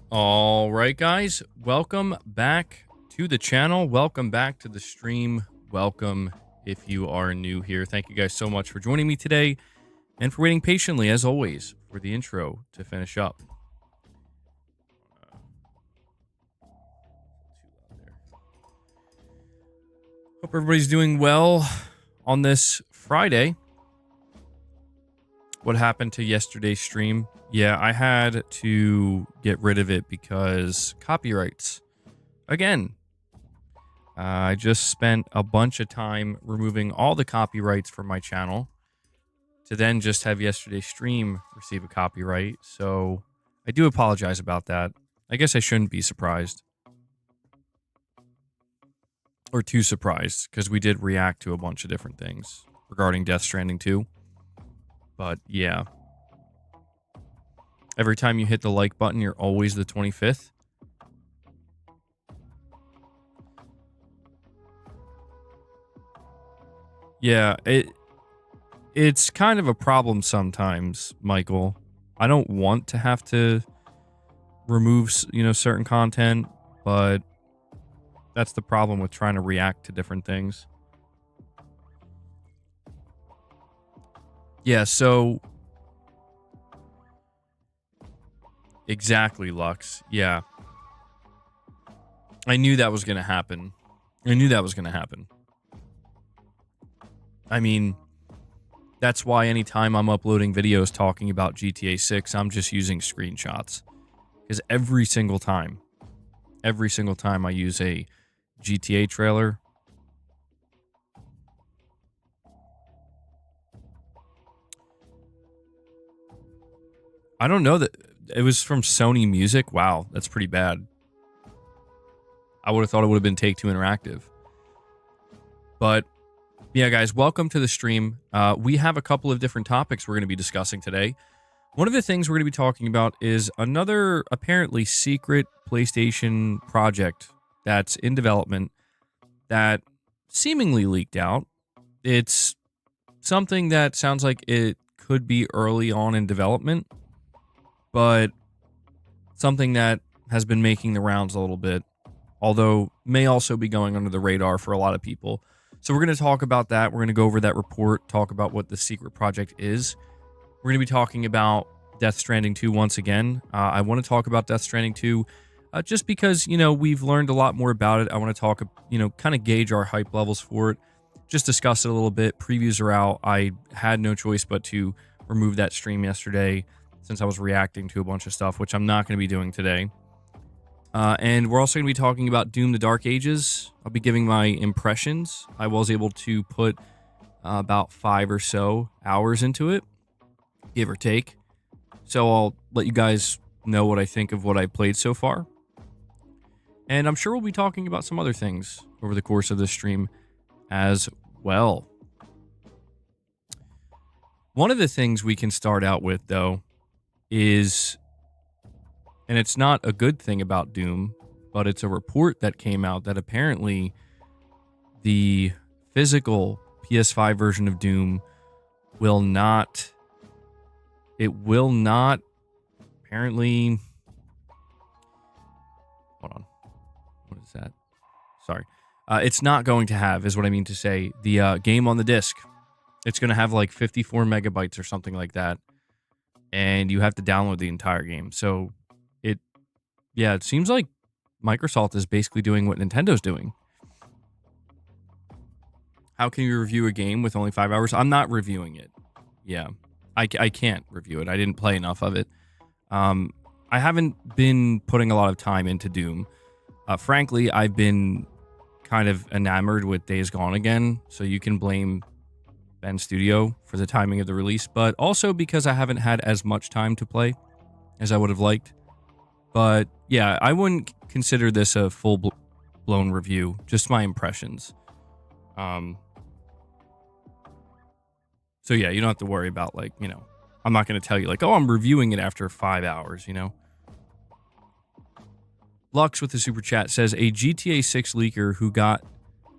All right, guys, welcome back to the channel. Welcome back to the stream. Welcome if you are new here. Thank you guys so much for joining me today and for waiting patiently, as always, for the intro to finish up. Hope everybody's doing well on this Friday. What happened to yesterday's stream? Yeah, I had to get rid of it because copyrights. Again, I just spent a bunch of time removing all the copyrights from my channel to then just have yesterday's stream receive a copyright. So I do apologize about that. I guess I shouldn't be surprised. Or too surprised, because we did react to a bunch of different things regarding Death Stranding 2. But yeah. Every time you hit the like button, you're always the 25th. Yeah, it's kind of a problem sometimes, Michael. I don't want to have to remove, certain content, but that's the problem with trying to react to different things. Yeah, so exactly, Lux. Yeah. I knew that was going to happen. I mean, that's why anytime I'm uploading videos talking about GTA 6, I'm just using screenshots. Because every single time I use a GTA trailer, I don't know that it was from Sony Music. Wow, that's pretty bad. I would have thought it would have been Take-Two Interactive. But yeah, guys, welcome to the stream. We have a couple of different topics we're going to be discussing today. One of the things we're going to be talking about is another apparently secret PlayStation project that's in development that seemingly leaked out. It's something that sounds like it could be early on in development, but something that has been making the rounds a little bit, although may also be going under the radar for a lot of people. So we're going to talk about that. We're going to go over that report, talk about what the secret project is. We're going to be talking about Death Stranding 2 once again. I want to talk about Death Stranding 2 just because, we've learned a lot more about it. I want to talk, kind of gauge our hype levels for it, just discuss it a little bit. Previews are out. I had no choice but to remove that stream yesterday since I was reacting to a bunch of stuff, which I'm not going to be doing today. And we're also going to be talking about Doom: The Dark Ages. I'll be giving my impressions. I was able to put about 5 or so hours into it, give or take. So I'll let you guys know what I think of what I played so far. And I'm sure we'll be talking about some other things over the course of this stream as well. One of the things we can start out with, though, is... and it's not a good thing about Doom, but it's a report that came out that apparently the physical PS5 version of Doom will not... apparently... hold on. What is that? Sorry. It's not going to have, is what I mean to say, the game on the disc. It's going to have like 54 megabytes or something like that. And you have to download the entire game. So... yeah, it seems like Microsoft is basically doing what Nintendo's doing. How can you review a game with only 5 hours? I'm not reviewing it. Yeah, I can't review it. I didn't play enough of it. I haven't been putting a lot of time into Doom. Frankly, I've been kind of enamored with Days Gone again, so you can blame Ben Studio for the timing of the release, but also because I haven't had as much time to play as I would have liked. But yeah, I wouldn't consider this a full-blown review, just my impressions. So yeah, you don't have to worry about, like, I'm not going to tell you, like, oh, I'm reviewing it after 5 hours, Lux with the super chat says, a GTA 6 leaker who got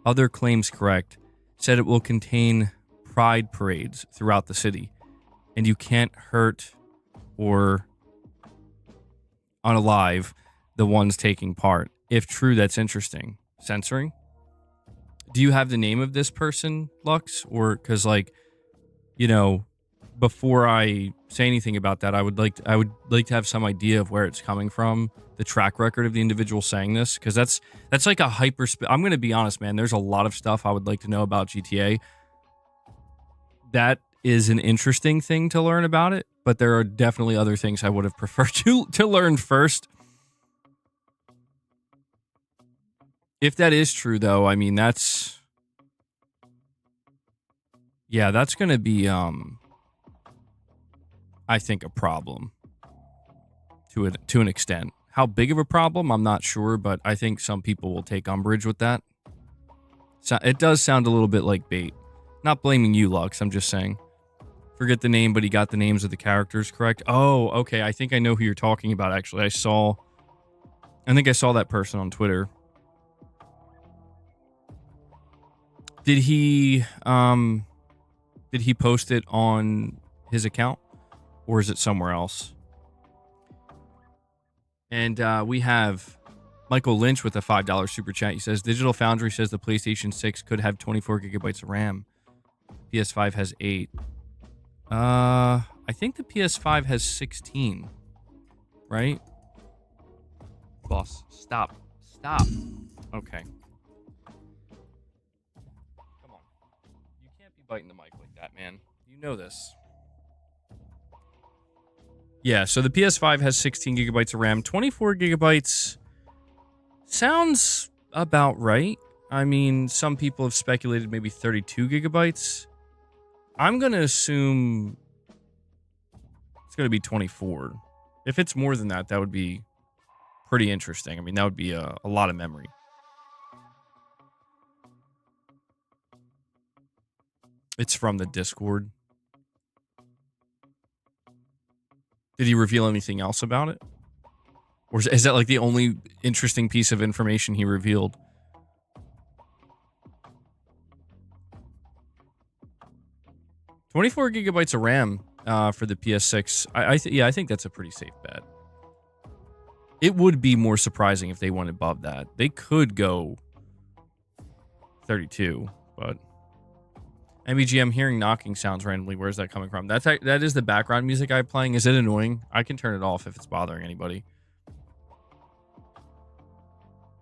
other claims correct said it will contain pride parades throughout the city, and you can't hurt or on a live, the ones taking part. If true, that's interesting. Censoring? Do you have the name of this person, Lux? Or because, like, you know, before I say anything about that, I would like to have some idea of where it's coming from, the track record of the individual saying this, because that's like a hyper. I'm going to be honest, man. There's a lot of stuff I would like to know about GTA. That is an interesting thing to learn about it, but there are definitely other things I would have preferred to learn first. If that is true, though, I mean, that's going to be, I think, a problem to an extent. How big of a problem, I'm not sure, but I think some people will take umbrage with that. So it does sound a little bit like bait. Not blaming you, Lux, I'm just saying. Forget the name, but he got the names of the characters correct. Oh, okay, I think I know who you're talking about, actually. I think I saw that person on Twitter. Did he post it on his account, or is it somewhere else? And we have Michael Lynch with a $5 super chat. He says, Digital Foundry says the PlayStation 6 could have 24 gigabytes of RAM. PS5 has 8. I think the PS5 has 16, right? Boss, stop. Okay. Biting the mic like that, man. You know this. Yeah, so the PS5 has 16 gigabytes of RAM. 24 gigabytes sounds about right. I mean, some people have speculated maybe 32 gigabytes. I'm going to assume it's going to be 24. If it's more than that, that would be pretty interesting. I mean, that would be a lot of memory. It's from the Discord. Did he reveal anything else about it? Or is that like the only interesting piece of information he revealed? $24 gigabytes of RAM for the PS6. I think that's a pretty safe bet. It would be more surprising if they went above that. They could go 32, but... MBG, I'm hearing knocking sounds randomly. Where's that coming from? That is the background music I'm playing. Is it annoying? I can turn it off if it's bothering anybody.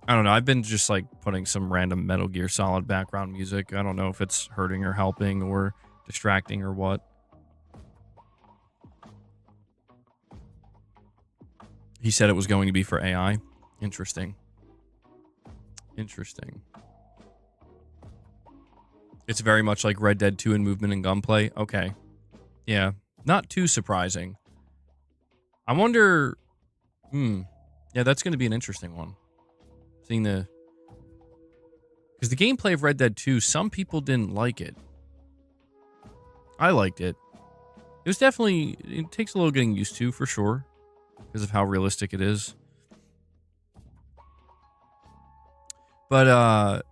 I don't know. I've been just like putting some random Metal Gear Solid background music. I don't know if it's hurting or helping or distracting or what. He said it was going to be for AI. Interesting. It's very much like Red Dead 2 in movement and gunplay. Okay. Yeah. Not too surprising. I wonder... Yeah, that's going to be an interesting one. Seeing the... Because the gameplay of Red Dead 2, some people didn't like it. I liked it. It was definitely... It takes a little getting used to, for sure. Because of how realistic it is. But,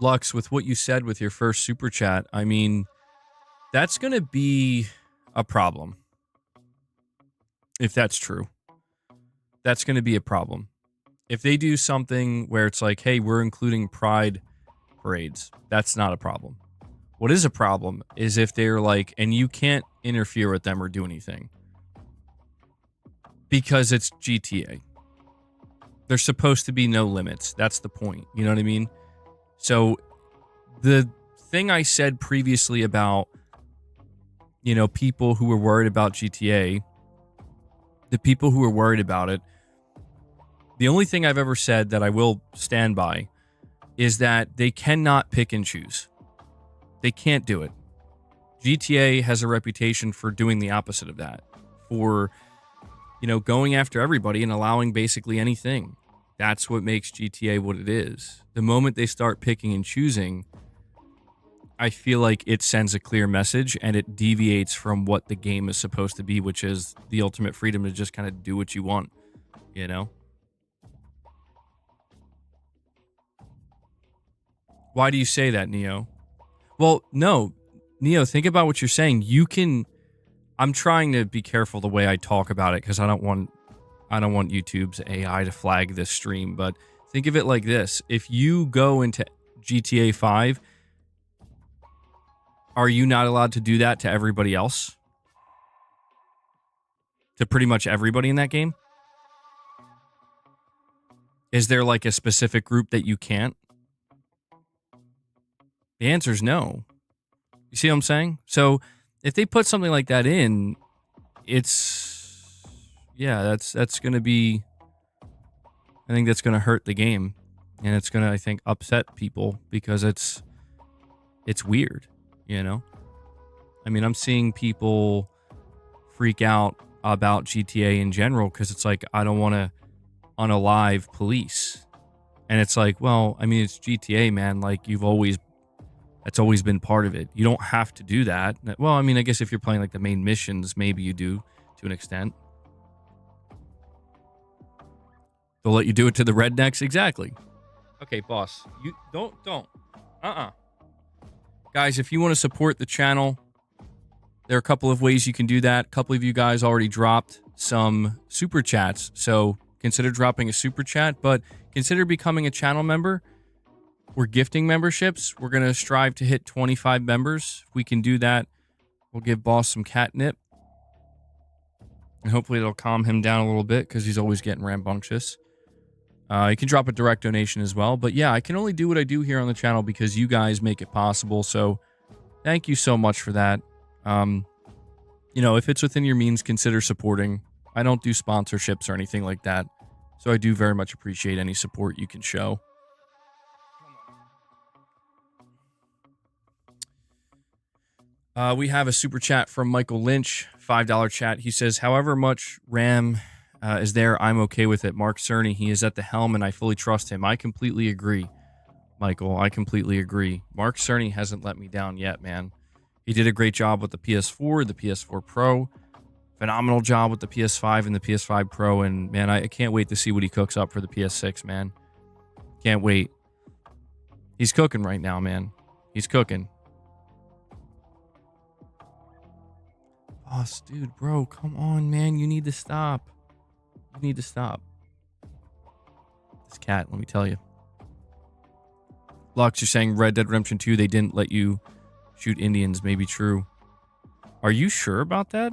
Lux, with what you said with your first super chat, I mean, that's going to be a problem. If that's true. That's going to be a problem. If they do something where it's like, hey, we're including pride parades, that's not a problem. What is a problem is if they're like, and you can't interfere with them or do anything. Because it's GTA. There's supposed to be no limits. That's the point. You know what I mean? So the thing I said previously about, you know, people who were worried about GTA, the people who were worried about it, the only thing I've ever said that I will stand by is that they cannot pick and choose. They can't do it. GTA has a reputation for doing the opposite of that, for, you know, going after everybody and allowing basically anything. That's what makes GTA what it is. The moment they start picking and choosing, I feel like it sends a clear message and it deviates from what the game is supposed to be, which is the ultimate freedom to just kind of do what you want, you know? Why do you say that, Neo? Well, no, Neo, think about what you're saying. You can... I'm trying to be careful the way I talk about it because I don't want I don't want YouTube's AI to flag this stream, but think of it like this. If you go into GTA 5, are you not allowed to do that to everybody else? To pretty much everybody in that game? Is there like a specific group that you can't? The answer is no. You see what I'm saying? So if they put something like that in, it's, yeah, that's going to be, I think that's going to hurt the game. And it's going to, I think, upset people because it's weird, you know? I mean, I'm seeing people freak out about GTA in general because it's like, I don't want to unalive police. And it's like, well, I mean, it's GTA, man. Like, that's always been part of it. You don't have to do that. Well, I mean, I guess if you're playing like the main missions, maybe you do to an extent. They'll let you do it to the rednecks. Exactly. Okay, boss. You don't. Guys, if you want to support the channel, there are a couple of ways you can do that. A couple of you guys already dropped some super chats. So consider dropping a super chat, but consider becoming a channel member. We're gifting memberships. We're going to strive to hit 25 members. If we can do that, we'll give boss some catnip. And hopefully it'll calm him down a little bit because he's always getting rambunctious. You can drop a direct donation as well. But yeah, I can only do what I do here on the channel because you guys make it possible. So thank you so much for that. You know, if it's within your means, consider supporting. I don't do sponsorships or anything like that. So I do very much appreciate any support you can show. We have a super chat from Michael Lynch, $5 chat. He says, however much RAM is there, I'm okay with it. Mark Cerny, he is at the helm, and I fully trust him. I completely agree, Michael. I completely agree. Mark Cerny hasn't let me down yet, man. He did a great job with the PS4, the PS4 Pro. Phenomenal job with the PS5 and the PS5 Pro. And, man, I can't wait to see what he cooks up for the PS6, man. Can't wait. He's cooking right now, man. He's cooking. Boss, dude, bro, come on, man. You need to stop. You need to stop. This cat, let me tell you. Lux, you're saying Red Dead Redemption 2, they didn't let you shoot Indians. Maybe true. Are you sure about that?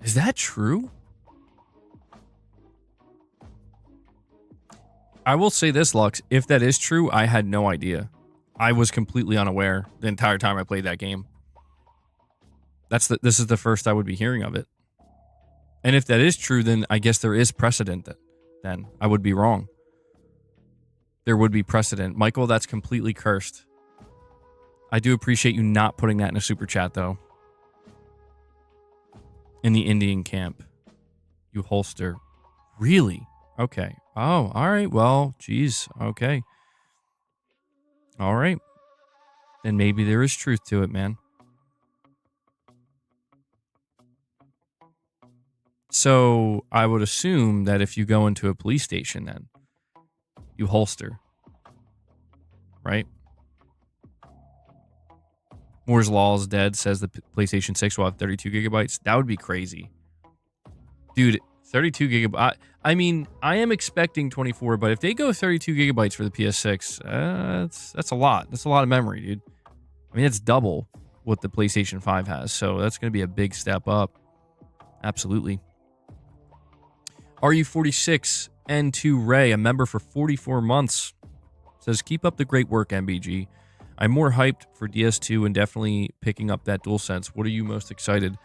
Is that true? I will say this, Lux. If that is true, I had no idea. I was completely unaware the entire time I played that game. This is the first I would be hearing of it. And if that is true, then I guess there is precedent then. I would be wrong. There would be precedent. Michael, that's completely cursed. I do appreciate you not putting that in a super chat, though. In the Indian camp. You holster. Really? Okay. Oh, all right. Well, geez. Okay. All right. Then maybe there is truth to it, man. So I would assume that if you go into a police station, then you holster. Right? Moore's Law is dead, says the PlayStation 6 will have 32 gigabytes. That would be crazy. Dude, 32 gigabytes. I mean, I am expecting 24, but if they go 32 gigabytes for the PS6, that's a lot. That's a lot of memory, dude. I mean, it's double what the PlayStation 5 has, so that's going to be a big step up. Absolutely. RU46 N2 Ray, a member for 44 months, says, keep up the great work, MBG. I'm more hyped for DS2 and definitely picking up that DualSense. What are you most excited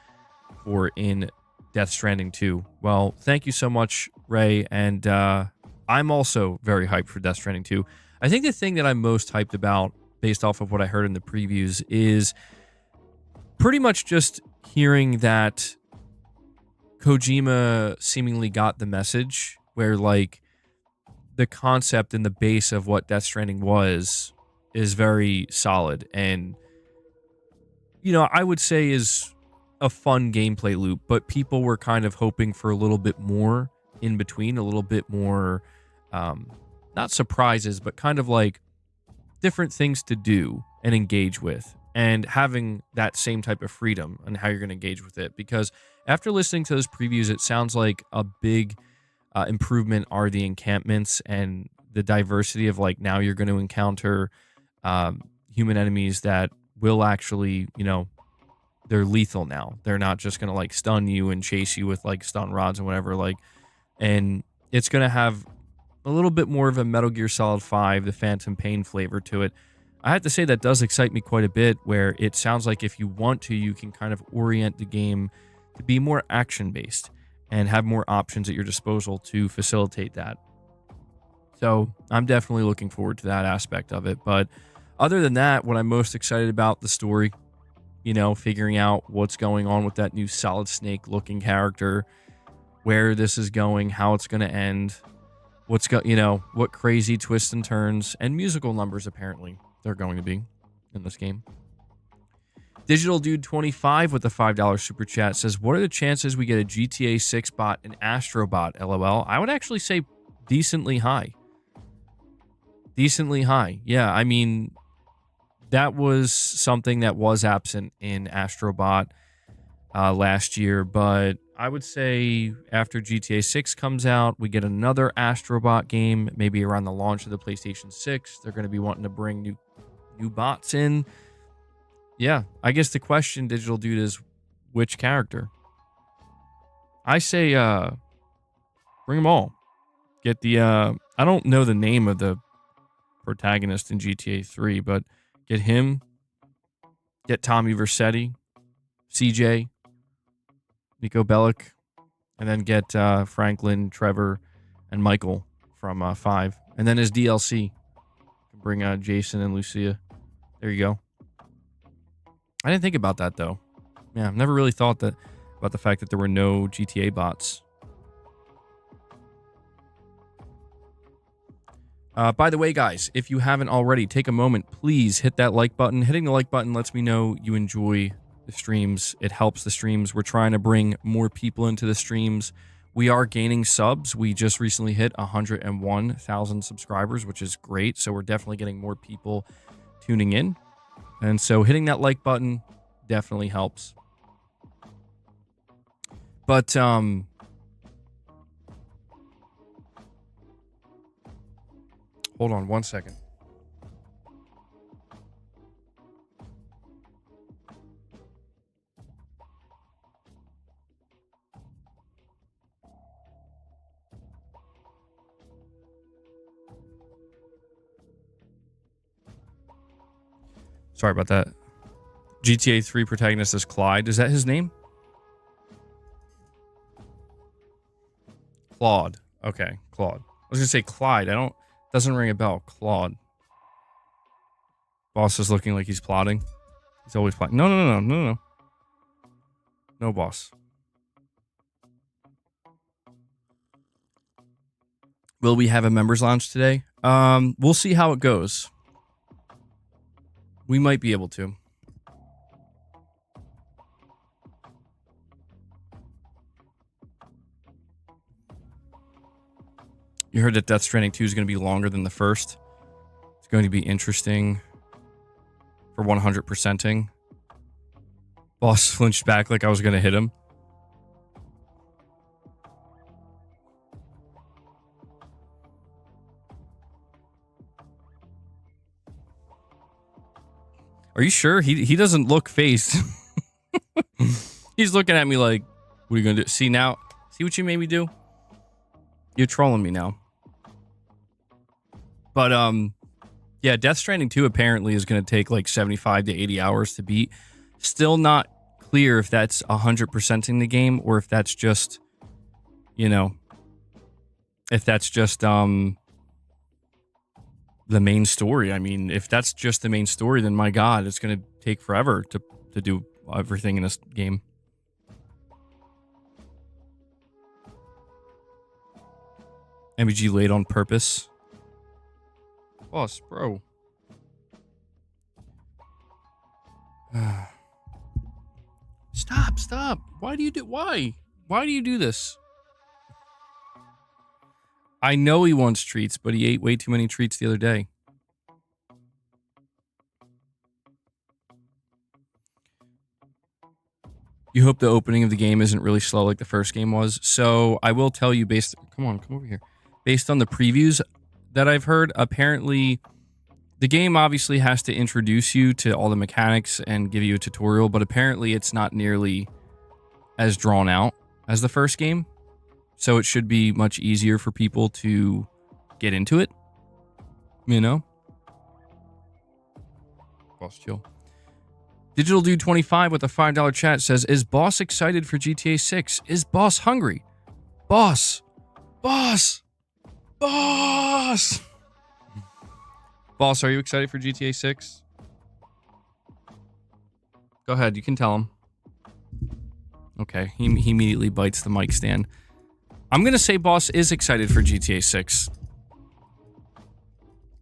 for in Death Stranding 2? Well, thank you so much, Ray, and I'm also very hyped for Death Stranding 2. I think the thing that I'm most hyped about, based off of what I heard in the previews, is pretty much just hearing that Kojima seemingly got the message, where, like, the concept and the base of what Death Stranding was is very solid, and, you know, I would say is a fun gameplay loop, but people were kind of hoping for a little bit more in between, a little bit more, not surprises, but kind of like different things to do and engage with. and having that same type of freedom and how you're going to engage with it. Because after listening to those previews, it sounds like a big improvement are the encampments and the diversity of like now you're going to encounter human enemies that will actually, they're lethal now. They're not just going to like stun you and chase you with like stun rods and whatever. Like, and it's going to have a little bit more of a Metal Gear Solid 5, the Phantom Pain flavor to it. I have to say that does excite me quite a bit, where it sounds like if you want to, you can kind of orient the game to be more action-based and have more options at your disposal to facilitate that. So I'm definitely looking forward to that aspect of it. But other than that, what I'm most excited about, the story, figuring out what's going on with that new Solid Snake looking character, where this is going, how it's going to end, what crazy twists and turns and musical numbers apparently they're going to be in this game. Digital Dude 25 with a $5 super chat says, what are the chances we get a GTA 6 bot and Astro bot? LOL. I would actually say decently high. Decently high. Yeah, I mean, that was something that was absent in Astrobot last year, but I would say after GTA 6 comes out, we get another Astrobot game, maybe around the launch of the PlayStation 6. They're going to be wanting to bring new bots in. Yeah, I guess the question, Digital Dude, is which character? I say bring them all. Get the I don't know the name of the protagonist in GTA 3, but get him, get Tommy Vercetti, CJ, Nico Bellic, and then get Franklin, Trevor, and Michael from 5. And then as DLC, bring Jason and Lucia. There you go. I didn't think about that, though. Yeah, I've never really thought about the fact that there were no GTA bots. By the way, guys, if you haven't already, take a moment, please hit that like button. Hitting the like button lets me know you enjoy the streams. It helps the streams. We're trying to bring more people into the streams. We are gaining subs. We just recently hit 101,000 subscribers, which is great. So we're definitely getting more people tuning in. And so hitting that like button definitely helps. But, hold on one second. Sorry about that. GTA 3 protagonist is Clyde. Is that his name? Claude. Okay, Claude. I was going to say Clyde. Doesn't ring a bell. Claude. Boss is looking like he's plotting. He's always plotting. No. No, boss. Will we have a members lounge today? We'll see how it goes. We might be able to. You heard that Death Stranding 2 is going to be longer than the first. It's going to be interesting for 100%ing. Boss flinched back like I was going to hit him. Are you sure? He doesn't look phased. He's looking at me like, what are you going to do? See now? See what you made me do? You're trolling me now. But, yeah, Death Stranding 2 apparently is going to take like 75 to 80 hours to beat. Still not clear if that's 100%ing the game or if that's just, if that's just the main story. I mean, if that's just the main story, then my God, it's going to take forever to do everything in this game. MVG late on purpose. Boss, bro. Stop. Why do you do this? I know he wants treats, but he ate way too many treats the other day. You hope the opening of the game isn't really slow like the first game was. So I will tell you come over here. Based on the previews that I've heard, apparently the game obviously has to introduce you to all the mechanics and give you a tutorial, but apparently it's not nearly as drawn out as the first game. So it should be much easier for people to get into it. You know? Boss chill. Digital Dude 25 with a $5 chat says, is Boss excited for GTA 6? Is Boss hungry? Boss! Boss! Boss! Boss, are you excited for GTA 6? Go ahead, you can tell him. Okay, he immediately bites the mic stand. I'm gonna say Boss is excited for GTA 6.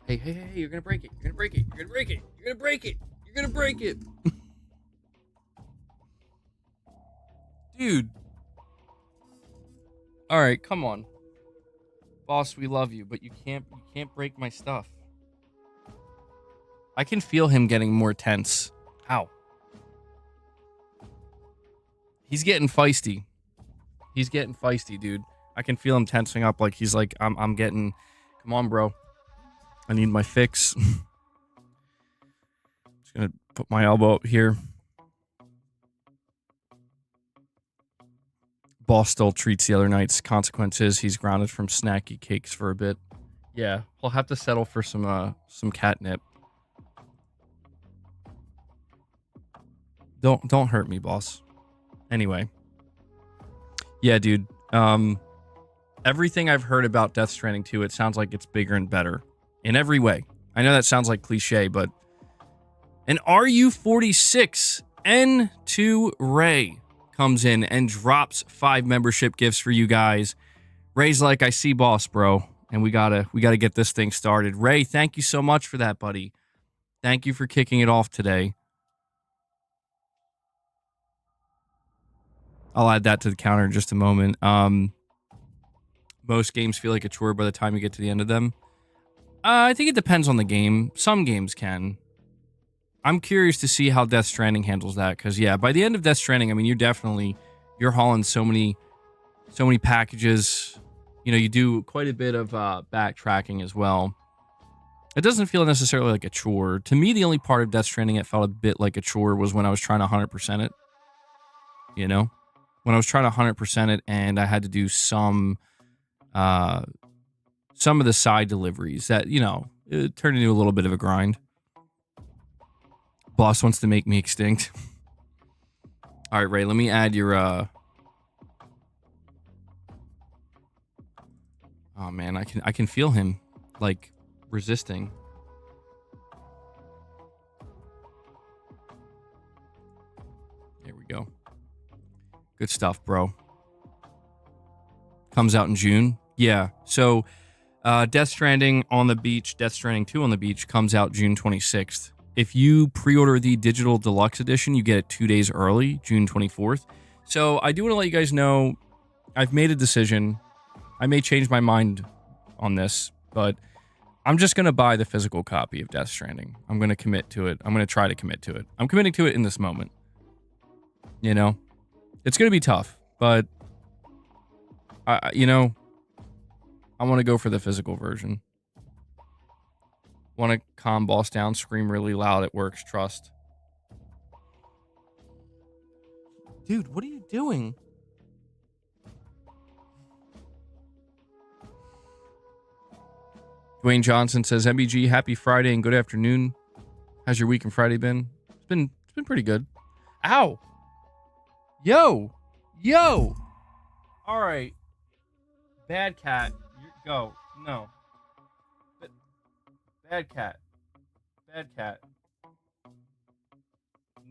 Hey, you're gonna break it. You're gonna break it. You're gonna break it. You're gonna break it. You're gonna break it. Dude. All right, come on. Boss, we love you, but you can't break my stuff. I can feel him getting more tense. Ow. He's getting feisty. He's getting feisty, dude. I can feel him tensing up like he's like, I'm getting, come on, bro. I need my fix. Just gonna put my elbow up here. Boss still treats the other nights. Consequence is he's grounded from snacky cakes for a bit. Yeah, he'll have to settle for some catnip. Don't hurt me, boss. Anyway. Yeah, dude. Everything I've heard about Death Stranding 2, it sounds like it's bigger and better. In every way. I know that sounds like cliche, but... An RU46 N2 Ray comes in and drops 5 membership gifts for you guys. Ray's like, I see boss, bro. And we gotta get this thing started. Ray, thank you so much for that, buddy. Thank you for kicking it off today. I'll add that to the counter in just a moment. Most games feel like a chore by the time you get to the end of them. I think it depends on the game. Some games can. I'm curious to see how Death Stranding handles that, because yeah, by the end of Death Stranding, I mean, you're hauling so many packages. You know, you do quite a bit of backtracking as well. It doesn't feel necessarily like a chore. To me, the only part of Death Stranding that felt a bit like a chore was when I was trying to 100% it. You know? When I was trying to 100% it and I had to do some of the side deliveries that, you know, it turned into a little bit of a grind. Boss wants to make me extinct. All right, Ray, let me add your... Oh, man, I can feel him, like, resisting. There we go. Good stuff, bro. Comes out in June. Yeah, so Death Stranding on the beach, Death Stranding 2 on the beach comes out June 26th. If you pre-order the digital deluxe edition, you get it 2 days early, June 24th. So I do want to let you guys know, I've made a decision. I may change my mind on this, but I'm just going to buy the physical copy of Death Stranding. I'm going to commit to it. I'm going to try to commit to it. I'm committing to it in this moment. You know? It's going to be tough, but, you know, I want to go for the physical version. Want to calm boss down, scream really loud, it works, trust. Dude, what are you doing? Dwayne Johnson says, MBG, happy Friday and good afternoon. How's your week and Friday been? It's been pretty good. Ow! Yo! All right. Bad cat. Go. No. Bad cat.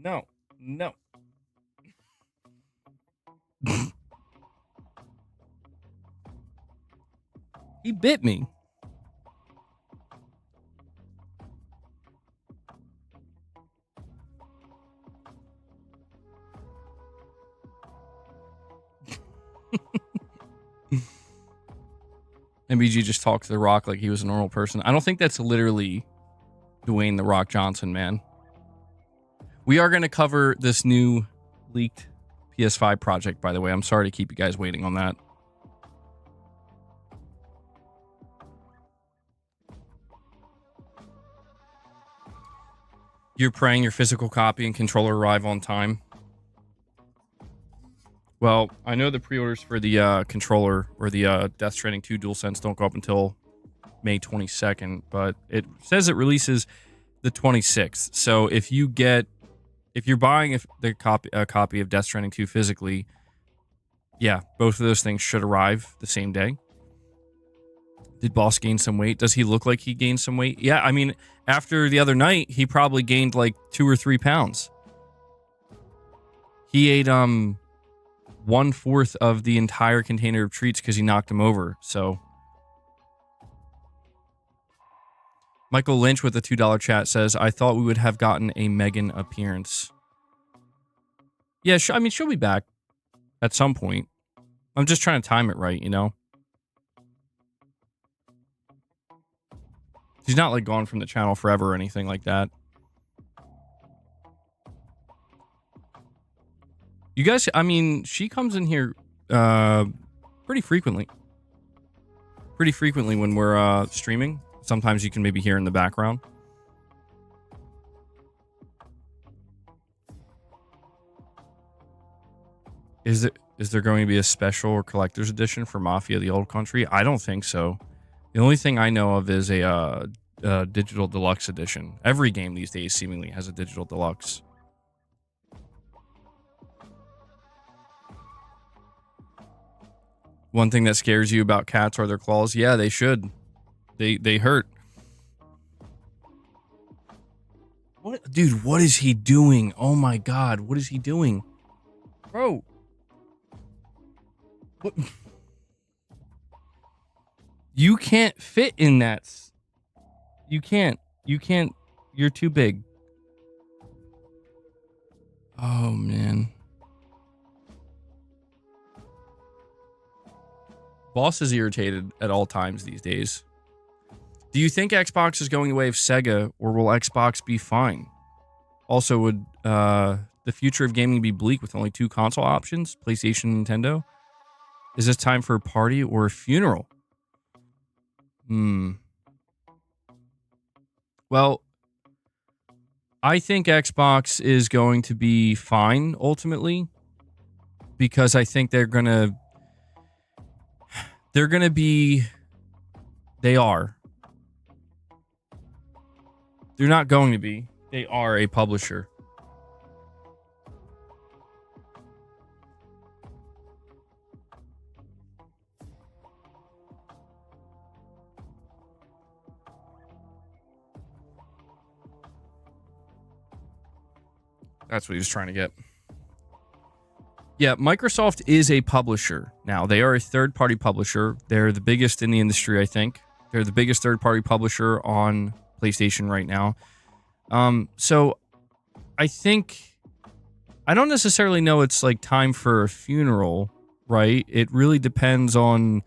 No. He bit me. MBG just talked to The Rock like he was a normal person. I don't think that's literally Dwayne The Rock Johnson, man. We are going to cover this new leaked PS5 project, by the way. I'm sorry to keep you guys waiting on that. You're praying your physical copy and controller arrive on time. Well, I know the pre-orders for the controller or the Death Stranding 2 DualSense don't go up until May 22nd, but it says it releases the 26th. So if you're buying a copy of Death Stranding 2 physically, yeah, both of those things should arrive the same day. Did Boss gain some weight? Does he look like he gained some weight? Yeah, I mean, after the other night, he probably gained like 2 or 3 pounds. He ate 1/4 of the entire container of treats because he knocked him over. So Michael Lynch with the $2 chat says, I thought we would have gotten a Megan appearance. Yeah, I mean, she'll be back at some point. I'm just trying to time it right, you know? She's not like gone from the channel forever or anything like that. You guys, I mean, she comes in here pretty frequently. Pretty frequently when we're streaming. Sometimes you can maybe hear in the background. Is there going to be a special or collector's edition for Mafia: The Old Country? I don't think so. The only thing I know of is a digital deluxe edition. Every game these days seemingly has a digital deluxe. One thing that scares you about cats are their claws. Yeah, they should. They hurt. What, dude? What is he doing? Oh my god! What is he doing, bro? What? You can't fit in that. You can't. You can't. You're too big. Oh man. Boss is irritated at all times these days. Do you think Xbox is going the way of Sega, or will Xbox be fine? Also, would the future of gaming be bleak with only 2 console options, PlayStation and Nintendo? Is this time for a party or a funeral? Well, I think Xbox is going to be fine ultimately, because I think they are. They're not going to be. They are a publisher. That's what he was trying to get. Yeah, Microsoft is a publisher now. They are a third-party publisher. They're the biggest in the industry, I think. They're the biggest third-party publisher on PlayStation right now. So I think, I don't necessarily know it's like time for a funeral, right? It really depends on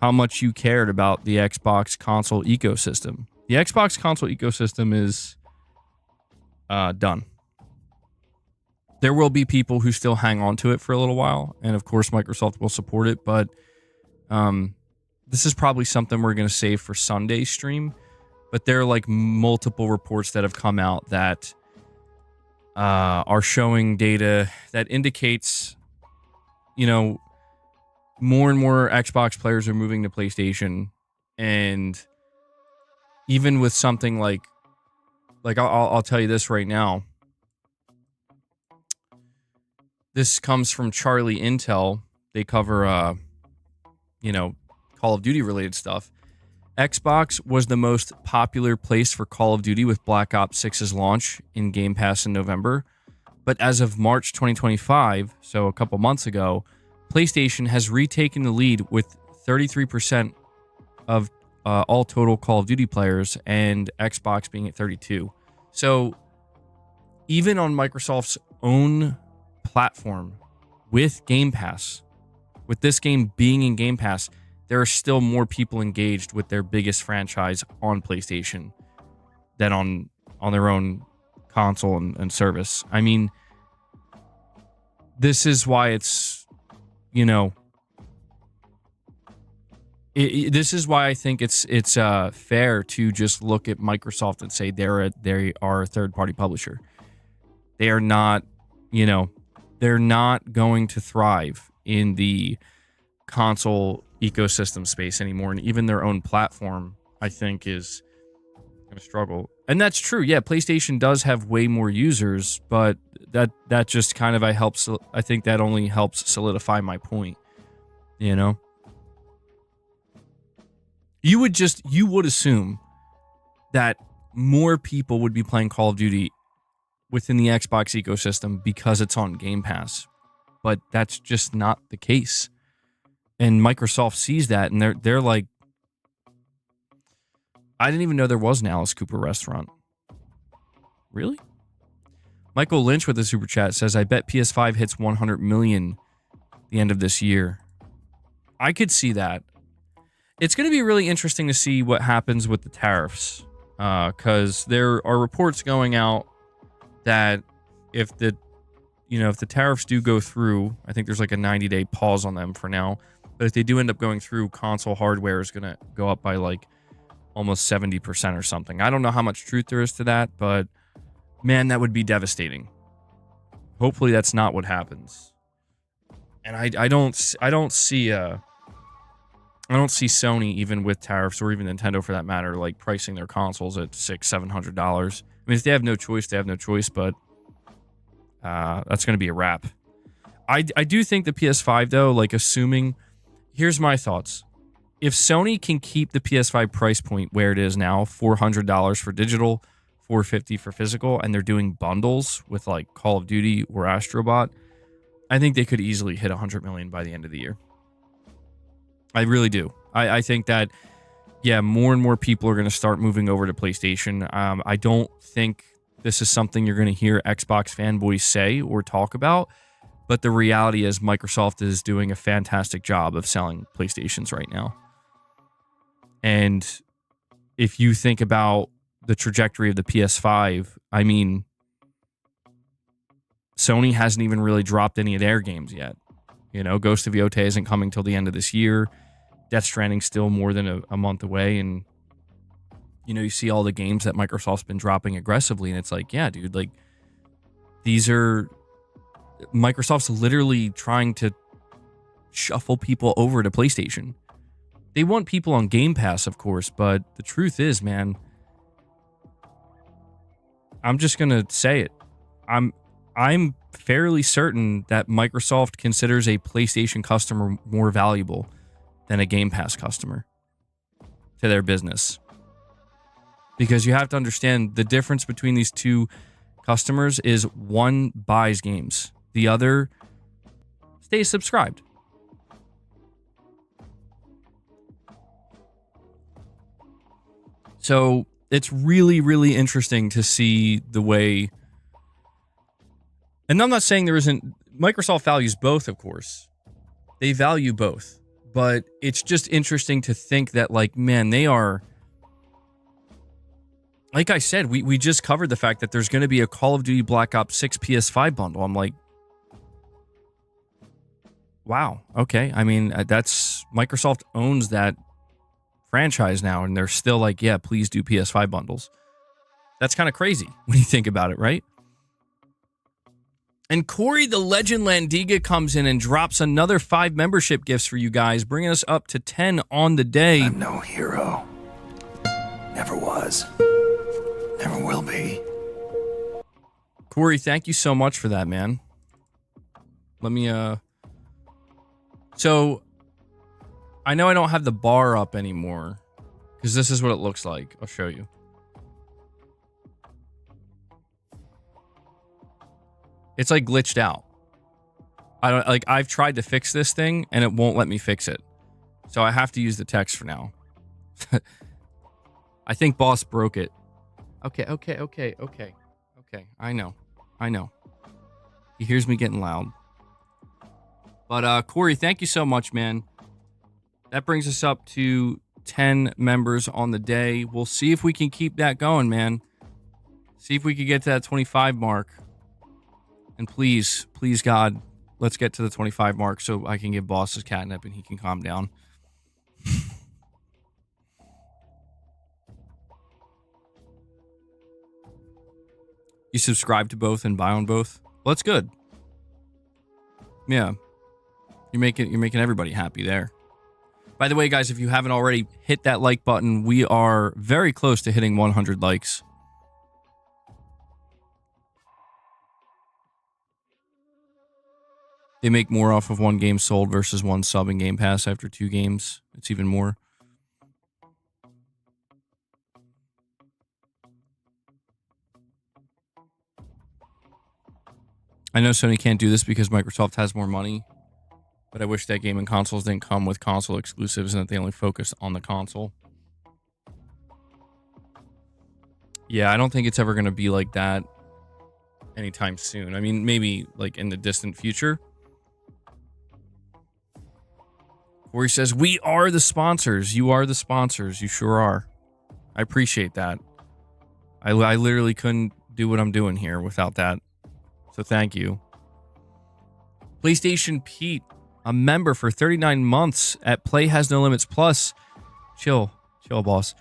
how much you cared about the Xbox console ecosystem. The Xbox console ecosystem is done. There will be people who still hang on to it for a little while, and of course Microsoft will support it, but this is probably something we're going to save for Sunday's stream. But there are like multiple reports that have come out that are showing data that indicates, you know, more and more Xbox players are moving to PlayStation. And even with something like I'll tell you this right now. This comes from Charlie Intel. They cover, you know, Call of Duty related stuff. Xbox was the most popular place for Call of Duty with Black Ops 6's launch in Game Pass in November. But as of March 2025, so a couple months ago, PlayStation has retaken the lead with 33% of all total Call of Duty players, and Xbox being at 32%. So even on Microsoft's own platform with Game Pass, with this game being in Game Pass, there are still more people engaged with their biggest franchise on PlayStation than on their own console and service. I mean, this is why it's, you know, this is why I think it's fair to just look at Microsoft and say they are a third-party publisher. They are not, you know, they're not going to thrive in the console ecosystem space anymore, and even their own platform, I think, is going to struggle. And that's true. Yeah, PlayStation does have way more users, but that just kind of I think that only helps solidify my point, you know? You would assume that more people would be playing Call of Duty within the Xbox ecosystem because it's on Game Pass. But that's just not the case. And Microsoft sees that, and they're like, I didn't even know there was an Alice Cooper restaurant. Really? Michael Lynch with a super chat says, I bet PS5 hits 100 million the end of this year. I could see that. It's going to be really interesting to see what happens with the tariffs, because there are reports going out that if the tariffs do go through, I think there's like a 90-day pause on them for now, but if they do end up going through, console hardware is going to go up by like almost 70% or something. I don't know how much truth there is to that, but man, that would be devastating. Hopefully that's not what happens. And I don't see Sony, even with tariffs, or even Nintendo for that matter, like pricing their consoles at $600-$700. I mean, if they have no choice, they have no choice, but that's going to be a wrap. I do think the PS5, though, like assuming, here's my thoughts. If Sony can keep the PS5 price point where it is now, $400 for digital, $450 for physical, and they're doing bundles with like Call of Duty or Astrobot, I think they could easily hit 100 million by the end of the year. I really do. I think that, yeah, more and more people are going to start moving over to PlayStation. I don't think this is something you're going to hear Xbox fanboys say or talk about, but the reality is Microsoft is doing a fantastic job of selling PlayStations right now. And if you think about the trajectory of the PS5, I mean, Sony hasn't even really dropped any of their games yet. You know, Ghost of Yotei isn't coming till the end of this year. Death Stranding's still more than a month away. And, you know, you see all the games that Microsoft's been dropping aggressively. And it's like, yeah, dude, like, Microsoft's literally trying to shuffle people over to PlayStation. They want people on Game Pass, of course. But the truth is, man, I'm just going to say it. I'm fairly certain that Microsoft considers a PlayStation customer more valuable than a Game Pass customer to their business. Because you have to understand the difference between these two customers is one buys games, the other stays subscribed. So it's really, really interesting to see the way. And I'm not saying there isn't. Microsoft values both, of course. They value both. But it's just interesting to think that, like, man, they are. Like I said, we just covered the fact that there's going to be a Call of Duty Black Ops 6 PS5 bundle. I'm like, wow, okay. I mean, that's Microsoft owns that franchise now, and they're still like, yeah, please do PS5 bundles. That's kind of crazy when you think about it, right? And Corey the Legend Landiga comes in and drops another 5 membership gifts for you guys, bringing us up to 10 on the day. I'm no hero. Never was. Never will be. Corey, thank you so much for that, man. Let me, So, I know I don't have the bar up anymore, because this is what it looks like. I'll show you. It's like glitched out. I've tried to fix this thing and it won't let me fix it. So I have to use the text for now. I think boss broke it. Okay. I know. He hears me getting loud. But Corey, thank you so much, man. That brings us up to 10 members on the day. We'll see if we can keep that going, man. See if we can get to that 25 mark. And please, God, let's get to the 25 mark so I can give boss his catnip and he can calm down. You subscribe to both and buy on both? Well, that's good. Yeah. You're making everybody happy there. By the way, guys, if you haven't already, hit that like button. We are very close to hitting 100 likes. They make more off of one game sold versus one sub in Game Pass after 2 games. It's even more. I know Sony can't do this because Microsoft has more money, but I wish that gaming consoles didn't come with console exclusives and that they only focus on the console. Yeah, I don't think it's ever going to be like that anytime soon. I mean, maybe like in the distant future. Where he says, we are the sponsors. You are the sponsors. You sure are. I appreciate that. I literally couldn't do what I'm doing here without that. So thank you. PlayStation Pete, a member for 39 months at Play Has No Limits Plus. Chill, boss.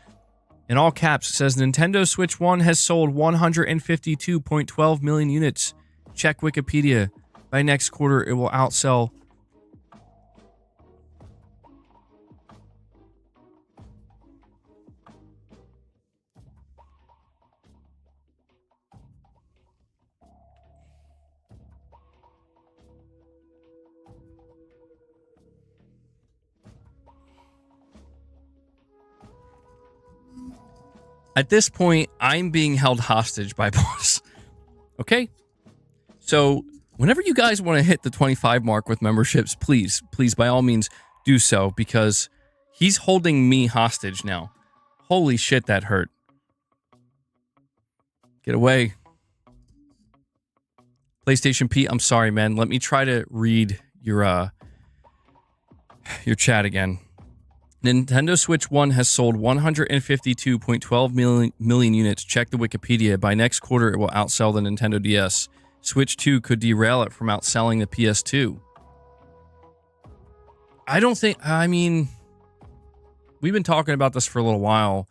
In all caps, it says Nintendo Switch 1 has sold 152.12 million units. Check Wikipedia. By next quarter, it will outsell. At this point, I'm being held hostage by boss. Okay? So, whenever you guys want to hit the 25 mark with memberships, please, by all means, do so, because he's holding me hostage now. Holy shit, that hurt. Get away. PlayStation Pete, I'm sorry, man. Let me try to read your chat again. Nintendo Switch 1 has sold 152.12 million units. Check the Wikipedia. By next quarter, it will outsell the Nintendo DS. Switch 2 could derail it from outselling the PS2. I mean, we've been talking about this for a little while.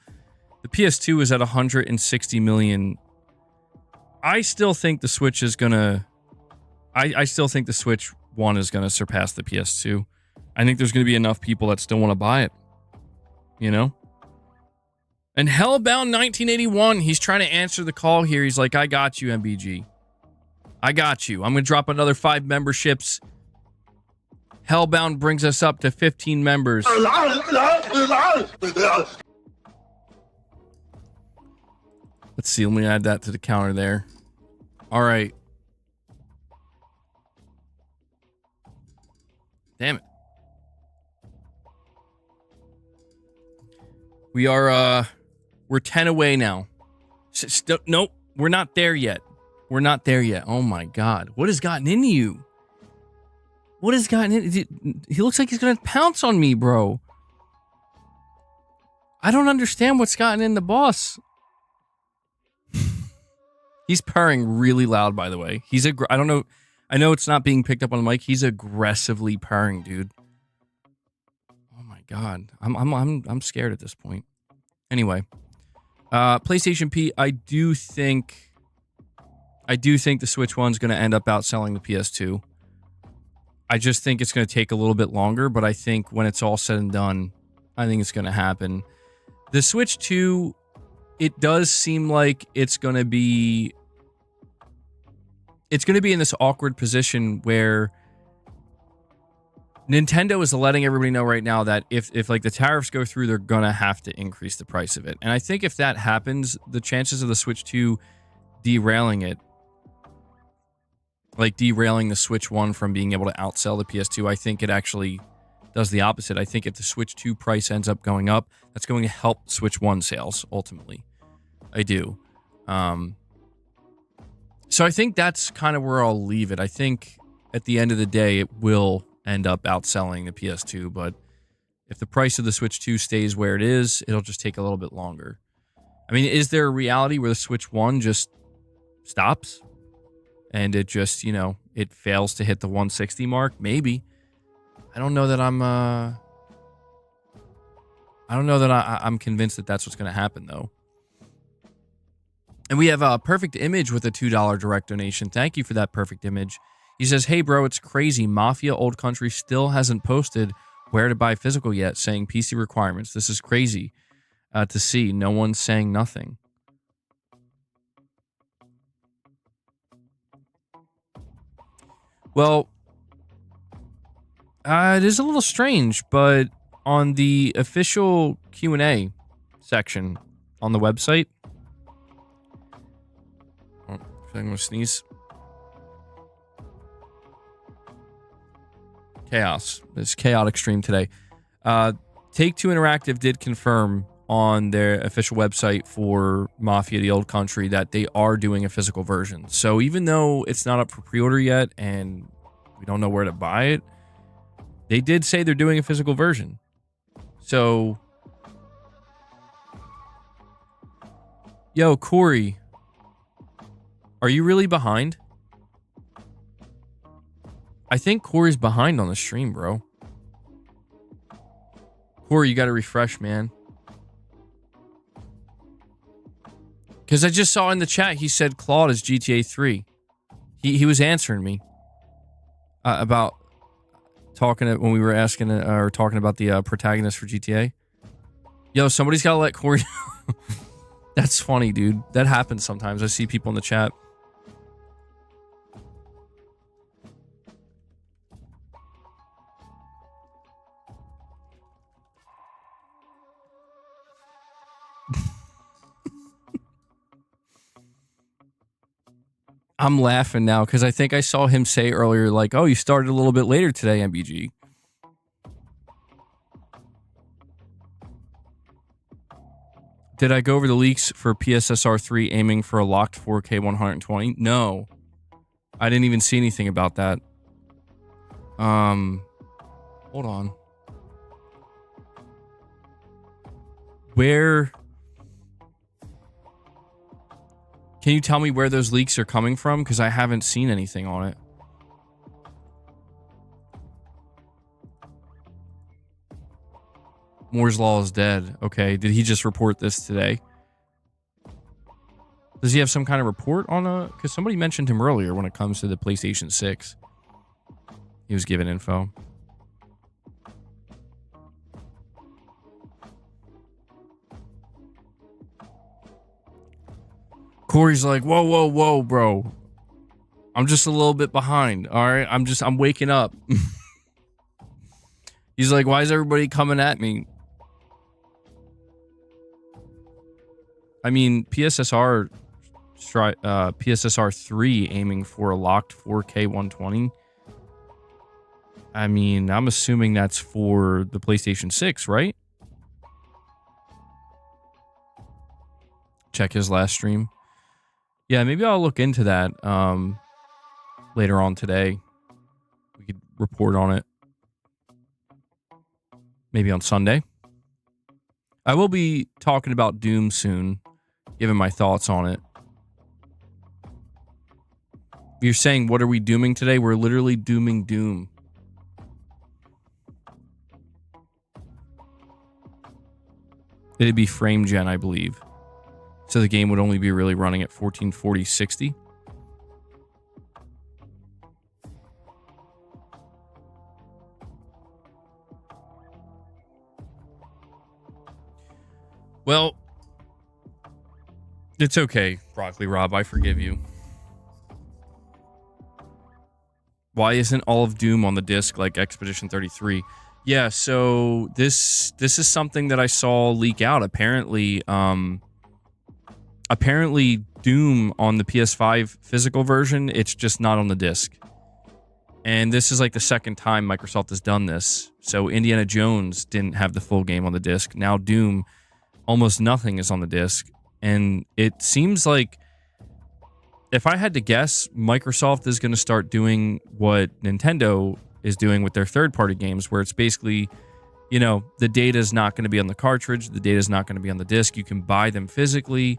The PS2 is at 160 million. I still think the Switch is gonna... I still think the Switch 1 is gonna surpass the PS2. I think there's going to be enough people that still want to buy it. You know? And Hellbound 1981, he's trying to answer the call here. He's like, I got you, MBG. I got you. I'm going to drop another 5 memberships. Hellbound brings us up to 15 members. Let's see. Let me add that to the counter there. All right. Damn it. We are, we're 10 away now. Nope, we're not there yet. We're not there yet. Oh my God. What has gotten into you? What has gotten in? He looks like he's going to pounce on me, bro. I don't understand what's gotten in the boss. He's purring really loud, by the way. I don't know. I know it's not being picked up on the mic. He's aggressively purring, dude. God, I'm scared at this point. Anyway, PlayStation P, I do think the Switch 1's going to end up outselling the PS2. I just think it's going to take a little bit longer, but I think when it's all said and done, I think it's going to happen. The Switch 2, it does seem like it's going to be in this awkward position where Nintendo is letting everybody know right now that if like the tariffs go through, they're gonna have to increase the price of it. And I think if that happens, the chances of the Switch 2 derailing it, like derailing the Switch 1 from being able to outsell the PS2, I think it actually does the opposite. I think if the Switch 2 price ends up going up, that's going to help Switch 1 sales ultimately. I do. So I think that's kind of where I'll leave it. I think at the end of the day, it will end up outselling the PS2, but if the price of the Switch 2 stays where it is, it'll just take a little bit longer. I mean, is there a reality where the Switch 1 just stops and it just, you know, it fails to hit the 160 mark. Maybe. I don't know that I'm convinced that that's what's going to happen, though. And we have a Perfect Image with a $2 direct donation. Thank you for that, Perfect Image. He says, hey, bro, it's crazy. Mafia Old Country still hasn't posted where to buy physical yet, saying PC requirements. This is crazy to see. No one's saying nothing. Well, it is a little strange, but on the official Q&A section on the website, I'm going to sneeze. Chaos. It's chaotic stream today. Take-Two Interactive did confirm on their official website for Mafia the Old Country that they are doing a physical version. So even though it's not up for pre-order yet and we don't know where to buy it, they did say they're doing a physical version. So, yo, Corey, are you really behind? I think Corey's behind on the stream, bro. Corey, you got to refresh, man. Because I just saw in the chat, he said Claude is GTA 3. He was answering me about when we were asking or talking about the protagonist for GTA. Yo, somebody's got to let Corey know. That's funny, dude. That happens sometimes. I see people in the chat. I'm laughing now because I think I saw him say earlier, like, oh, you started a little bit later today, MBG. Did I go over the leaks for PSSR 3 aiming for a locked 4K 120? No. I didn't even see anything about that. Hold on. Where... Can you tell me where those leaks are coming from? Because I haven't seen anything on it. Moore's Law is dead. Okay, did he just report this today? Does he have some kind of report on a... Because somebody mentioned him earlier when it comes to the PlayStation 6. He was given info. Corey's like, whoa, whoa, whoa, bro. I'm just a little bit behind, all right? I'm waking up. He's like, why is everybody coming at me? I mean, PSSR 3 aiming for a locked 4K 120. I mean, I'm assuming that's for the PlayStation 6, right? Check his last stream. Yeah, maybe I'll look into that later on today. We could report on it. Maybe on Sunday. I will be talking about Doom soon, giving my thoughts on it. You're saying, what are we dooming today? We're literally dooming Doom. It'd be frame gen, I believe. So the game would only be really running at 1440 60. Well, it's okay, Broccoli Rob. I forgive you. Why isn't all of Doom on the disc like Expedition 33? Yeah, so this is something that I saw leak out. Apparently Doom on the PS5 physical version, it's just not on the disc. And this is like the second time Microsoft has done this. So Indiana Jones didn't have the full game on the disc. Now Doom, almost nothing is on the disc. And it seems like, if I had to guess, Microsoft is going to start doing what Nintendo is doing with their third-party games, where it's basically, you know, the data is not going to be on the cartridge, the data is not going to be on the disc. You can buy them physically.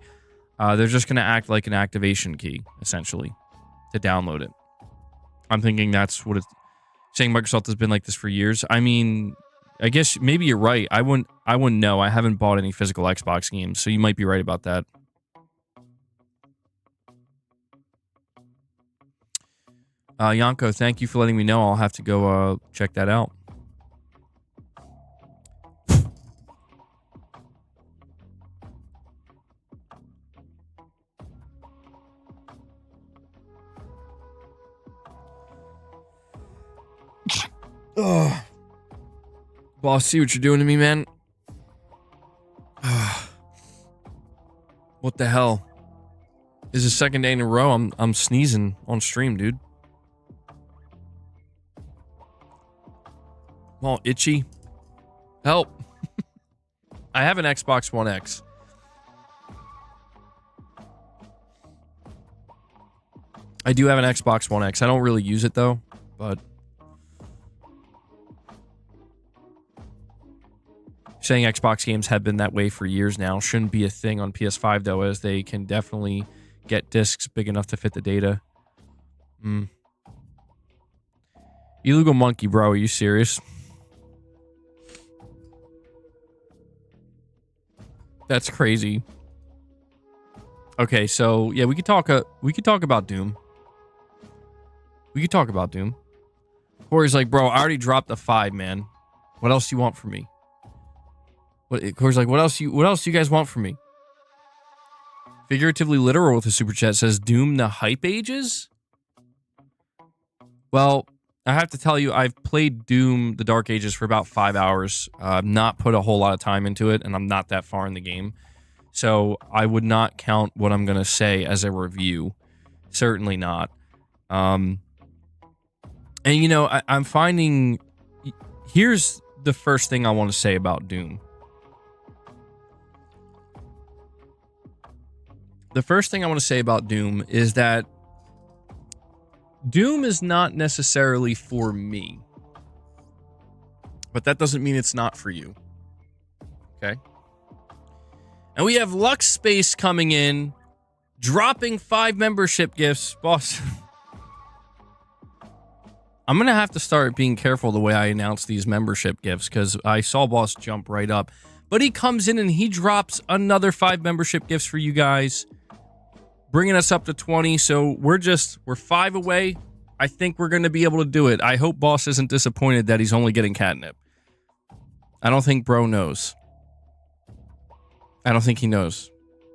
They're just going to act like an activation key, essentially, to download it. I'm thinking that's what it's saying. Microsoft has been like this for years. I mean, I guess maybe you're right. I wouldn't know. I haven't bought any physical Xbox games, so you might be right about that. Yanko, thank you for letting me know. I'll have to go check that out. Oh. Boss, see what you're doing to me, man? What the hell? This is the second day in a row I'm sneezing on stream, dude. I'm all itchy. Help. I have an Xbox One X. I do have an Xbox One X. I don't really use it though, but saying Xbox games have been that way for years now shouldn't be a thing on PS5 though, as they can definitely get discs big enough to fit the data. Illegal monkey, bro. Are you serious? That's crazy. Okay, so yeah, we could talk about Doom. We could talk about Doom. Corey's like, bro, I already dropped a 5, man. What else do you want from me? Corey's like, what else do you guys want from me? Figuratively literal with a super chat says Doom the hype ages? Well, I have to tell you, I've played Doom the Dark Ages for about 5 hours. I've not put a whole lot of time into it, and I'm not that far in the game. So I would not count what I'm going to say as a review. Certainly not. And, you know, I'm finding... Here's the first thing I want to say about Doom. The first thing I want to say about Doom is that Doom is not necessarily for me. But that doesn't mean it's not for you. Okay? And we have Lux Space coming in, dropping 5 membership gifts. Boss, I'm going to have to start being careful the way I announce these membership gifts, because I saw Boss jump right up. But he comes in and he drops another 5 membership gifts for you guys, bringing us up to 20. So we're 5 away. I think we're going to be able to do it. I hope Boss isn't disappointed that he's only getting catnip. I don't think bro knows. I don't think he knows.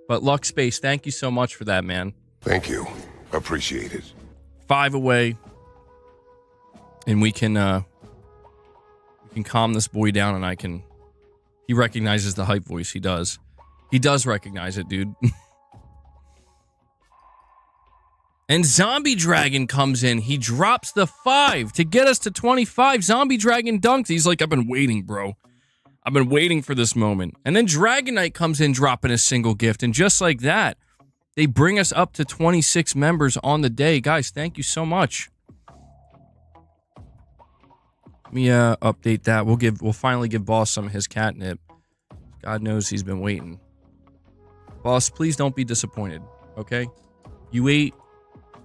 But Lux Space, thank you so much for that, man. Thank you. Appreciate it. 5 away. And we can calm this boy down, and he recognizes the hype voice. He does. He does recognize it, dude. And Zombie Dragon comes in. He drops the 5 to get us to 25. Zombie Dragon dunks. He's like, I've been waiting, bro. I've been waiting for this moment. And then Dragon Knight comes in dropping a single gift. And just like that, they bring us up to 26 members on the day. Guys, thank you so much. Let me update that. We'll finally give Boss some of his catnip. God knows he's been waiting. Boss, please don't be disappointed, okay? You ate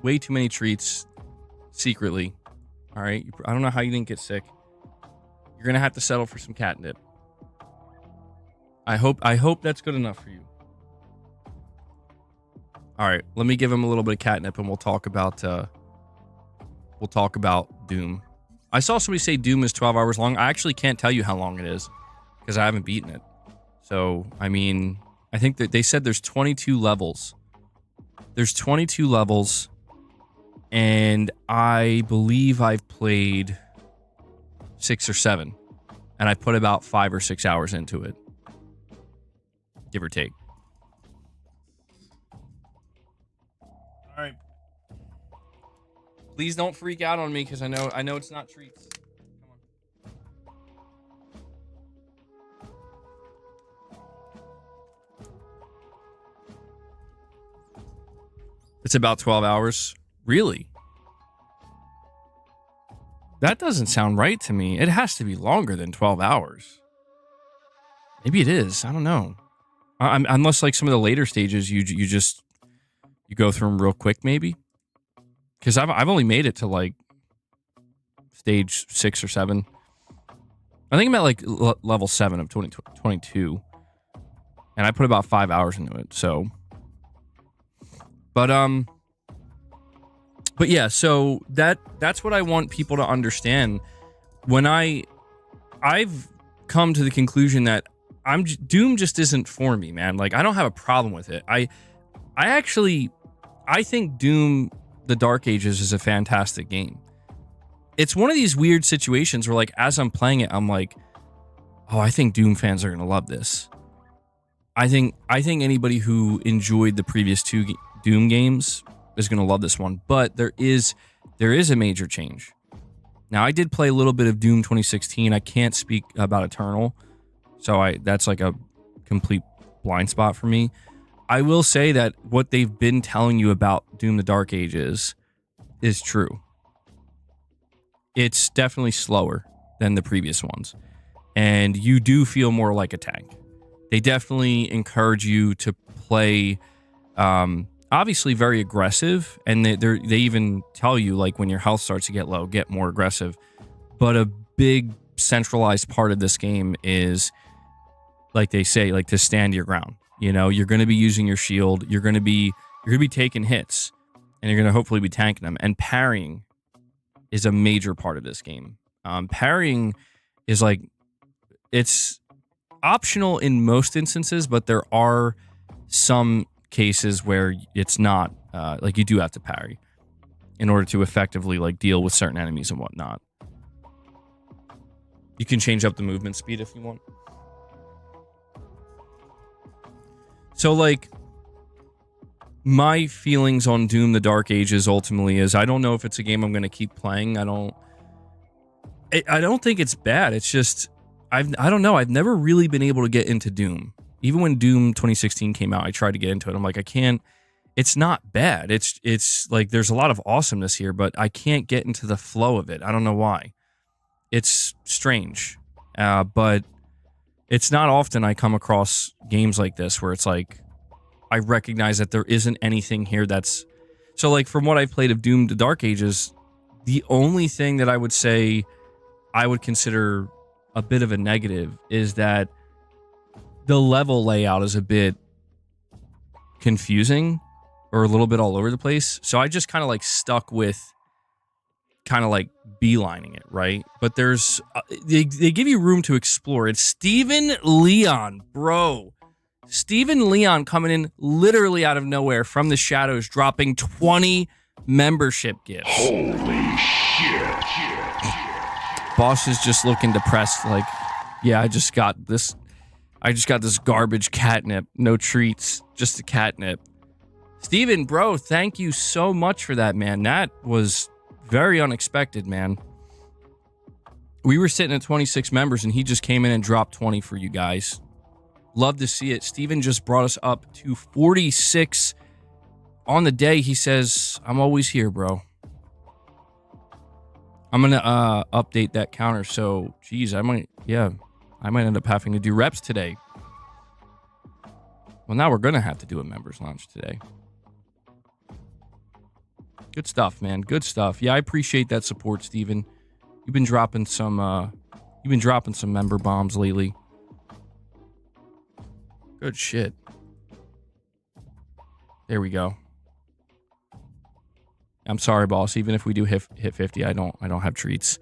way too many treats secretly. All right? I don't know how you didn't get sick. You're going to have to settle for some catnip. I hope that's good enough for you. All right, let me give him a little bit of catnip and we'll talk about Doom. I saw somebody say Doom is 12 hours long. I actually can't tell you how long it is because I haven't beaten it. So, I mean, I think that they said there's 22 levels. There's 22 levels, and I believe I've played 6 or 7, and I put about 5 or 6 hours into it, give or take. All right. Please don't freak out on me because I know it's not treats. Come on. It's about 12 hours. Really? That doesn't sound right to me. It has to be longer than 12 hours. Maybe it is. I don't know. Unless like some of the later stages you go through them real quick maybe. Because I've only made it to like stage 6 or 7. I think I'm at like level 7 of 2022, and I put about 5 hours into it. So, but yeah. So that's what I want people to understand. When I've come to the conclusion that Doom just isn't for me, man. Like, I don't have a problem with it. I think Doom: The Dark Ages is a fantastic game. It's one of these weird situations where, like, as I'm playing it, I'm like, oh, I think Doom fans are gonna love this. I think anybody who enjoyed the previous 2 Doom games is gonna love this one. But there is a major change. Now, I did play a little bit of Doom 2016. I can't speak about Eternal, so that's like a complete blind spot for me. I will say that what they've been telling you about Doom: The Dark Ages is true. It's definitely slower than the previous ones, and you do feel more like a tank. They definitely encourage you to play, obviously very aggressive, and they even tell you, like, when your health starts to get low, get more aggressive. But a big centralized part of this game is, like they say, like, to stand your ground. You know, you're going to be using your shield. You're going to be taking hits, and you're going to hopefully be tanking them. And parrying is a major part of this game. Parrying is like, it's optional in most instances, but there are some cases where it's not, like, you do have to parry in order to effectively, like, deal with certain enemies and whatnot. You can change up the movement speed if you want. So, like, my feelings on Doom: The Dark Ages ultimately is, I don't know if it's a game I'm going to keep playing. I don't think it's bad. It's just, I don't know. I've never really been able to get into Doom. Even when Doom 2016 came out, I tried to get into it. I'm like, I can't. It's not bad. It's like, there's a lot of awesomeness here, but I can't get into the flow of it. I don't know why. It's strange. But it's not often I come across games like this where it's like, I recognize that there isn't anything here that's... So, like, from what I've played of Doom: The Dark Ages, the only thing that I would say I would consider a bit of a negative is that the level layout is a bit confusing or a little bit all over the place. So I just kind of, like, stuck with kind of, like, beelining it, right? But there's... they give you room to explore. It's Steven Leon, bro. Steven Leon coming in literally out of nowhere from the shadows, dropping 20 membership gifts. Holy shit. Boss is just looking depressed, like, yeah, I just got this garbage catnip. No treats, just the catnip. Steven, bro, thank you so much for that, man. That was very unexpected, man. We were sitting at 26 members, and he just came in and dropped 20 for you guys. Love to see it. Steven just brought us up to 46 on the day. He says, I'm always here, bro. I'm going to update that counter. So, geez, I might end up having to do reps today. Well, now we're going to have to do a members launch today. Good stuff, man. Good stuff. Yeah, I appreciate that support, Steven. You've been dropping some member bombs lately. Good shit. There we go. I'm sorry, boss. Even if we do hit 50, I don't have treats.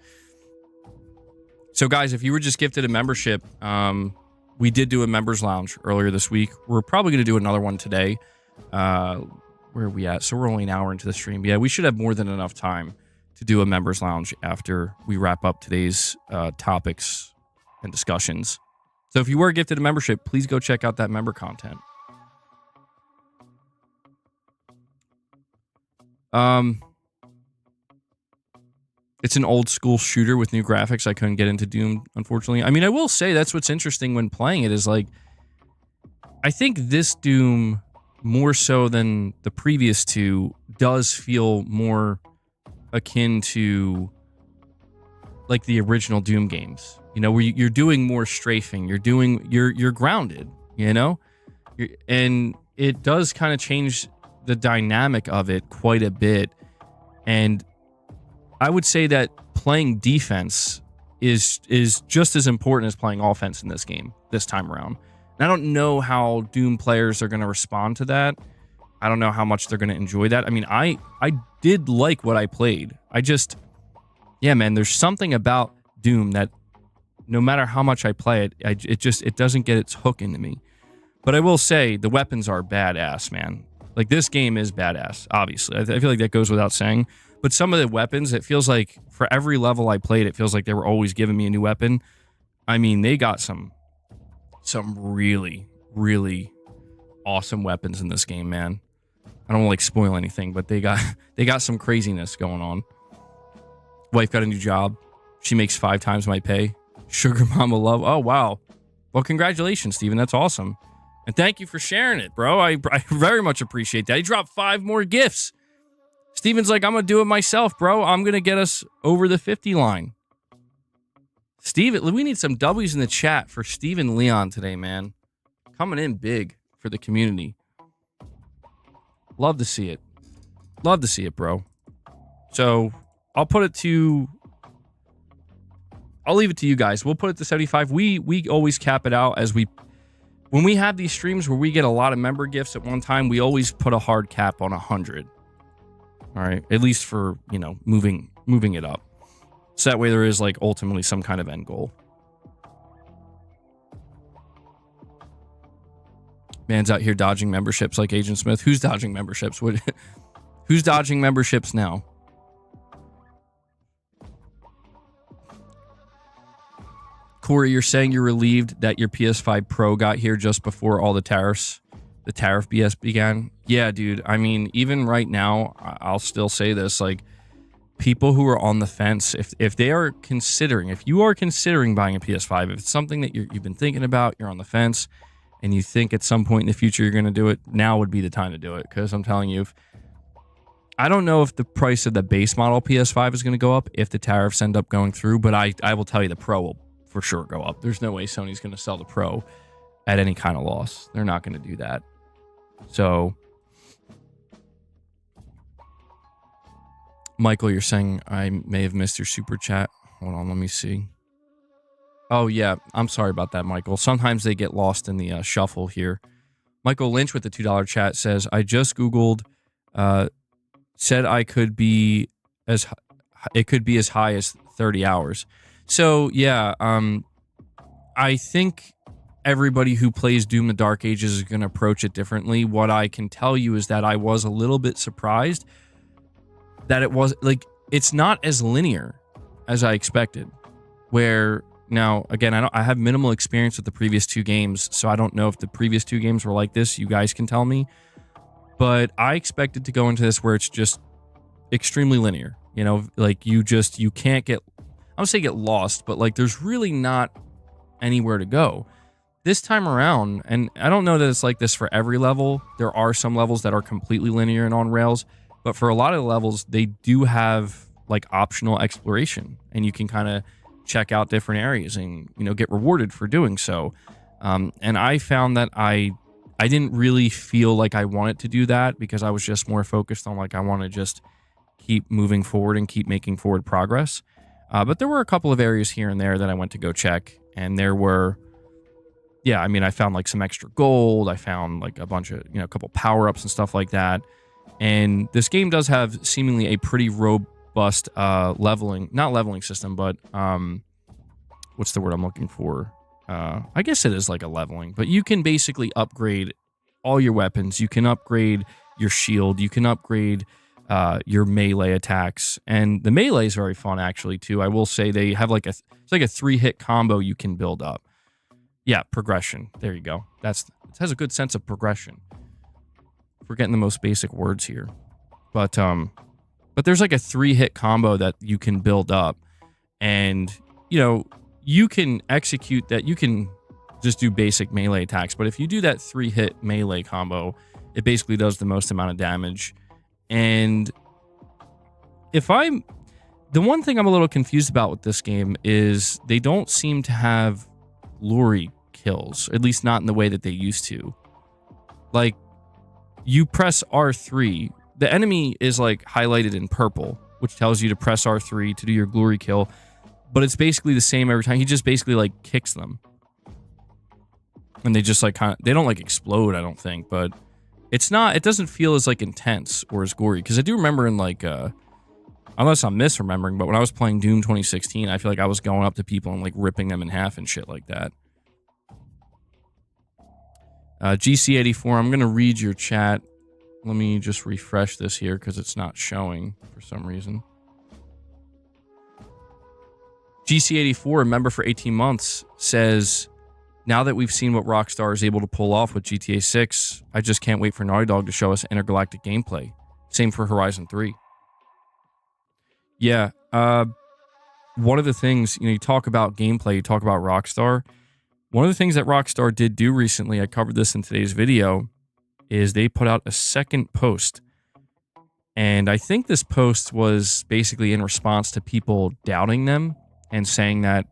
So, guys, if you were just gifted a membership, we did do a members lounge earlier this week. We're probably going to do another one today. Where are we at? So we're only an hour into the stream. Yeah, we should have more than enough time to do a members lounge after we wrap up today's topics and discussions. So if you were gifted a membership, please go check out that member content. It's an old school shooter with new graphics. I couldn't get into Doom, unfortunately. I mean, I will say that's what's interesting when playing it is, like, I think this Doom, more so than the previous two, does feel more akin to, like, the original Doom games. You know, where you're doing more strafing, you're grounded, you know? And it does kind of change the dynamic of it quite a bit. And I would say that playing defense is just as important as playing offense in this game this time around. And I don't know how Doom players are going to respond to that. I don't know how much they're going to enjoy that. I mean, I did like what I played. Yeah, man, there's something about Doom that no matter how much I play it, it doesn't get its hook into me. But I will say the weapons are badass, man. Like, this game is badass, obviously. I feel like that goes without saying. But some of the weapons, it feels like for every level I played, it feels like they were always giving me a new weapon. I mean, they got some really, really awesome weapons in this game, man. I don't want to like spoil anything, but they got some craziness going on. Wife got a new job. She makes 5 times my pay. Sugar mama love. Oh, wow. Well, congratulations, Steven. That's awesome. And thank you for sharing it, bro. I very much appreciate that. He dropped 5 more gifts. Steven's like, I'm going to do it myself, bro. I'm going to get us over the 50 line. Steven, we need some W's in the chat for Steven Leon today, man. Coming in big for the community. Love to see it. Love to see it, bro. So I'll leave it to you guys. We'll put it to 75. We always cap it out when we have these streams where we get a lot of member gifts at one time, we always put a hard cap on 100. All right, at least for, moving it up. So that way there is like ultimately some kind of end goal. Man's out here dodging memberships like Agent Smith. Who's dodging memberships? Who's dodging memberships now? Corey, you're saying you're relieved that your PS5 Pro got here just before all the tariff BS began? Yeah, dude. I mean, even right now, I'll still say this, like, people who are on the fence, if you are considering buying a PS5, if it's something that you've been thinking about, you're on the fence, and you think at some point in the future you're going to do it, now would be the time to do it. Because I'm telling you, I don't know if the price of the base model PS5 is going to go up if the tariffs end up going through, but I will tell you the Pro will for sure go up. There's no way Sony's going to sell the Pro at any kind of loss. They're not going to do that. So, Michael, you're saying I may have missed your super chat. Hold on, let me see. Oh, yeah. I'm sorry about that, Michael. Sometimes they get lost in the shuffle here. Michael Lynch with the $2 chat says, I just Googled, said it could be as high as 30 hours. So, yeah, I think everybody who plays Doom the Dark Ages is going to approach it differently. What I can tell you is that I was a little bit surprised that it was, like, it's not as linear as I expected. Where, now, again, I have minimal experience with the previous 2 games, so I don't know if the previous 2 games were like this. You guys can tell me. But I expected to go into this where it's just extremely linear. Like, you can't get, I don't say get lost, but like there's really not anywhere to go. This time around, and I don't know that it's like this for every level. There are some levels that are completely linear and on rails, but for a lot of the levels, they do have like optional exploration, and you can kind of check out different areas and get rewarded for doing so. And I found that I didn't really feel like I wanted to do that because I was just more focused on like I want to just keep moving forward and keep making forward progress. But there were a couple of areas here and there that I went to go check, and there were, I found like some extra gold. I found like a bunch of, a couple power-ups and stuff like that. And this game does have seemingly a pretty robust not leveling system, but what's the word I'm looking for? I guess it is like a leveling, but you can basically upgrade all your weapons. You can upgrade your shield. You can upgrade your melee attacks, and the melee is very fun actually too. I will say they have it's like a 3-hit combo you can build up. Yeah, progression. There you go. It has a good sense of progression. We're getting the most basic words here, but there's like a 3-hit combo that you can build up, and you can execute that. You can just do basic melee attacks, but if you do that 3-hit melee combo, it basically does the most amount of damage. And the one thing I'm a little confused about with this game is they don't seem to have Lori kills, at least not in the way that they used to. Like, you press R3, the enemy is like highlighted in purple, which tells you to press R3 to do your glory kill. But it's basically the same every time. He just basically like kicks them. And they just like they don't like explode, I don't think, but it doesn't feel as like intense or as gory. Because I do remember in like, unless I'm misremembering, but when I was playing Doom 2016, I feel like I was going up to people and like ripping them in half and shit like that. GC84, I'm going to read your chat. Let me just refresh this here because it's not showing for some reason. GC84, a member for 18 months, says, now that we've seen what Rockstar is able to pull off with GTA 6, I just can't wait for Naughty Dog to show us intergalactic gameplay. Same for Horizon 3. Yeah, one of the things, you talk about gameplay, you talk about Rockstar. One of the things that Rockstar did do recently, I covered this in today's video, is they put out a second post. And I think this post was basically in response to people doubting them and saying that,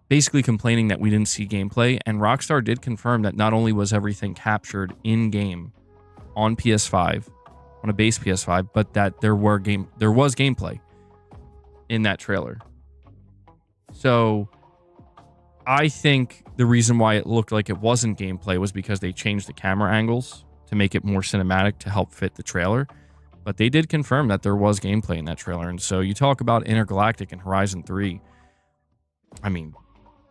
basically complaining that we didn't see gameplay. And Rockstar did confirm that not only was everything captured in-game on PS5, on a base PS5, but that there was gameplay in that trailer. So I think the reason why it looked like it wasn't gameplay was because they changed the camera angles to make it more cinematic to help fit the trailer. But they did confirm that there was gameplay in that trailer. And so you talk about Intergalactic and Horizon 3. I mean,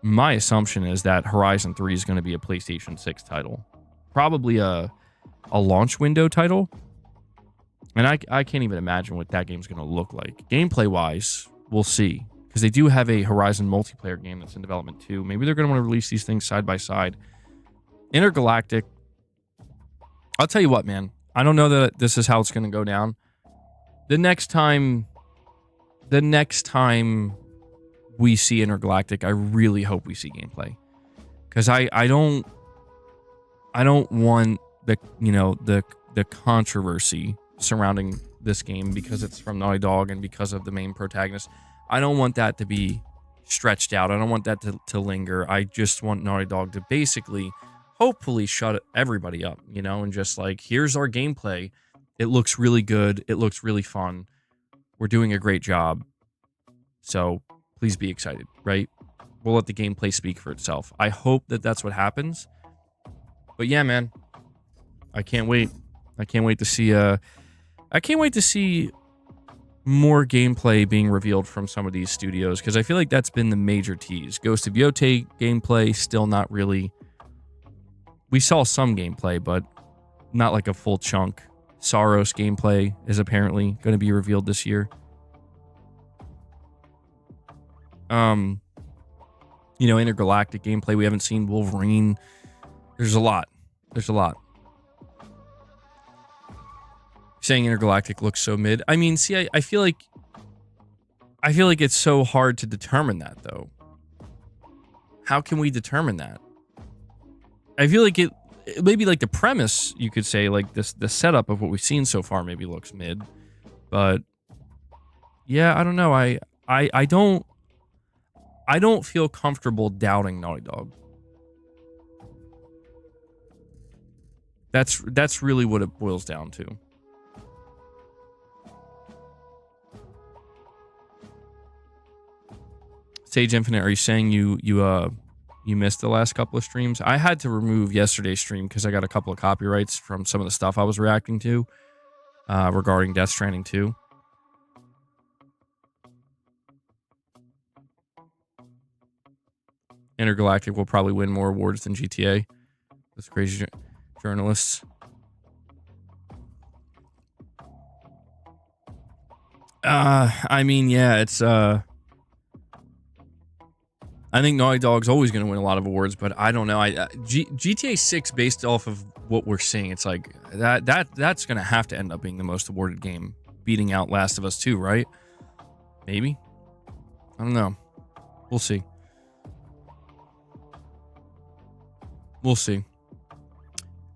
my assumption is that Horizon 3 is going to be a PlayStation 6 title. Probably a launch window title. And I can't even imagine what that game's going to look like. Gameplay-wise, we'll see. Because they do have a Horizon multiplayer game that's in development too. Maybe they're going to want to release these things side by side. Intergalactic. I'll tell you what, man. I don't know that this is how it's going to go down. The next time we see Intergalactic, I really hope we see gameplay. Because I don't want the controversy surrounding this game because it's from Naughty Dog and because of the main protagonist. I don't want that to be stretched out. I don't want that to linger. I just want Naughty Dog to basically, hopefully, shut everybody up, and just like, here's our gameplay. It looks really good. It looks really fun. We're doing a great job. So please be excited, right? We'll let the gameplay speak for itself. I hope that that's what happens. But yeah, man, I can't wait. I can't wait to see more gameplay being revealed from some of these studios, because I feel like that's been the major tease. Ghost of Yotei gameplay, still not really. We saw some gameplay, but not like a full chunk. Saros gameplay is apparently going to be revealed this year. Intergalactic gameplay we haven't seen. Wolverine. There's a lot. Saying Intergalactic looks so mid. I mean, see, I feel like it's so hard to determine that, though. How can we determine that? I feel like it maybe like the premise, you could say, like the setup of what we've seen so far maybe looks mid. But yeah, I don't know. I don't feel comfortable doubting Naughty Dog. That's really what it boils down to. Sage Infinite, are you saying you missed the last couple of streams? I had to remove yesterday's stream because I got a couple of copyrights from some of the stuff I was reacting to regarding Death Stranding 2. Intergalactic will probably win more awards than GTA. Those crazy journalists. I mean, yeah, it's I think Naughty Dog's always going to win a lot of awards, but I don't know. GTA 6, based off of what we're seeing, it's like that's going to have to end up being the most awarded game, beating out Last of Us 2, right? Maybe. I don't know. We'll see.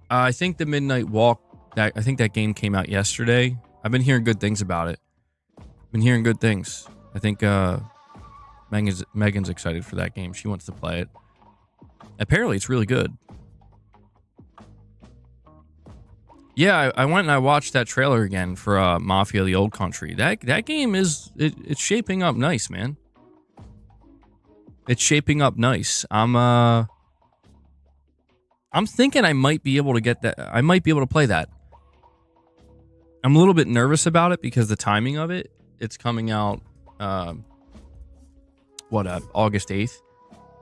I think the Midnight Walk. I think that game came out yesterday. I've been hearing good things about it. I think Megan's excited for that game. She wants to play it. Apparently, it's really good. Yeah, I went and I watched that trailer again for Mafia: The Old Country. That game it's shaping up nice, man. It's shaping up nice. I'm thinking I might be able to get that. I might be able to play that. I'm a little bit nervous about it because the timing of it. It's coming out August 8th.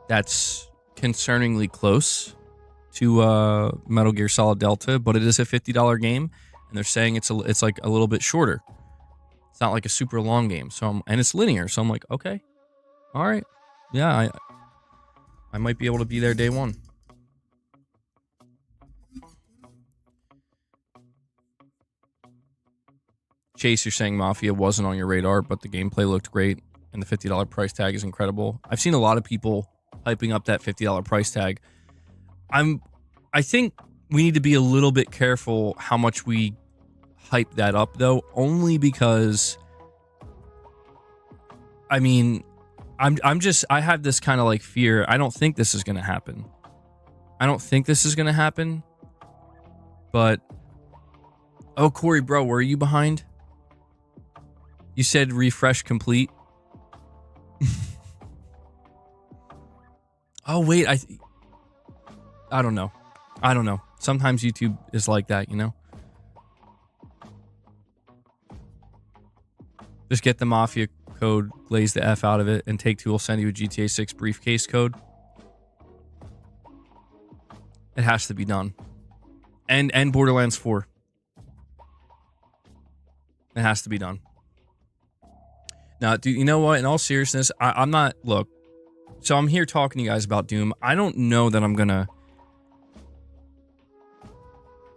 That's concerningly close to Metal Gear Solid Delta, but it is a $50 game, and they're saying it's like a little bit shorter. It's not like a super long game, and it's linear. So I'm like, okay, all right, yeah, I might be able to be there day one. Chase, you're saying Mafia wasn't on your radar, but the gameplay looked great, and the $50 price tag is incredible. I've seen a lot of people hyping up that $50 price tag. I think we need to be a little bit careful how much we hype that up, though, only because, I mean, I have this kind of like fear. I don't think this is going to happen. But, oh, Corey, bro, were you behind? You said refresh complete. Oh, wait, I don't know. Sometimes YouTube is like that, you know? Just get the Mafia code, glaze the F out of it, and Take-Two will send you a GTA 6 briefcase code. It has to be done. And Borderlands 4. It has to be done. Now, dude, you know what? In all seriousness, I'm not... Look, so I'm here talking to you guys about Doom. I don't know that I'm gonna...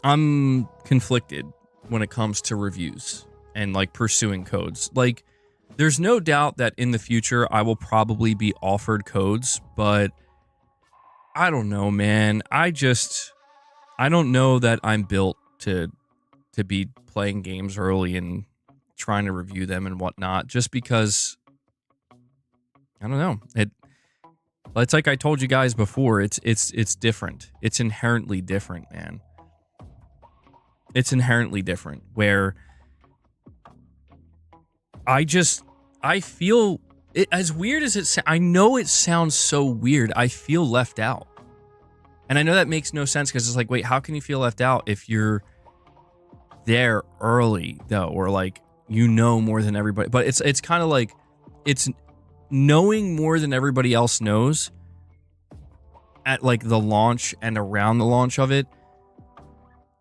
I'm conflicted when it comes to reviews and like pursuing codes. Like, there's no doubt that in the future I will probably be offered codes, but I don't know, man. I don't know that I'm built to be playing games early and trying to review them and whatnot, just because I don't know. It's like I told you guys before, it's different. It's inherently different, man. It's inherently different, where I feel it, as weird as it I know it sounds so weird. I feel left out. And I know that makes no sense, because it's like, wait, how can you feel left out if you're there early, though, or like, you know, more than everybody? But it's kind of like, it's knowing more than everybody else knows at like the launch and around the launch of it.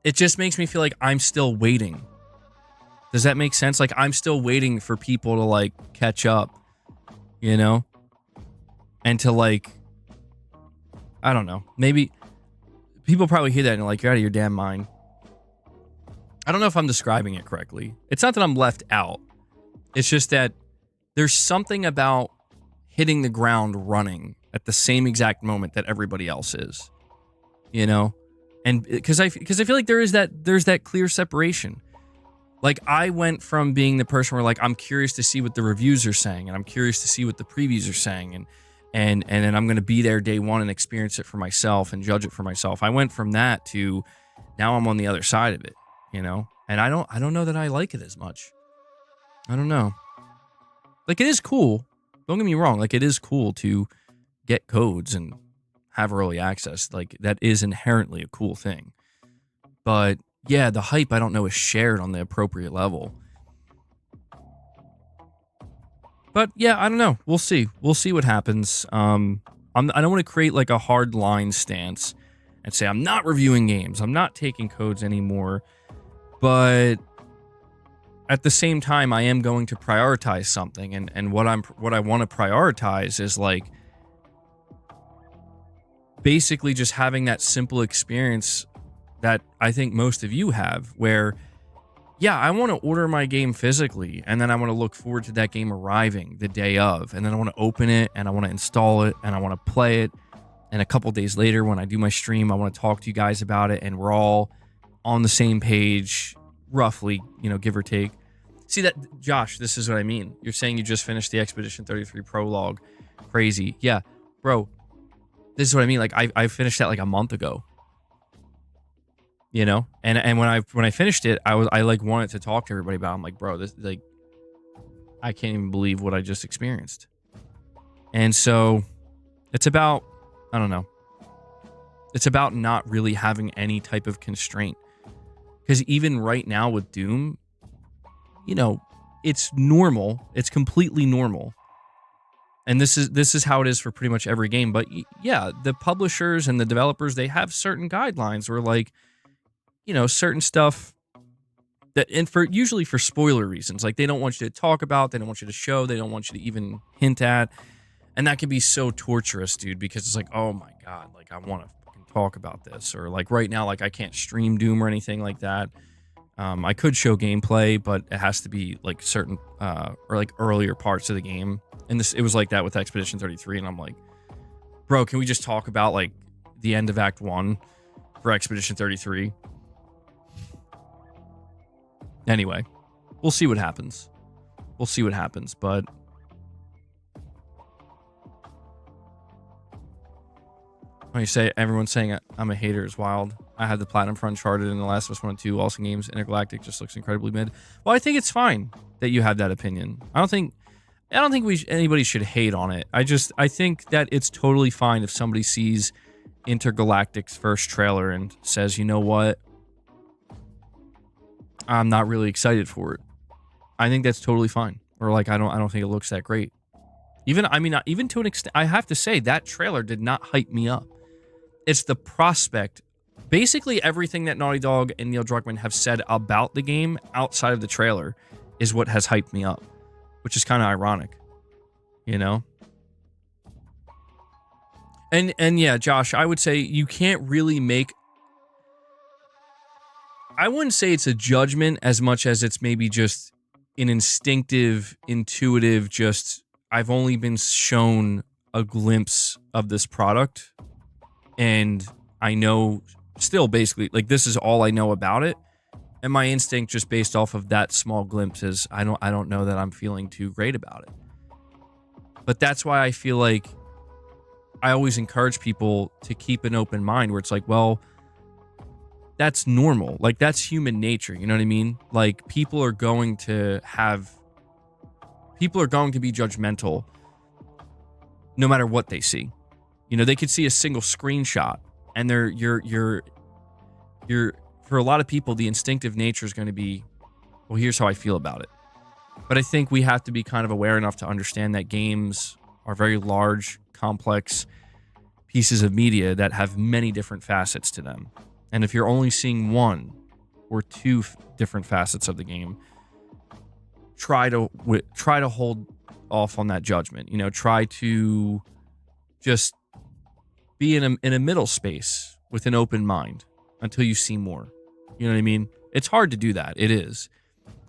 It just makes me feel like I'm still waiting. Does that make sense? Like, I'm still waiting for people to like catch up, you know? And to like, I don't know. Maybe people probably hear that and like, you're out of your damn mind. I don't know if I'm describing it correctly. It's not that I'm left out. It's just that there's something about hitting the ground running at the same exact moment that everybody else is, you know? And because I feel like there's that clear separation. Like, I went from being the person where like, I'm curious to see what the reviews are saying, and I'm curious to see what the previews are saying, and then I'm going to be there day one and experience it for myself and judge it for myself. I went from that to now I'm on the other side of it, you know? And I don't know that I like it as much. I don't know. Like, it is cool. Don't get me wrong. Like, it is cool to get codes and have early access. Like, that is inherently a cool thing. But yeah, the hype, I don't know, is shared on the appropriate level. But yeah, I don't know. We'll see. We'll see what happens. I don't want to create like a hard line stance and say I'm not reviewing games, I'm not taking codes anymore. But at the same time, I am going to prioritize something, and what I want to prioritize is like basically just having that simple experience that I think most of you have, where yeah, I want to order my game physically, and then I want to look forward to that game arriving the day of, and then I want to open it, and I want to install it, and I want to play it, and a couple days later when I do my stream, I want to talk to you guys about it, and we're all on the same page, roughly, you know, give or take. See that, Josh, this is what I mean. You're saying you just finished the Expedition 33 prologue. Crazy. Yeah, bro, this is what I mean. Like, I finished that like a month ago. you know. And when I finished it, I like wanted to talk to everybody about it. I'm like, bro, this, like, I can't even believe what I just experienced. And so it's about, I don't know, it's about not really having any type of constraint. Because even right now with Doom, you know, it's normal. It's completely normal. And this is how it is for pretty much every game. But yeah, the publishers and the developers, they have certain guidelines where, like, you know, certain stuff that, and for usually for spoiler reasons, like they don't want you to talk about, they don't want you to show, they don't want you to even hint at. And that can be so torturous, dude, because it's like, oh my God, like I want to fucking talk about this. Or like right now, like I can't stream Doom or anything like that. I could show gameplay, but it has to be like certain or like earlier parts of the game. And it was like that with Expedition 33, and I'm like, bro, can we just talk about like the end of Act 1 for Expedition 33? Anyway, we'll see what happens. We'll see what happens, but when you say everyone's saying I'm a hater is wild. I had the platinum for Uncharted and The Last of Us 1 and 2, awesome games. Intergalactic just looks incredibly mid. Well, I think it's fine that you have that opinion. I don't think anybody should hate on it. I think that it's totally fine if somebody sees Intergalactic's first trailer and says, you know what, I'm not really excited for it. I think that's totally fine. Or like I don't think it looks that great. Even to an extent, I have to say that trailer did not hype me up. It's the prospect. Basically everything that Naughty Dog and Neil Druckmann have said about the game outside of the trailer is what has hyped me up, which is kind of ironic, you know? And yeah, Josh, I would say you can't really make, I wouldn't say it's a judgment as much as it's maybe just an instinctive, intuitive, just I've only been shown a glimpse of this product and I know still basically like this is all I know about it. And my instinct just based off of that small glimpse is I don't know that I'm feeling too great about it. But that's why I feel like I always encourage people to keep an open mind where it's like, well, that's normal. Like that's human nature. You know what I mean? Like people are going to be judgmental no matter what they see. You know, they could see a single screenshot and you're for a lot of people, the instinctive nature is going to be, well, here's how I feel about it. But I think we have to be kind of aware enough to understand that games are very large, complex pieces of media that have many different facets to them. And if you're only seeing one or two different facets of the game, try to hold off on that judgment. You know, try to just be in a middle space with an open mind until you see more. You know what I mean? It's hard to do that. It is.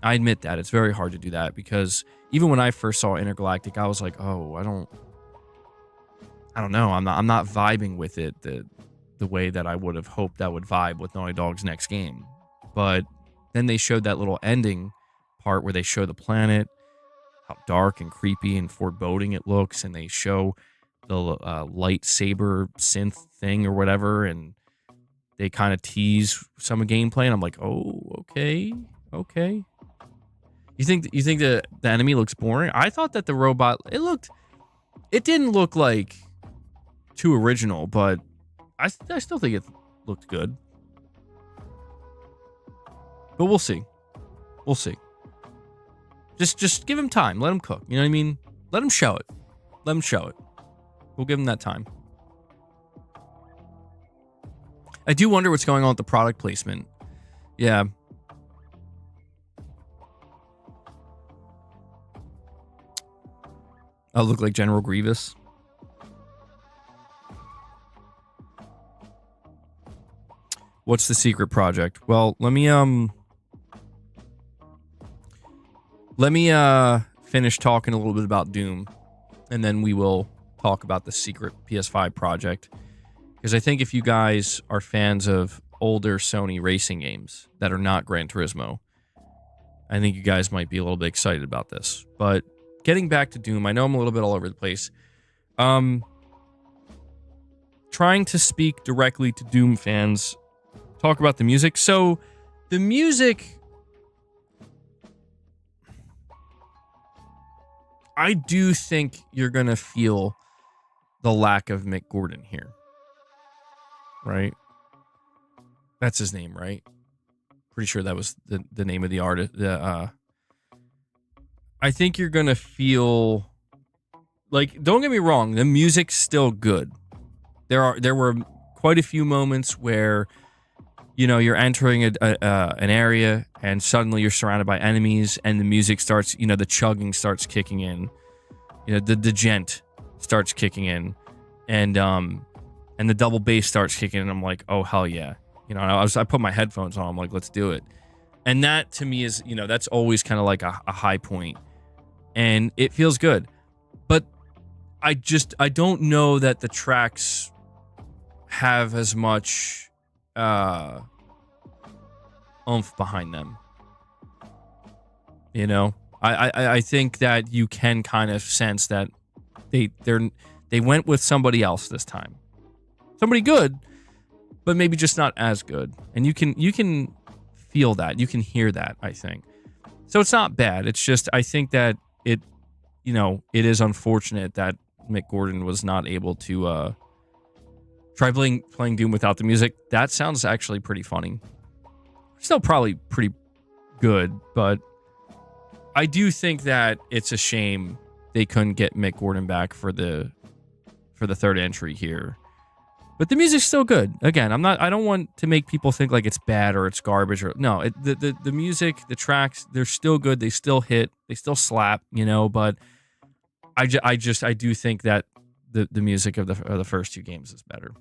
I admit that. It's very hard to do that because even when I first saw Intergalactic, I was like, oh, I don't know. I'm not vibing with it the way that I would have hoped that would vibe with Naughty Dog's next game. But then they showed that little ending part where they show the planet, how dark and creepy and foreboding it looks, and they show the lightsaber synth thing or whatever, and they kind of tease some gameplay, and I'm like, oh, okay. You think the enemy looks boring? I thought that the robot, it didn't look like too original, but I still think it looked good. But we'll see. Just give him time. Let him cook. You know what I mean? Let him show it. We'll give him that time. I do wonder what's going on with the product placement. Yeah. I'll look like General Grievous. What's the secret project? Well, let me finish talking a little bit about Doom, and then we will talk about the secret PS5 project. Because I think if you guys are fans of older Sony racing games that are not Gran Turismo, I think you guys might be a little bit excited about this. But getting back to Doom, I know I'm a little bit all over the place. Trying to speak directly to Doom fans talk about the music. So the music, I do think you're going to feel the lack of Mick Gordon here. Right? That's his name, right? Pretty sure that was the name of the artist. I think you're going to feel like, don't get me wrong, the music's still good. There were quite a few moments where, you know, you're entering an area and suddenly you're surrounded by enemies and the music starts, you know, the chugging starts kicking in, you know, the gent starts kicking in, and the double bass starts kicking in. And I'm like, oh hell yeah, you know. I put my headphones on. I'm like, let's do it. And that to me is, you know, that's always kind of like a high point, and it feels good. But I don't know that the tracks have as much oomph behind them. You know, I think that you can kind of sense that they went with somebody else this time, somebody good, but maybe just not as good. And you can feel that, you can hear that, I think. So it's not bad. It's just, I think that it, you know, it is unfortunate that Mick Gordon was not able to try playing Doom without the music. That sounds actually pretty funny. Still probably pretty good, but I do think that it's a shame they couldn't get Mick Gordon back for the third entry here. But the music's still good. Again, I don't want to make people think like it's bad or it's garbage or no. The music, the tracks, they're still good. They still hit. They still slap. You know, but I do think that the music of the first two games is better.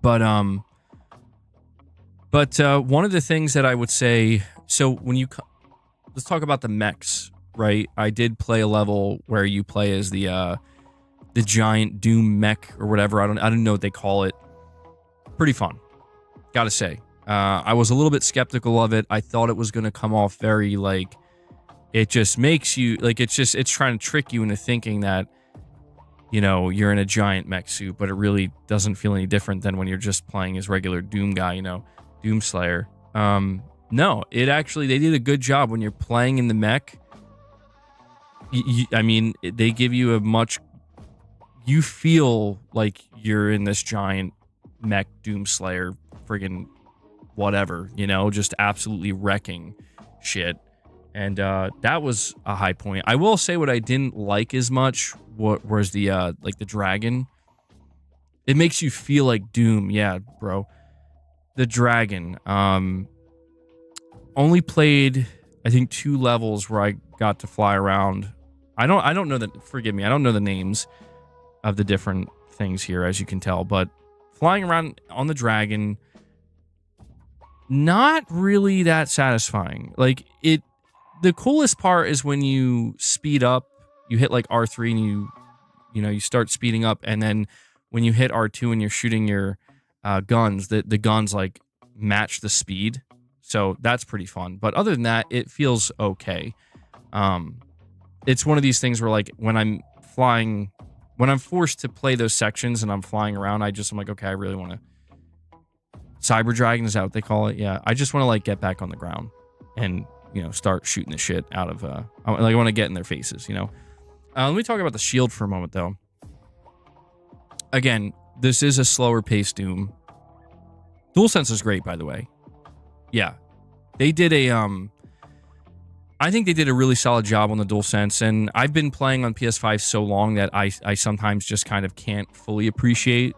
But one of the things that I would say, so when let's talk about the mechs, right? I did play a level where you play as the giant Doom mech or whatever. I don't know what they call it. Pretty fun, gotta say. I was a little bit skeptical of it. I thought it was going to come off very like, it just makes you like, it's trying to trick you into thinking that, you know, you're in a giant mech suit, but it really doesn't feel any different than when you're just playing as regular Doom guy, you know, Doom Slayer. No, it actually, they did a good job when you're playing in the mech. I mean, they give you you feel like you're in this giant mech Doom Slayer friggin' whatever, you know, just absolutely wrecking shit. And that was a high point. I will say what I didn't like as much was the like the dragon. It makes you feel like Doom, yeah, bro. The dragon. Only played, I think, 2 levels where I got to fly around. I don't know that. Forgive me. I don't know the names of the different things here, as you can tell. But flying around on the dragon, not really that satisfying. Like it. The coolest part is when you speed up. You hit like R3 and you start speeding up, and then when you hit R2 and you're shooting your guns, the guns like match the speed. So that's pretty fun. But other than that, it feels okay. It's one of these things where like when I'm flying, when I'm forced to play those sections and I'm flying around, I'm like, okay, I really want to. Cyber Dragon, is that what they call it? Yeah. I just want to like get back on the ground and, you know, start shooting the shit out of, I want to get in their faces, you know. Let me talk about the shield for a moment, though. Again, this is a slower paced Doom. DualSense is great, by the way. Yeah. They did I think they did a really solid job on the DualSense, and I've been playing on PS5 so long that I sometimes just kind of can't fully appreciate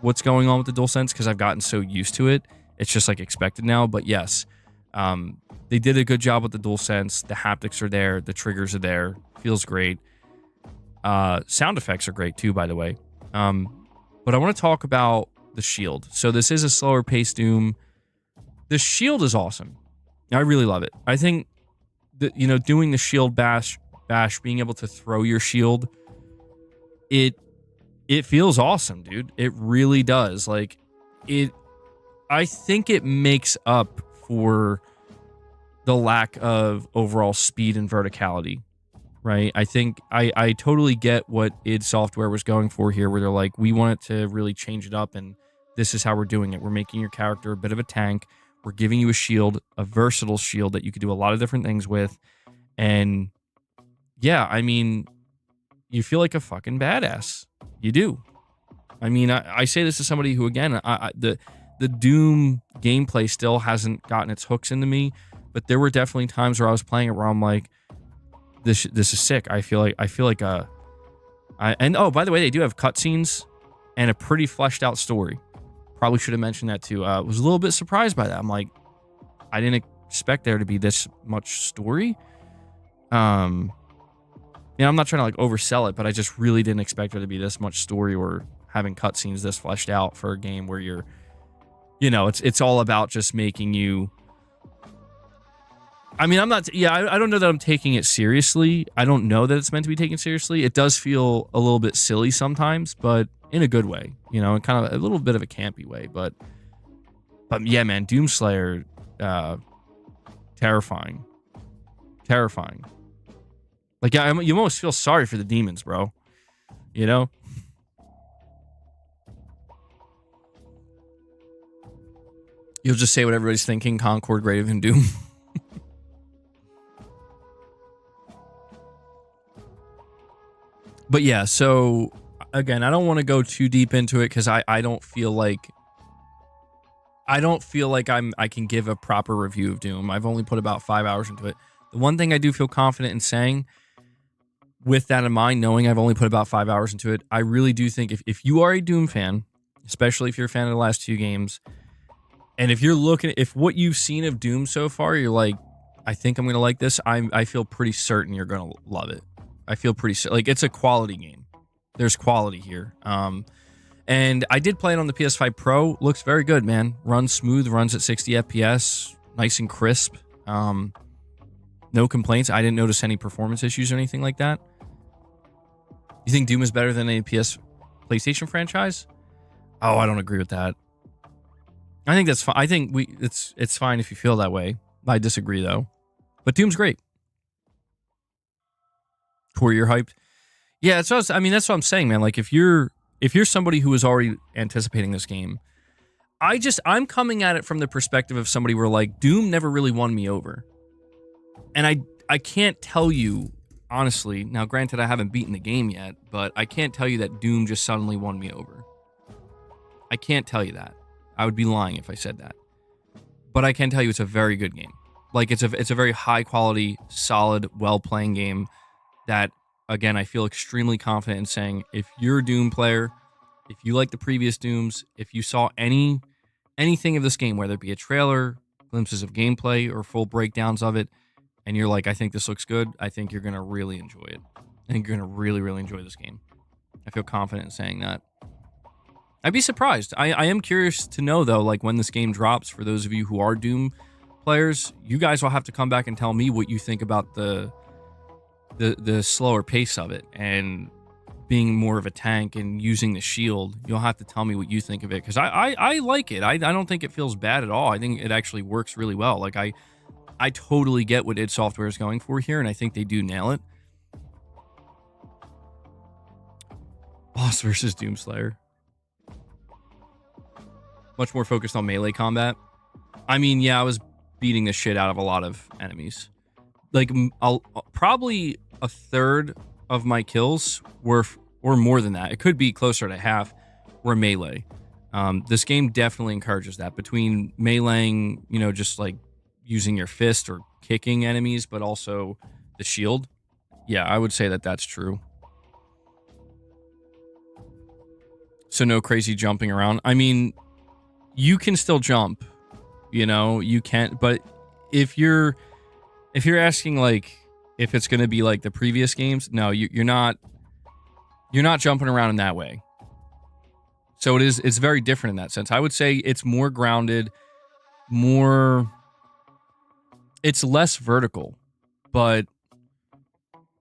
what's going on with the DualSense because I've gotten so used to it. It's just like expected now, but yes. They did a good job with the DualSense. The haptics are there. The triggers are there. Feels great. Sound effects are great too, by the way. But I want to talk about the shield. So this is a slower paced Doom. The shield is awesome. I really love it. I think that, you know, doing the shield bash, being able to throw your shield, it feels awesome, dude. It really does. Like I think it makes up for the lack of overall speed and verticality, right? I think I totally get what id Software was going for here, where they're like, we want it to really change it up and this is how we're doing it. We're making your character a bit of a tank. We're giving you a shield, a versatile shield that you could do a lot of different things with. And yeah, I mean, you feel like a fucking badass. You do. I mean, I say this to somebody who, again, the Doom gameplay still hasn't gotten its hooks into me, but there were definitely times where I was playing it where I'm like, this is sick. I feel like and oh, by the way, they do have cutscenes and a pretty fleshed out story. Probably should have mentioned that too. Was a little bit surprised by that. I'm like, I didn't expect there to be this much story. I'm not trying to like oversell it, but I just really didn't expect there to be this much story or having cutscenes this fleshed out for a game where you're, it's all about just making you. I mean, I don't know that I'm taking it seriously. I don't know that it's meant to be taken seriously. It does feel a little bit silly sometimes, but in a good way, in kind of a little bit of a campy way. But yeah, man, Doomslayer, terrifying. Like, yeah, you almost feel sorry for the demons, bro. You'll just say what everybody's thinking, Concord greater than Doom. But yeah, so again, I don't want to go too deep into it because I don't feel like I can give a proper review of Doom. I've only put about 5 hours into it. The one thing I do feel confident in saying, with that in mind, knowing I've only put about 5 hours into it, I really do think if you are a Doom fan, especially if you're a fan of the last two games, and if what you've seen of Doom so far, you're like, I think I'm gonna like this. I feel pretty certain you're gonna love it. I feel pretty like it's a quality game. There's quality here. And I did play it on the PS5 Pro. Looks very good, man. Runs smooth. Runs at 60 FPS. Nice and crisp. No complaints. I didn't notice any performance issues or anything like that. You think Doom is better than a PlayStation franchise? Oh, I don't agree with that. I think that's fine. I think it's fine if you feel that way. I disagree though. But Doom's great. Corey, you're hyped. Yeah, that's what I'm saying, man. Like if you're somebody who was already anticipating this game, I'm coming at it from the perspective of somebody where like Doom never really won me over. And I can't tell you honestly, now granted I haven't beaten the game yet, but I can't tell you that Doom just suddenly won me over. I can't tell you that. I would be lying if I said that. But I can tell you it's a very good game. Like it's a very high quality, solid, well-playing game that, again, I feel extremely confident in saying if you're a Doom player, if you like the previous Dooms, if you saw anything of this game, whether it be a trailer, glimpses of gameplay, or full breakdowns of it, and you're like, I think this looks good, I think you're going to really enjoy it. I think you're going to really, really enjoy this game. I feel confident in saying that. I'd be surprised. I am curious to know, though, like when this game drops, for those of you who are Doom players, you guys will have to come back and tell me what you think about the slower pace of it and being more of a tank and using the shield. You'll have to tell me what you think of it, because I like it. I don't think it feels bad at all. I think it actually works really well. Like I totally get what id Software is going for here, and I think they do nail it. Boss versus Doomslayer. Much more focused on melee combat. I mean, yeah, I was beating the shit out of a lot of enemies. Like, probably a third of my kills were, or more than that, it could be closer to half, were melee. This game definitely encourages that, between meleeing, just like using your fist or kicking enemies, but also the shield. Yeah, I would say that that's true. So no crazy jumping around. I mean, you can still jump, you can't, but if you're asking like if it's going to be like the previous games, no, you're not jumping around in that way. So it's very different in that sense. I would say it's more grounded, it's less vertical, but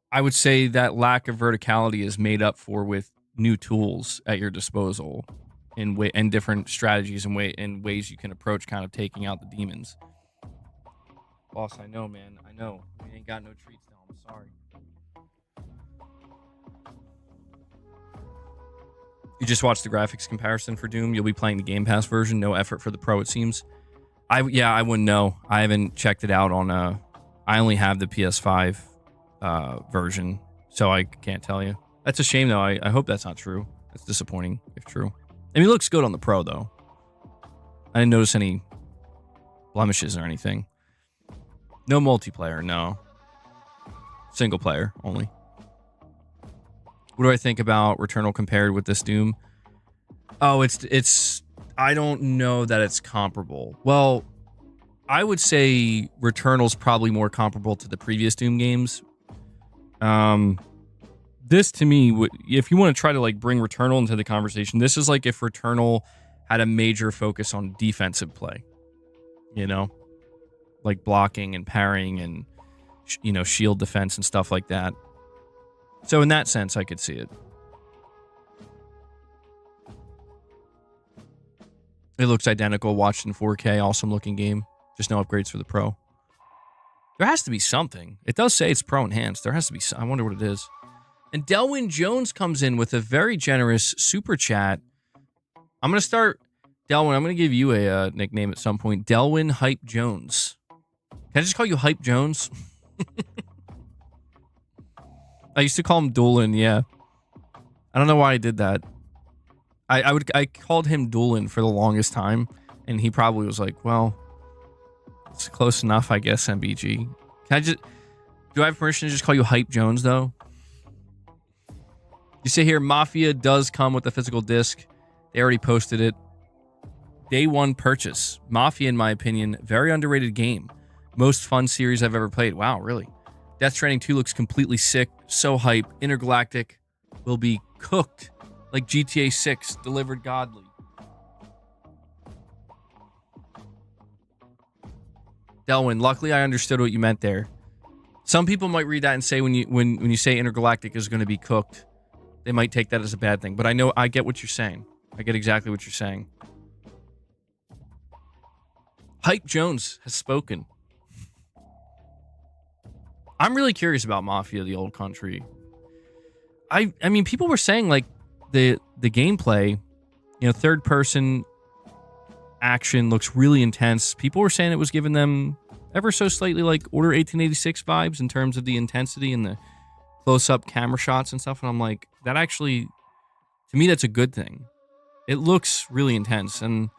I would say that lack of verticality is made up for with new tools at your disposal and different strategies and ways you can approach kind of taking out the demons. Boss, I know, man. I know. We ain't got no treats now. I'm sorry. You just watch the graphics comparison for Doom. You'll be playing the Game Pass version. No effort for the Pro, it seems. I wouldn't know. I haven't checked it out on I only have the PS5 version, so I can't tell you. That's a shame, though. I hope that's not true. It's disappointing if true. I mean, it looks good on the Pro, though. I didn't notice any blemishes or anything. No multiplayer, no. Single player only. What do I think about Returnal compared with this Doom? Oh, it's I don't know that it's comparable. Well, I would say Returnal's probably more comparable to the previous Doom games. This to me, if you want to try to like bring Returnal into the conversation, this is like if Returnal had a major focus on defensive play, you know, like blocking and parrying and shield defense and stuff like that. So in that sense, I could see it. It looks identical, watched in 4K, awesome looking game. Just no upgrades for the Pro. There has to be something. It does say it's Pro Enhanced. There has to be I wonder what it is. And Delwyn Jones comes in with a very generous super chat. I'm going to start, Delwyn, I'm going to give you a nickname at some point. Delwyn Hype Jones. Can I just call you Hype Jones? I used to call him Dolan, yeah. I don't know why I did that. I called him Dolan for the longest time, and he probably was like, well, it's close enough, I guess, MBG. Do I have permission to just call you Hype Jones, though? You say here, Mafia does come with a physical disc. They already posted it. Day one purchase. Mafia, in my opinion, very underrated game. Most fun series I've ever played. Wow, really? Death Stranding 2 looks completely sick. So hype. Intergalactic will be cooked like GTA 6, delivered godly. Delwyn, luckily I understood what you meant there. Some people might read that and say when you say Intergalactic is going to be cooked, they might take that as a bad thing. But I get what you're saying. I get exactly what you're saying. Hype Jones has spoken. I'm really curious about Mafia, the Old Country. I mean, people were saying like the gameplay, third person action looks really intense. People were saying it was giving them ever so slightly like Order 1886 vibes in terms of the intensity and the close-up camera shots and stuff. And I'm like, that actually, to me, that's a good thing. It looks really intense. And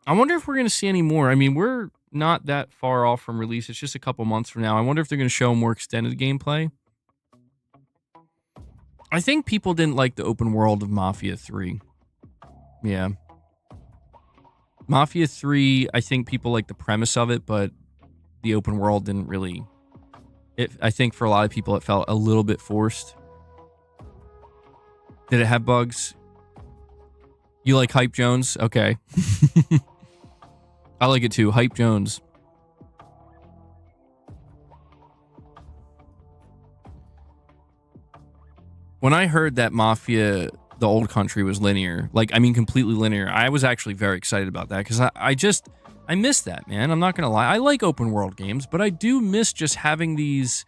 I wonder if we're going to see any more. I mean, we're not that far off from release. It's just a couple months from now. I wonder if they're going to show more extended gameplay. I think people didn't like the open world of Mafia 3. Yeah. Mafia 3, I think people like the premise of it, but the open world didn't really... I think for a lot of people, it felt a little bit forced. Did it have bugs? You like Hype Jones? Okay. I like it too. Hype Jones. When I heard that Mafia, the Old Country was linear, completely linear, I was actually very excited about that because I miss that, man. I'm not going to lie. I like open world games, but I do miss just having these,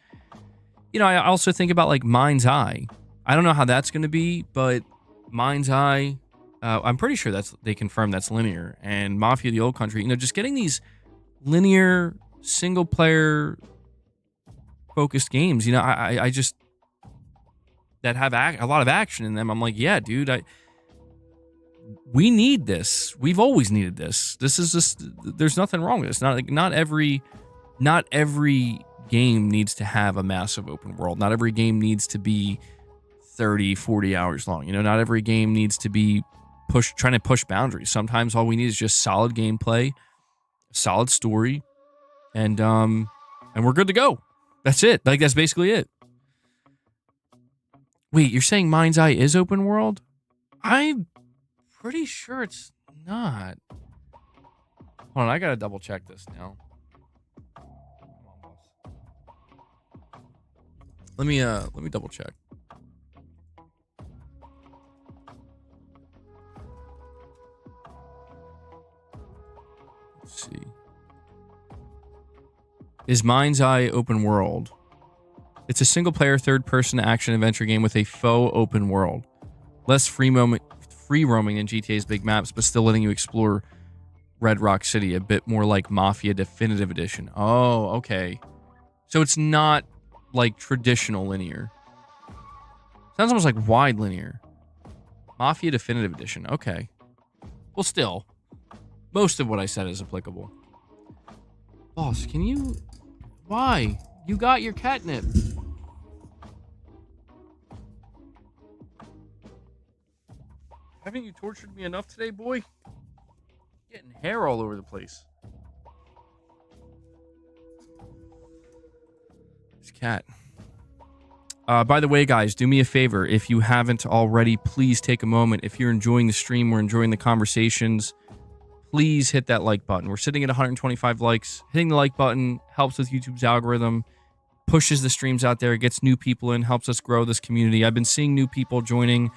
I also think about like Mind's Eye. I don't know how that's going to be, but Mind's Eye, I'm pretty sure they confirmed that's linear. And Mafia, the Old Country, just getting these linear single player focused games, I just, that have a lot of action in them. I'm like, yeah, dude, we need this. We've always needed this. This is just, there's nothing wrong with this. Not every game needs to have a massive open world. Not every game needs to be 30, 40 hours long. Not every game needs to be trying to push boundaries. Sometimes all we need is just solid gameplay, solid story, and we're good to go. That's it. That's basically it. Wait, you're saying Mind's Eye is open world? I'm pretty sure it's not. Hold on, I gotta double check this now. Let me double check. Let's see. Is Mind's Eye open world? It's a single-player, third-person action-adventure game with a faux open world. Less free roaming than GTA's big maps, but still letting you explore Red Rock City a bit more like Mafia Definitive Edition. Oh, okay. So it's not like traditional linear. Sounds almost like wide linear. Mafia Definitive Edition. Okay. Well, still, most of what I said is applicable. Boss, can you... Why? You got your catnip. Haven't you tortured me enough today, boy? Getting hair all over the place. This cat. By the way, guys, do me a favor. If you haven't already, please take a moment. If you're enjoying the stream, we're enjoying the conversations, please hit that like button. We're sitting at 125 likes. Hitting the like button helps with YouTube's algorithm, pushes the streams out there, gets new people in, helps us grow this community. I've been seeing new people joining,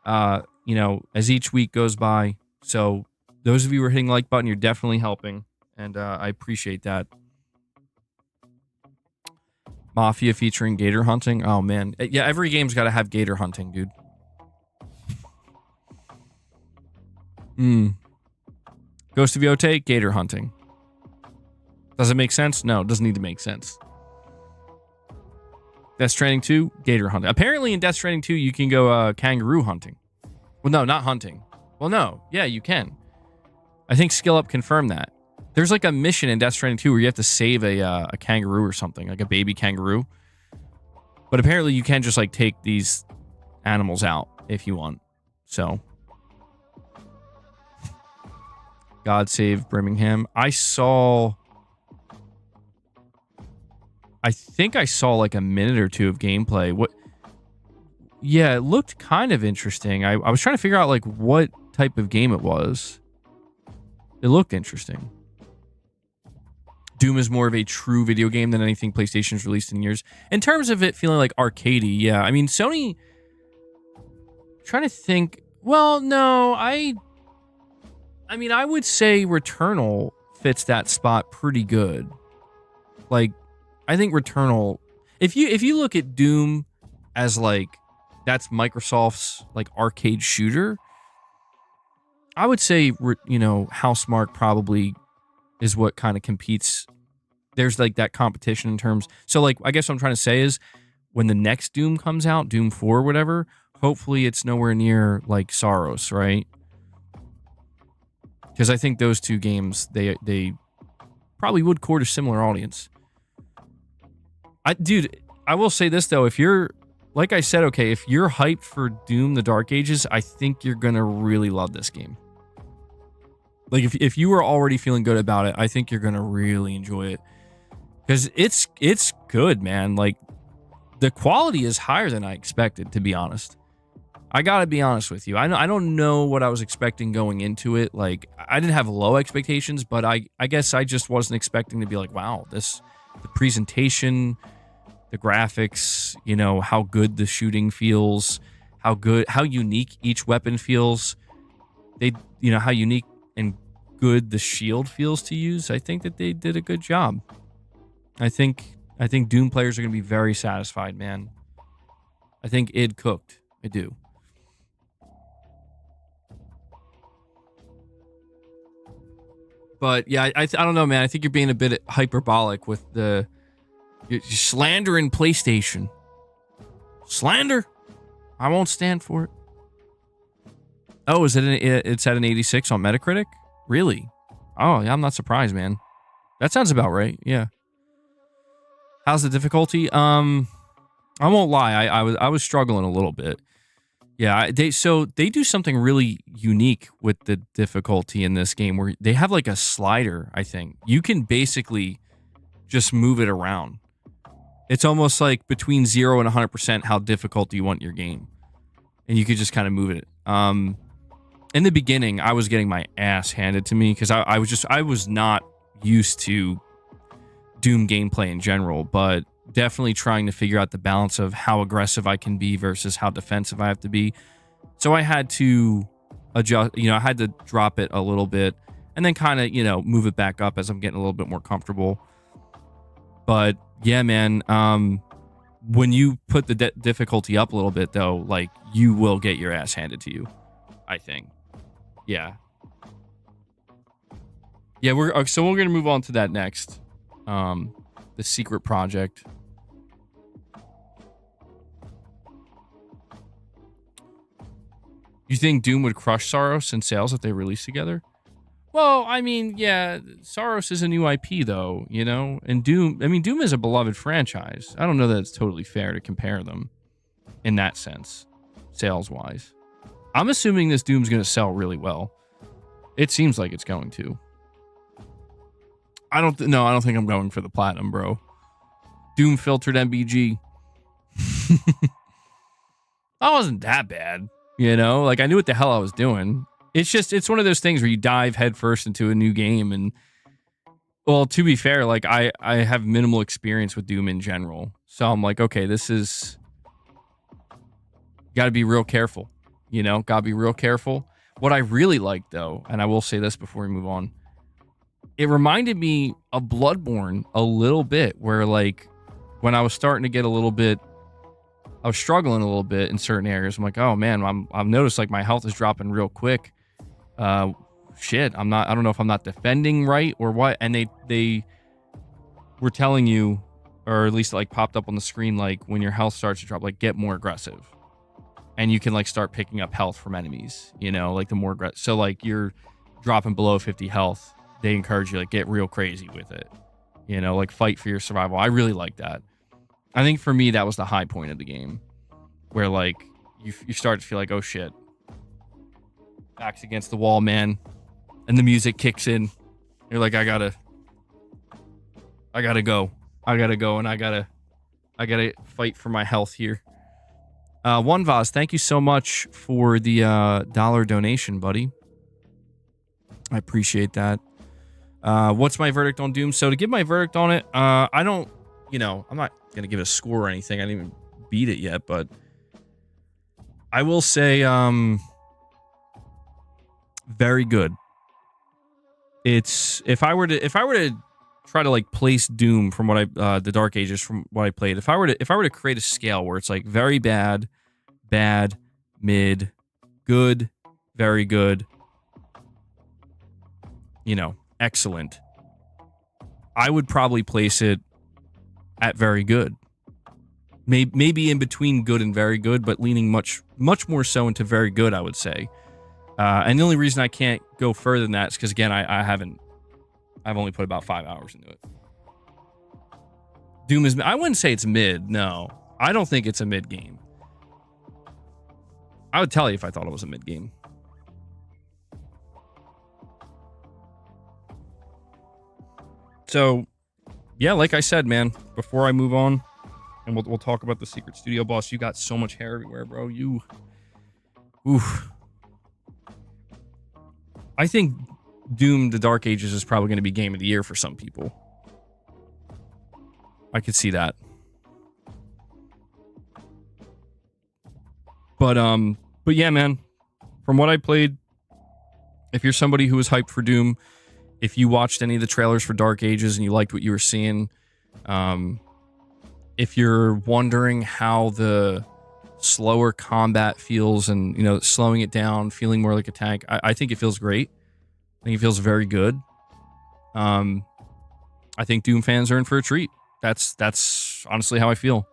you know, as each week goes by. So those of you who are hitting the like button, you're definitely helping, and I appreciate that. Mafia featuring gator hunting. Oh, man. Yeah, every game's got to have gator hunting, dude. Ghost of Yote, gator hunting. Does it make sense? No, it doesn't need to make sense. Death Stranding 2, gator hunting. Apparently in Death Stranding 2, you can go kangaroo hunting. Well, no, not hunting. Well, no. Yeah, you can. I think Skill Up confirmed that. There's like a mission in Death Stranding 2 where you have to save a kangaroo or something, like a baby kangaroo. But apparently you can just like take these animals out if you want. So, God save Birmingham. I think I saw like a minute or two of gameplay. What? Yeah, it looked kind of interesting. I was trying to figure out like what type of game it was. It looked interesting. Doom is more of a true video game than anything PlayStation's released in years. In terms of it feeling like arcadey, yeah. I mean, Sony... Trying to think... Well, no, I mean, I would say Returnal fits that spot pretty good. Like, I think Returnal... If you look at Doom as, like, that's Microsoft's, like, arcade shooter, I would say, you know, Housemarque probably is what kind of competes. There's like that competition in terms. So like, I guess what I'm trying to say is when the next Doom comes out, Doom 4 or whatever, hopefully it's nowhere near like Soros, right? Because I think those two games, they probably would court a similar audience. Dude, I will say this though, if you're, like I said, okay, if you're hyped for Doom the Dark Ages, I think you're gonna really love this game. Like, if you were already feeling good about it, I think you're going to really enjoy it. Because it's good, man. Like, the quality is higher than I expected, to be honest. I got to be honest with you. I don't know what I was expecting going into it. Like, I didn't have low expectations, but I guess I just wasn't expecting to be like, wow, the presentation, the graphics, you know, how good the shooting feels, how unique each weapon feels. You know, how unique and good the shield feels to use. I think that they did a good job. I think Doom players are going to be very satisfied, man. I think id cooked. I do. But yeah, I don't know, man. I think you're being a bit hyperbolic with you're slandering PlayStation. Slander? I won't stand for it. Oh, it's at an 86 on Metacritic? Really? Oh, yeah, I'm not surprised, man. That sounds about right. Yeah. How's the difficulty? I won't lie. I was struggling a little bit. Yeah, they do something really unique with the difficulty in this game where they have like a slider, I think. You can basically just move it around. It's almost like between 0 and 100% how difficult you want your game. And you could just kind of move it. In the beginning, I was getting my ass handed to me because I was not used to Doom gameplay in general, but definitely trying to figure out the balance of how aggressive I can be versus how defensive I have to be. So I had to adjust, you know, I had to drop it a little bit and then kind of, you know, move it back up as I'm getting a little bit more comfortable. But yeah, man, when you put the difficulty up a little bit, though, like, you will get your ass handed to you, I think. Yeah. Yeah, we're going to move on to that next. The secret project. You think Doom would crush Soros in sales if they release together? Well, I mean, yeah, Soros is a new IP, though, you know? And Doom is a beloved franchise. I don't know that it's totally fair to compare them in that sense, sales-wise. I'm assuming this Doom's going to sell really well. It seems like it's going to. I don't think I'm going for the platinum, bro. Doom filtered MBG. That wasn't that bad, you know? Like, I knew what the hell I was doing. It's one of those things where you dive headfirst into a new game, and, well, to be fair, like, I have minimal experience with Doom in general. So I'm like, okay, this is... Got to be real careful, you know? Got to be real careful. What I really liked, though, and I will say this before we move on, it reminded me of Bloodborne a little bit, where, like, when I was starting to get a little bit, I was struggling a little bit in certain areas. I'm like, oh man, I've noticed like my health is dropping real quick. Shit, I don't know if I'm not defending right or what. And they were telling you, or at least like popped up on the screen, like when your health starts to drop, like get more aggressive. And you can like start picking up health from enemies, you know, like the more aggressive. So like you're dropping below 50 health, they encourage you like get real crazy with it, you know, like fight for your survival. I really like that. I think for me, that was the high point of the game, where like you start to feel like, oh shit, back's against the wall, man, and the music kicks in. You're like, I gotta go, and I gotta fight for my health here. One Vaz, thank you so much for the $1 donation, buddy. I appreciate that. What's my verdict on Doom? So to give my verdict on it, I don't, I'm not gonna give it a score or anything. I didn't even beat it yet, but I will say, very good. It's if I were to try to like place Doom from what the Dark Ages from what I played, if I were to create a scale where it's like very bad, bad, mid, good, very good, excellent, I would probably place it at very good. Maybe in between good and very good, but leaning much more so into very good, I would say. And the only reason I can't go further than that is because, again, I've only put about 5 hours into it. Doom is, I wouldn't say it's mid, no. I don't think it's a mid game. I would tell you if I thought it was a mid game. So, yeah, like I said, man, before I move on, and we'll talk about the secret studio boss, you got so much hair everywhere, bro. Oof. I think Doom: The Dark Ages is probably going to be game of the year for some people. I could see that. But yeah, man, from what I played, if you're somebody who was hyped for Doom, if you watched any of the trailers for Dark Ages and you liked what you were seeing, if you're wondering how the slower combat feels and, slowing it down, feeling more like a tank, I think it feels great. I think it feels very good. I think Doom fans are in for a treat. That's honestly how I feel.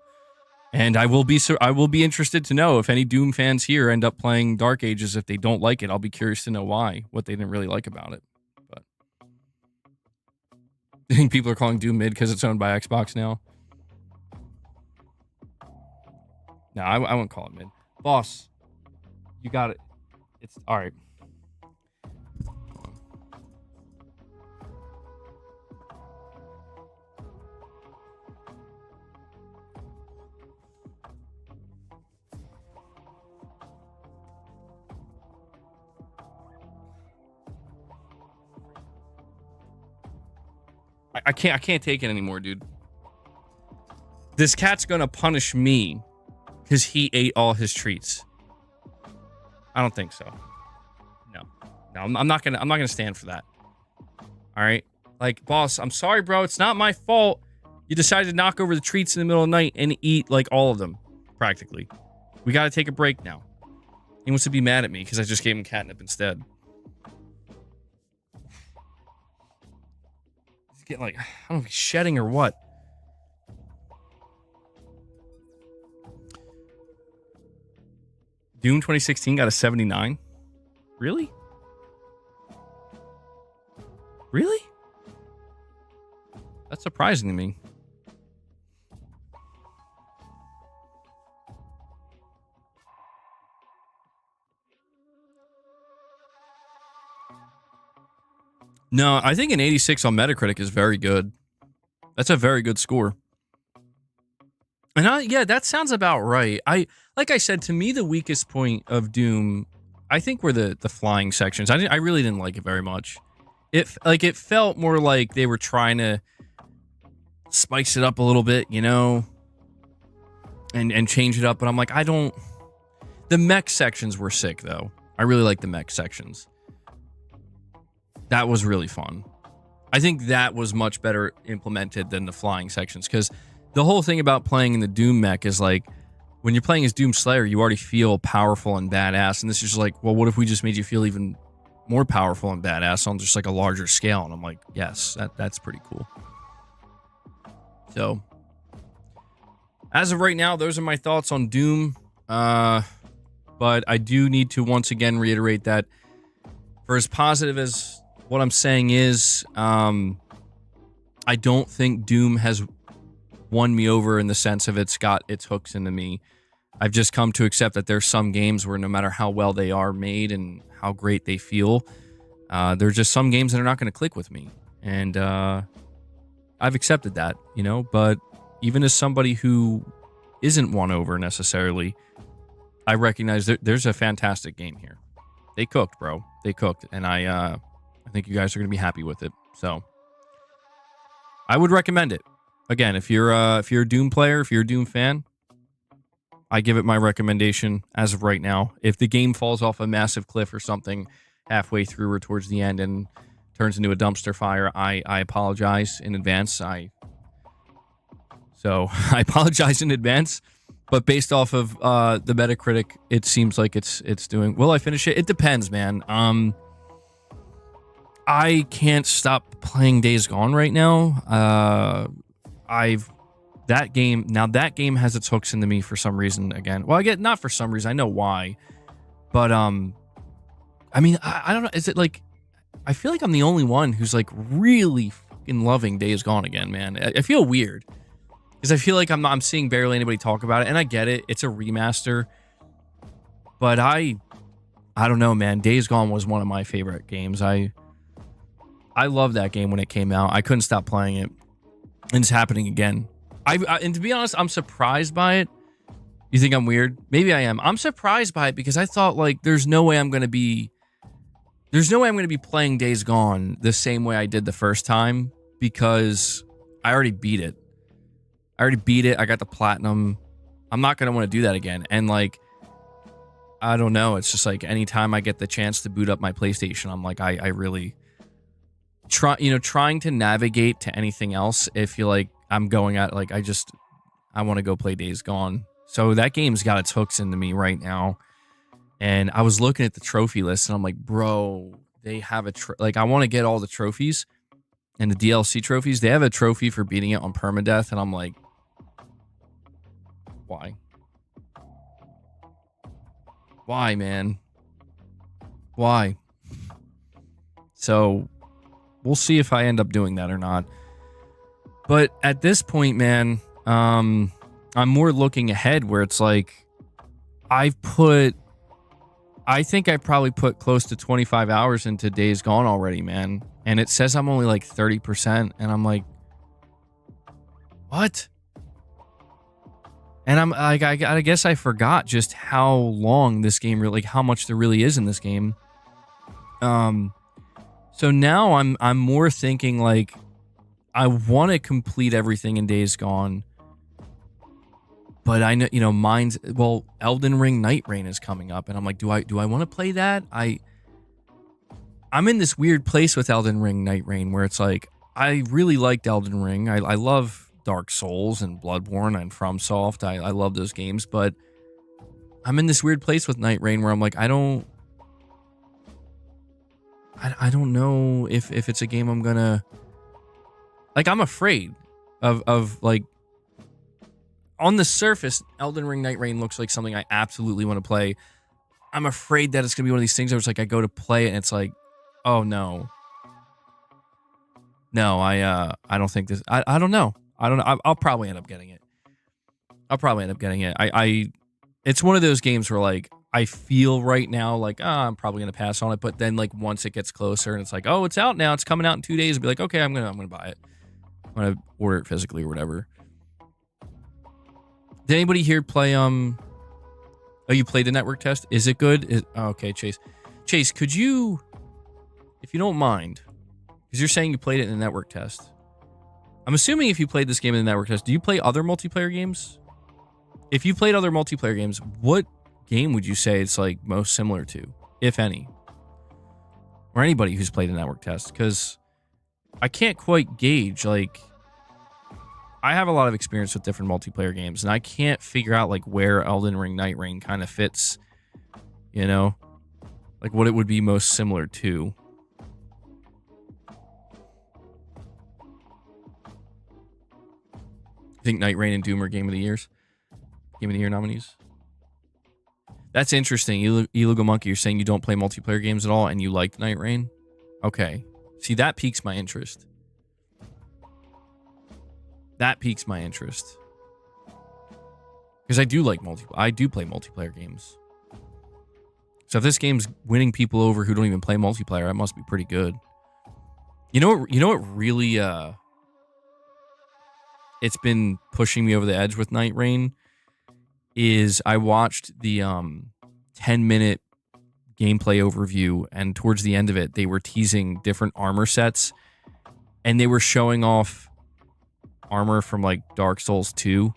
And I will be interested to know if any Doom fans here end up playing Dark Ages. If they don't like it, I'll be curious to know why, what they didn't really like about it. But I think people are calling Doom mid because it's owned by Xbox now. No, I wouldn't call it mid. Boss, you got it. It's all right. I can't take it anymore, dude. This cat's gonna punish me because he ate all his treats. I don't think so. No, I'm not gonna stand for that. All right, like, boss, I'm sorry, bro. It's not my fault. You decided to knock over the treats in the middle of the night and eat like all of them, practically. We got to take a break now. He wants to be mad at me because I just gave him catnip instead. He's getting like, I don't know if he's shedding or what. Doom 2016 got a 79. Really? Really? That's surprising to me. No, I think an 86 on Metacritic is very good. That's a very good score. And yeah, that sounds about right. Like I said, to me, the weakest point of Doom, I think, were the flying sections. I really didn't like it very much. It felt more like they were trying to spice it up a little bit, you know, and change it up. But I'm like, the mech sections were sick, though. I really like the mech sections. That was really fun. I think that was much better implemented than the flying sections, because the whole thing about playing in the Doom mech is like, when you're playing as Doom Slayer, you already feel powerful and badass, and this is just like, well, what if we just made you feel even more powerful and badass on just like a larger scale? And I'm like, yes, that's pretty cool. So, as of right now, those are my thoughts on Doom. But I do need to once again reiterate that for as positive as what I'm saying is, I don't think Doom has won me over in the sense of it's got its hooks into me. I've just come to accept that there's some games where no matter how well they are made and how great they feel, there's just some games that are not going to click with me. And I've accepted that, you know, but even as somebody who isn't won over necessarily, I recognize there's a fantastic game here. They cooked, bro. They cooked. And I think you guys are going to be happy with it. So I would recommend it. Again, if you're a Doom player, if you're a Doom fan, I give it my recommendation as of right now. If the game falls off a massive cliff or something halfway through or towards the end and turns into a dumpster fire, I apologize in advance. So I apologize in advance. But based off of the Metacritic, it seems like it's doing. Will I finish it? It depends, man. I can't stop playing Days Gone right now. That game has its hooks into me for some reason again. Well, not for some reason. I know why. But I mean, I don't know. Is it like, I feel like I'm the only one who's like really fucking loving Days Gone again, man. I feel weird because I feel like I'm seeing barely anybody talk about it, and I get it. It's a remaster, but I don't know, man. Days Gone was one of my favorite games. I loved that game when it came out. I couldn't stop playing it, and it's happening again. And to be honest, I'm surprised by it. You think I'm weird? Maybe I am. I'm surprised by it because I thought like there's no way I'm going to be playing Days Gone the same way I did the first time, because I already beat it. I got the platinum. I'm not going to want to do that again. And like, I don't know. It's just like anytime I get the chance to boot up my PlayStation, I'm like, I really trying to navigate to anything else. I feel like I'm going at like, I want to go play Days Gone. So that game's got its hooks into me right now. And I was looking at the trophy list and I'm like, bro, they have I want to get all the trophies and the DLC trophies. They have a trophy for beating it on permadeath. And I'm like, why, man? Why? So we'll see if I end up doing that or not. But at this point, man, I'm more looking ahead where it's like, I think I probably put close to 25 hours into Days Gone already, man. And it says I'm only like 30%. And I'm like, what? And I'm like, I guess I forgot just how long this game really, like how much there really is in this game. So now I'm more thinking like, I want to complete everything in Days Gone. But I know, Elden Ring Night Rain is coming up, and I'm like, do I want to play that? I'm in this weird place with Elden Ring Night Rain where it's like, I really liked Elden Ring. I love Dark Souls and Bloodborne and FromSoft. I love those games, but I'm in this weird place with Night Rain where I'm like, I don't know if it's a game I'm gonna like. I'm afraid of like, on the surface, Elden Ring Night Rain looks like something I absolutely want to play. I'm afraid that it's gonna be one of these things where it's like I go to play it and it's like, oh no, I don't think this. I don't know. I'll probably end up getting it. It's one of those games where like I feel right now like, I'm probably gonna pass on it, but then like once it gets closer and it's like, oh, it's out now, it's coming out in 2 days, I'll be like, okay, I'm gonna buy it. I'm gonna order it physically or whatever. Did anybody here play oh, you played the network test? Is it good? Okay, Chase, could you, if you don't mind, because you're saying you played it in the network test, I'm assuming if you played this game in the network test, do you play other multiplayer games? If you played other multiplayer games, what game would you say it's like most similar to, if any? Or anybody who's played a network test? Because I can't quite gauge, like, I have a lot of experience with different multiplayer games, and I can't figure out like where Elden Ring Night Rain kind of fits, you know? Like what it would be most similar to. I think Night Rain and Doom are Game of the Year nominees. That's interesting. Illegal Monkey, you're saying you don't play multiplayer games at all and you liked Night Rain? Okay. See, that piques my interest. Because I do like I do play multiplayer games. So if this game's winning people over who don't even play multiplayer, that must be pretty good. You know what really it's been pushing me over the edge with Night Rain is I watched the 10-minute gameplay overview, and towards the end of it, they were teasing different armor sets, and they were showing off armor from like Dark Souls 2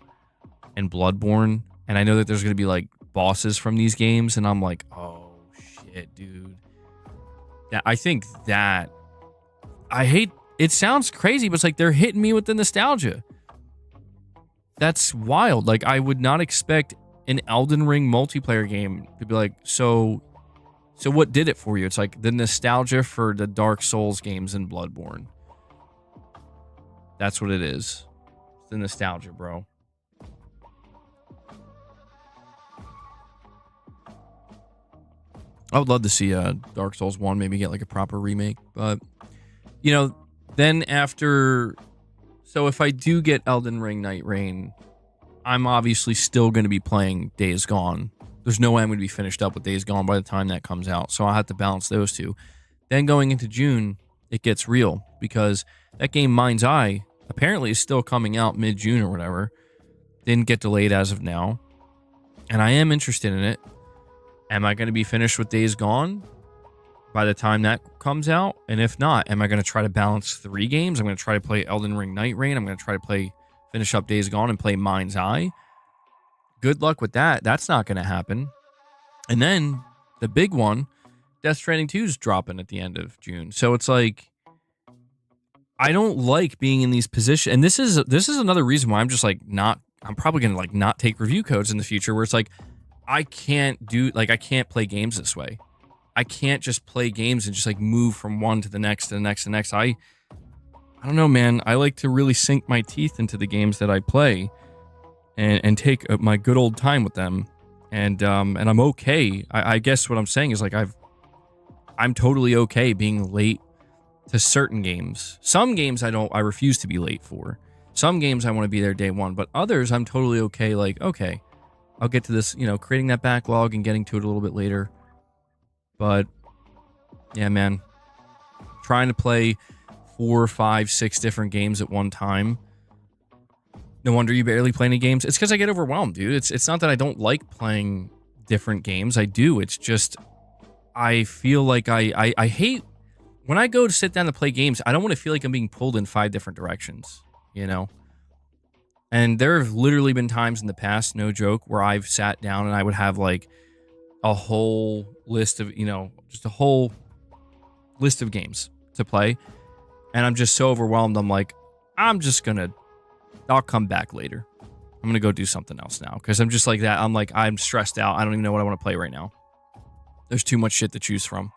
and Bloodborne, and I know that there's going to be like bosses from these games, and I'm like, oh shit, dude. Yeah, I think that it sounds crazy, but it's like they're hitting me with the nostalgia. That's wild. Like, I would not expect an Elden Ring multiplayer game to be like, so what did it for you? It's like the nostalgia for the Dark Souls games and Bloodborne. That's what it is. It's the nostalgia, bro. I would love to see Dark Souls 1 maybe get like a proper remake, but you know, then after, so if I do get Elden Ring Night Rain, I'm obviously still going to be playing Days Gone. There's no way I'm going to be finished up with Days Gone by the time that comes out, so I'll have to balance those two. Then going into June, it gets real, because that game Mind's Eye apparently is still coming out mid-June or whatever. Didn't get delayed as of now, and I am interested in it. Am I going to be finished with Days Gone by the time that comes out? And if not, am I going to try to balance 3 games? I'm going to try to play Elden Ring Night Rain. I'm going to try to finish up Days Gone and play Mind's Eye. Good luck with that. That's not going to happen. And then the big one, Death Stranding 2 is dropping at the end of June. So it's like, I don't like being in these positions. And this is another reason why I'm just like I'm probably going to like not take review codes in the future, where it's like, I can't play games this way. I can't just play games and just like move from one to the next to the next to the next. I don't know, man. I like to really sink my teeth into the games that I play and take my good old time with them. And I'm okay. I guess what I'm saying is like I'm totally okay being late to certain games. Some games I refuse to be late for. Some games I want to be there day one, but others I'm totally okay. Like, okay, I'll get to this, creating that backlog and getting to it a little bit later. But yeah, man, trying to play 4, 5, 6 different games at one time. No wonder you barely play any games. It's because I get overwhelmed, dude. It's not that I don't like playing different games. I do. It's just I feel like I hate when I go to sit down to play games. I don't want to feel like I'm being pulled in 5 different directions, And there have literally been times in the past, no joke, where I've sat down and I would have like a whole list of, just a whole list of games to play. And I'm just so overwhelmed. I'm like, I'm just going to I'll come back later. I'm going to go do something else now because I'm just like that. I'm stressed out. I don't even know what I want to play right now. There's too much shit to choose from.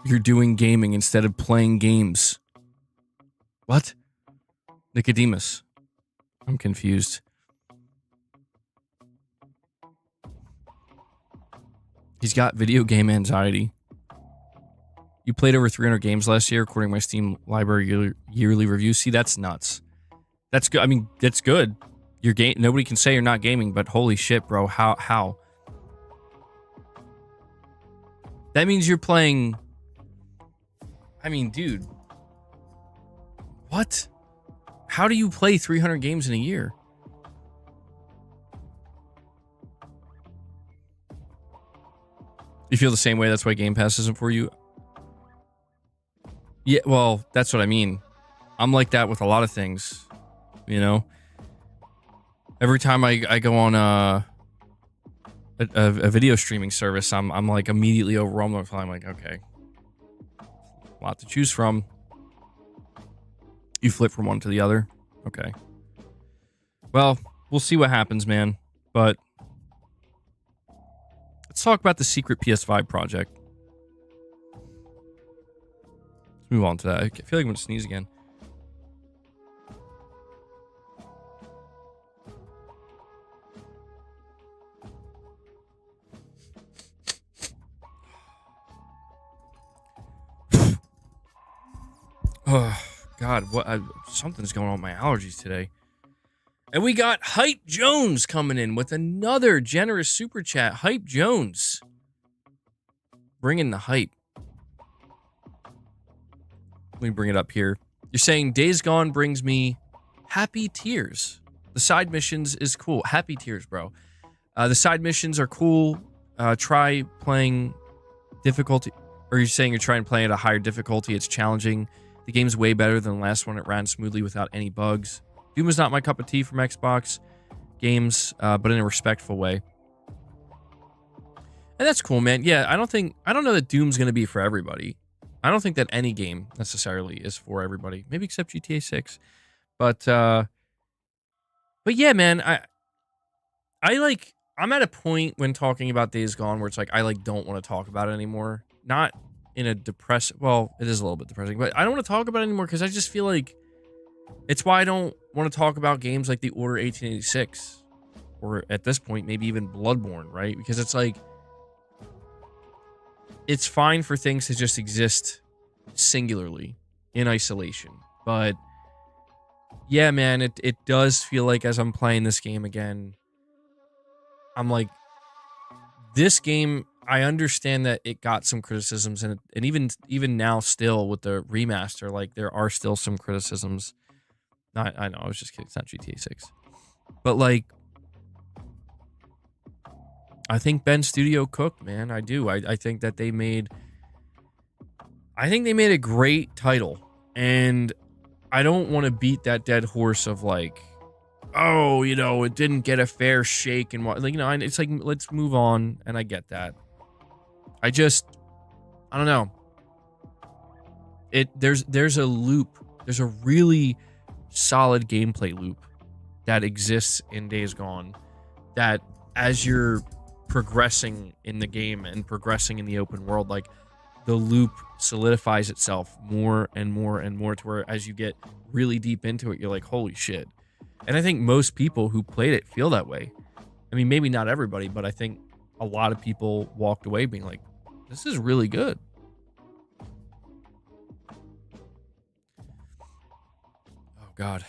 You're doing gaming instead of playing games. What? Nicodemus. I'm confused. He's got video game anxiety. You played over 300 games last year, according to my Steam library yearly review. See, that's nuts. That's good. I mean, that's good. You're nobody can say you're not gaming, but holy shit, bro. How? That means you're playing... I mean, dude. What? How do you play 300 games in a year? You feel the same way? That's why Game Pass isn't for you? Yeah, well, that's what I mean. I'm like that with a lot of things, you know? Every time I go on a video streaming service, I'm like immediately overwhelmed. I'm like, okay. A lot to choose from. You flip from one to the other. Okay. Well, we'll see what happens, man. But let's talk about the secret PS5 project. Let's move on to that. I feel like I'm going to sneeze again. Oh, God. Something's going on with my allergies today. And we got Hype Jones coming in with another generous super chat. Hype Jones. Bringing the hype. Let me bring it up here. You're saying Days Gone brings me happy tears. The side missions is cool. Happy tears, bro. The side missions are cool. Try playing difficulty. Or you're saying you're trying to play at a higher difficulty. It's challenging. The game's way better than the last one. It ran smoothly without any bugs. Doom is not my cup of tea from Xbox games, but in a respectful way. And that's cool, man. Yeah, I don't know that Doom's going to be for everybody. I don't think that any game necessarily is for everybody. Maybe except GTA 6. But yeah, man, I'm at a point when talking about Days Gone where it's like I don't want to talk about it anymore. Not in a well, it is a little bit depressing, but I don't want to talk about it anymore because I just feel like it's why I don't want to talk about games like The Order 1886 or at this point maybe even Bloodborne, right? Because it's like it's fine for things to just exist singularly in isolation. But yeah, man, it does feel like as I'm playing this game again, I'm like, this game, I understand that it got some criticisms, and even now still with the remaster, like there are still some criticisms. I know, I was just kidding. It's not GTA 6. But like, I think Ben Studio cooked, man. I do. I think that they made a great title. And I don't want to beat that dead horse of like, oh, you know, it didn't get a fair shake and what, like, you know, it's like, let's move on. And I get that. I don't know. There's a loop. There's a really solid gameplay loop that exists in Days Gone that as you're progressing in the game and progressing in the open world, like the loop solidifies itself more and more and more to where as you get really deep into it, you're like, holy shit. And I think most people who played it feel that way. I mean, maybe not everybody, but I think a lot of people walked away being like, this is really good. Oh God,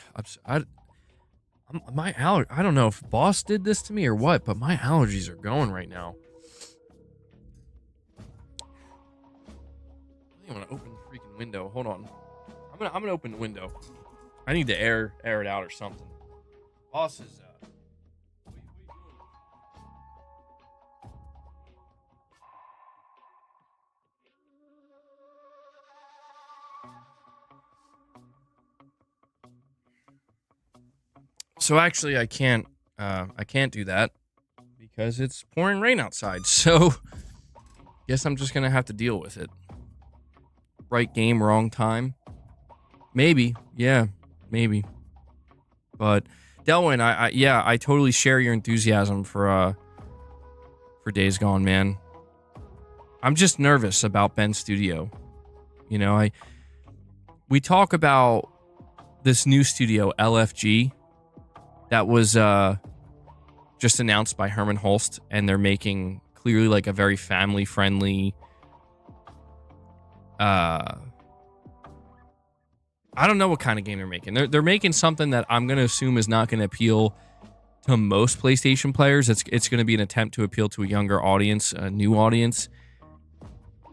my allergy. I don't know if Boss did this to me or what, but my allergies are going right now. I'm gonna open the freaking window. Hold on. I'm gonna open the window. I need to air it out or something. Boss is what are you doing? So actually, I can't do that because it's pouring rain outside. So, guess I'm just gonna have to deal with it. Right game, wrong time. Maybe. Yeah, maybe. But Delwyn, I totally share your enthusiasm for Days Gone, man. I'm just nervous about Ben's studio. You know, we talk about this new studio, LFG, that was just announced by Herman Holst, and they're making clearly like a very family-friendly I don't know what kind of game they're making. They're making something that I'm going to assume is not going to appeal to most PlayStation players. It's going to be an attempt to appeal to a younger audience, a new audience.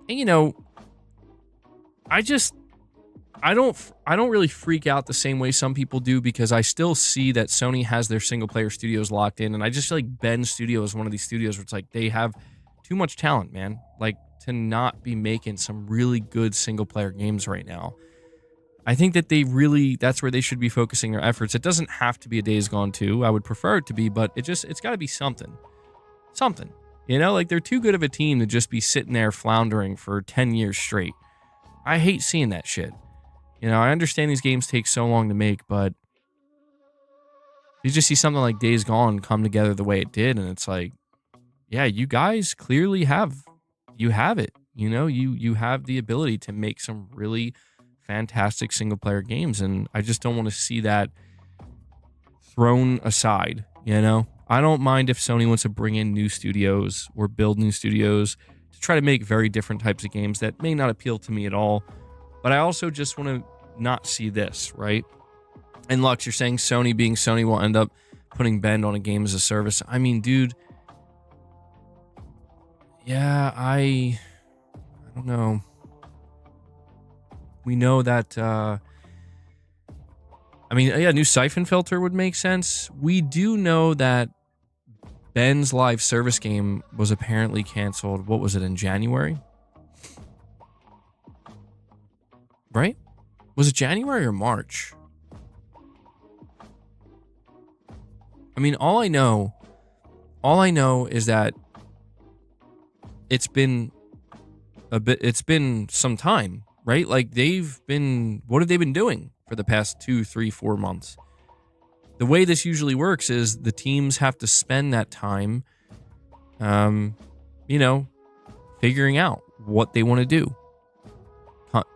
And you know, I don't really freak out the same way some people do, because I still see that Sony has their single player studios locked in, and I just feel like Ben's studio is one of these studios where it's like they have too much talent, man. Like, to not be making some really good single player games right now. I think that that's where they should be focusing their efforts. It doesn't have to be a Days Gone 2. I would prefer it to be, but it's got to be something. Something. You know, like, they're too good of a team to just be sitting there floundering for 10 years straight. I hate seeing that shit. You know, I understand these games take so long to make, but you just see something like Days Gone come together the way it did, and it's like, yeah, you guys clearly have it. You know, you have the ability to make some really fantastic single player games, and I just don't want to see that thrown aside. You know, I don't mind if Sony wants to bring in new studios or build new studios to try to make very different types of games that may not appeal to me at all, but I also just want to not see this, right? And Lux, you're saying Sony being Sony will end up putting Ben on a game as a service. I mean, dude, yeah, I don't know. We know that, I mean, yeah, new Siphon Filter would make sense. We do know that Ben's live service game was apparently canceled. What was it, in January? Right? Was it January or March? I mean, all I know is that it's been some time, right? Like, what have they been doing for the past 2, 3, 4 months? The way this usually works is the teams have to spend that time, you know, figuring out what they want to do,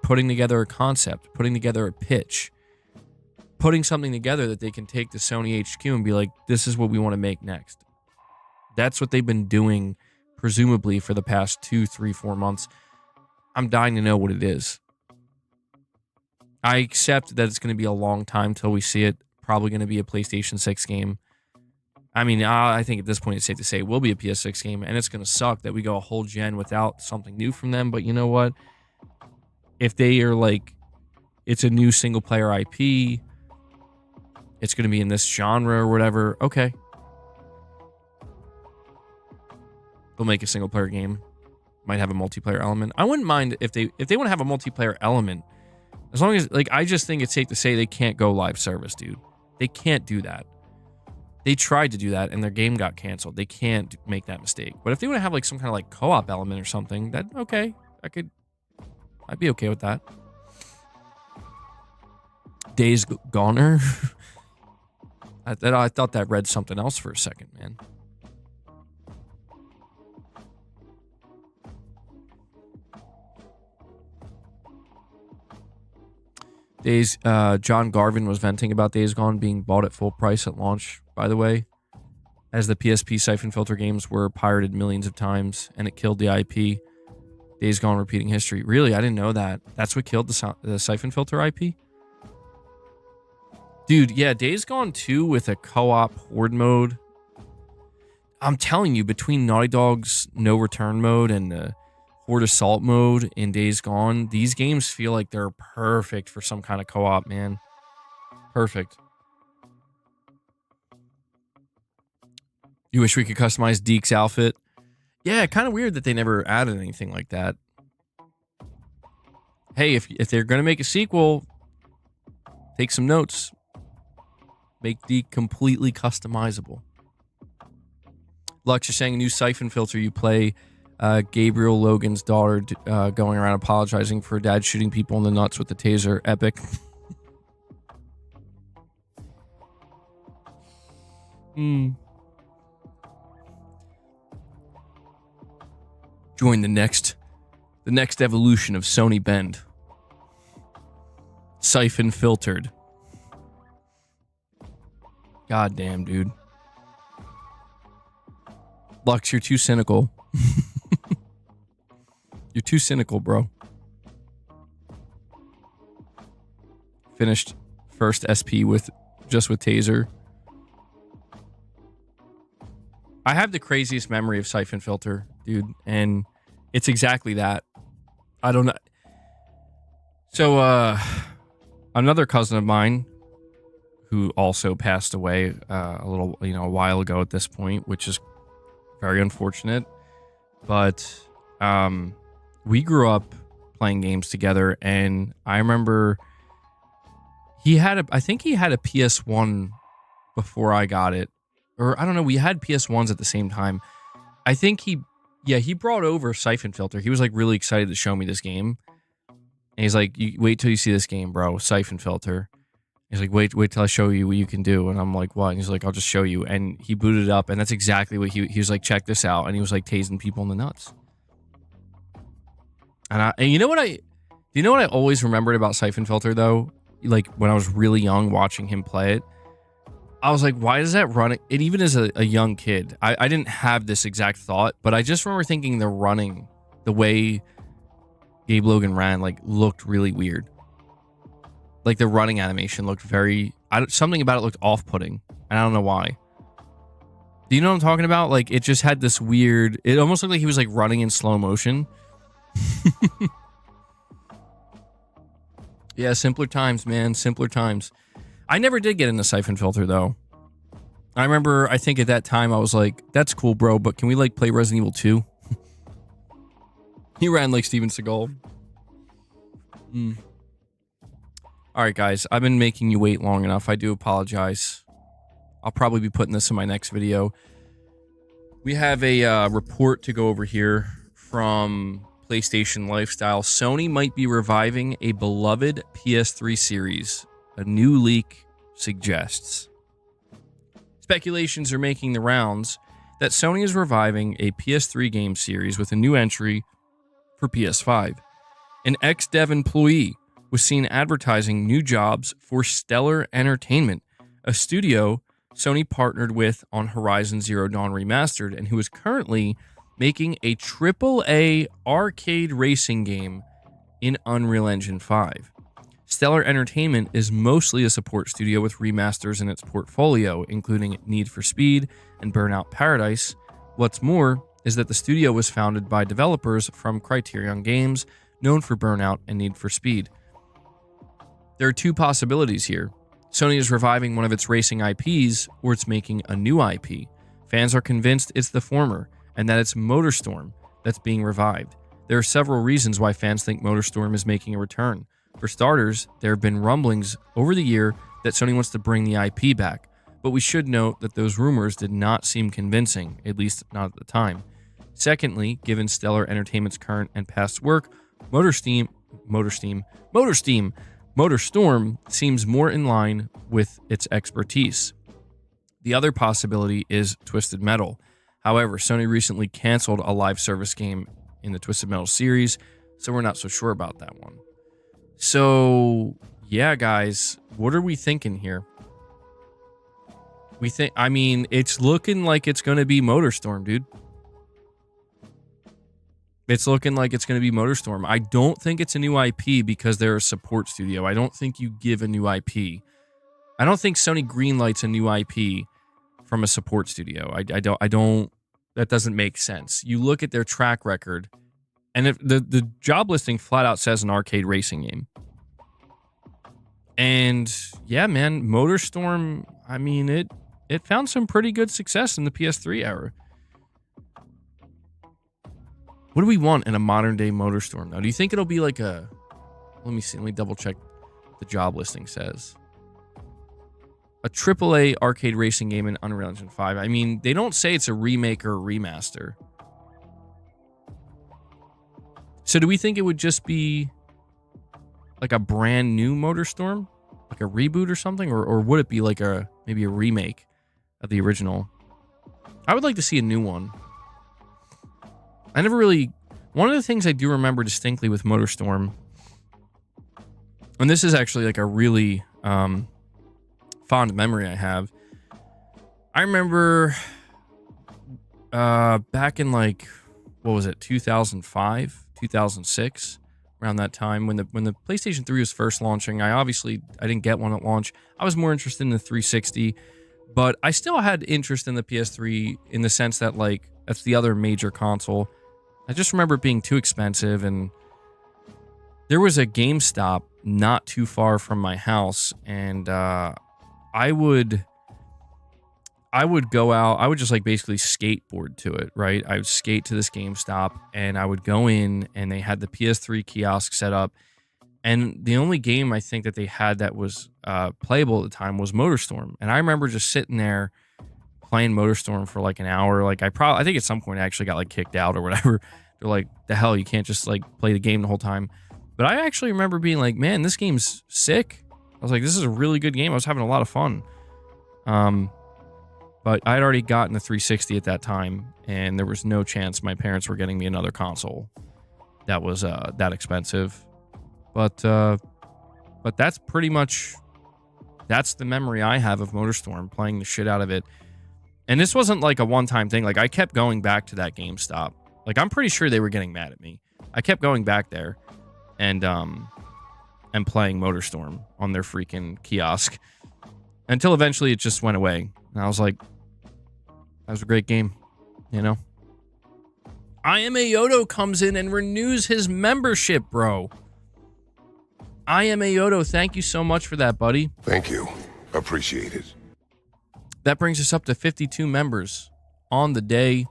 putting together a concept, putting together a pitch, putting something together that they can take to Sony HQ and be like, this is what we want to make next. That's what they've been doing, presumably, for the past 2, 3, 4 months. I'm dying to know what it is. I accept that it's going to be a long time till we see it. Probably going to be a PlayStation 6 game. I mean, I think at this point it's safe to say it will be a PS6 game, and it's going to suck that we go a whole gen without something new from them. But you know what? If they are like, it's a new single player IP, it's going to be in this genre or whatever, okay. They'll make a single player game. Might have a multiplayer element. I wouldn't mind if they want to have a multiplayer element, as long as, like, I just think it's safe to say they can't go live service, dude. They can't do that. They tried to do that and their game got canceled. They can't make that mistake. But if they want to have like some kind of like co-op element or something, that okay. I'd be okay with that. Days Goner. I thought that read something else for a second, man. John Garvin was venting about Days Gone being bought at full price at launch, by the way, as the PSP Siphon Filter games were pirated millions of times and it killed the IP. Days Gone repeating history. Really? I didn't know that. That's what killed the Siphon Filter IP? Dude, yeah, Days Gone 2 with a co-op horde mode. I'm telling you, between Naughty Dog's no return mode and the Horde Assault mode in Days Gone, these games feel like they're perfect for some kind of co-op, man. Perfect. You wish we could customize Deke's outfit? Yeah, kind of weird that they never added anything like that. Hey, if they're going to make a sequel, take some notes. Make Deke completely customizable. Lux, you're saying a new Siphon Filter you play... Gabriel Logan's daughter going around apologizing for dad shooting people in the nuts with the taser. Epic. Join the next evolution of Sony Bend. Siphon Filtered. God damn, dude. Lux, you're too cynical. You're too cynical, bro. Finished first SP with Taser. I have the craziest memory of Siphon Filter, dude, and it's exactly that. I don't know. So, another cousin of mine who also passed away a while ago at this point, which is very unfortunate. But we grew up playing games together, and I remember I think he had a PS1 before I got it. Or I don't know, we had PS1s at the same time. I think he brought over Siphon Filter. He was like really excited to show me this game. And he's like, wait till you see this game, bro, Siphon Filter. He's like, wait till I show you what you can do. And I'm like, what? And he's like, I'll just show you. And he booted it up, and that's exactly what he was like, check this out. And he was like tasing people in the nuts. And you know what I always remembered about Siphon Filter though? Like when I was really young watching him play it, I was like, why does that run? It even as a young kid, I didn't have this exact thought, but I just remember thinking the way Gabe Logan ran, like looked really weird. Like the running animation looked something about it looked off-putting, and I don't know why. Do you know what I'm talking about? Like it just had this weird, it almost looked like he was like running in slow motion. Yeah, simpler times, man. Simpler times. I never did get into Siphon Filter, though. I remember, I think at that time, I was like, that's cool, bro, but can we, like, play Resident Evil 2? He ran like Steven Seagal. Alright, guys. I've been making you wait long enough. I do apologize. I'll probably be putting this in my next video. We have a report to go over here from PlayStation Lifestyle. Sony might be reviving a beloved PS3 series. A new leak suggests. Speculations are making the rounds that Sony is reviving a PS3 game series with a new entry for PS5. An ex-dev employee was seen advertising new jobs for Stellar Entertainment, a studio Sony partnered with on Horizon Zero Dawn Remastered, and who is currently making a AAA arcade racing game in Unreal Engine 5. Stellar Entertainment is mostly a support studio with remasters in its portfolio, including Need for Speed and Burnout Paradise. What's more is that the studio was founded by developers from Criterion Games, known for Burnout and Need for Speed. There are two possibilities here. Sony is reviving one of its racing IPs, or it's making a new IP. Fans are convinced it's the former, and that it's Motorstorm that's being revived. There are several reasons why fans think Motorstorm is making a return. For starters, there have been rumblings over the year that Sony wants to bring the IP back, but we should note that those rumors did not seem convincing, at least not at the time. Secondly, given Stellar Entertainment's current and past work, Motorstorm seems more in line with its expertise. The other possibility is Twisted Metal. However, Sony recently canceled a live service game in the Twisted Metal series, so we're not so sure about that one. So, yeah, guys, what are we thinking here? It's looking like it's going to be Motorstorm, dude. It's looking like it's going to be Motorstorm. I don't think it's a new IP because they're a support studio. I don't think you give a new IP. I don't think Sony greenlights a new IP from a support studio. I don't. That doesn't make sense. You look at their track record, and if the job listing flat out says an arcade racing game. And yeah, man, Motorstorm, I mean, it found some pretty good success in the PS3 era. What do we want in a modern day Motorstorm now? Do you think it'll be like a... Let me see. Let me double check what the job listing says. A AAA arcade racing game in Unreal Engine 5. I mean, they don't say it's a remake or a remaster. So do we think it would just be like a brand new Motorstorm? Like a reboot or something? Or would it be like maybe a remake of the original. I would like to see a new one. I never really... One of the things I do remember distinctly with Motorstorm, and this is actually like a really fond memory I have. I remember back in like, what was it, 2005, 2006, around that time when the PlayStation 3 was first launching. I didn't get one at launch. I was more interested in the 360, but I still had interest in the PS3 in the sense that like that's the other major console. I just remember it being too expensive, and there was a GameStop not too far from my house, and I would go out. I would just like basically skateboard to it, right? I would skate to this GameStop, and I would go in, and they had the PS3 kiosk set up, and the only game I think that they had that was playable at the time was Motorstorm, and I remember just sitting there playing Motorstorm for like an hour. Like I think at some point I actually got like kicked out or whatever. They're like, the hell, you can't just like play the game the whole time. But I actually remember being like, man, this game's sick. I was like, this is a really good game. I was having a lot of fun. But I had already gotten the 360 at that time, and there was no chance my parents were getting me another console that was that expensive. But that's pretty much, that's the memory I have of Motorstorm, playing the shit out of it. And this wasn't like a one-time thing. Like I kept going back to that GameStop. Like I'm pretty sure they were getting mad at me. I kept going back there and playing Motorstorm on their freaking kiosk until eventually it just went away. And I was like, that was a great game, you know? I Am Ayoto comes in and renews his membership, bro. I Am Ayoto, thank you so much for that, buddy. Thank you. Appreciate it. That brings us up to 52 members on the day.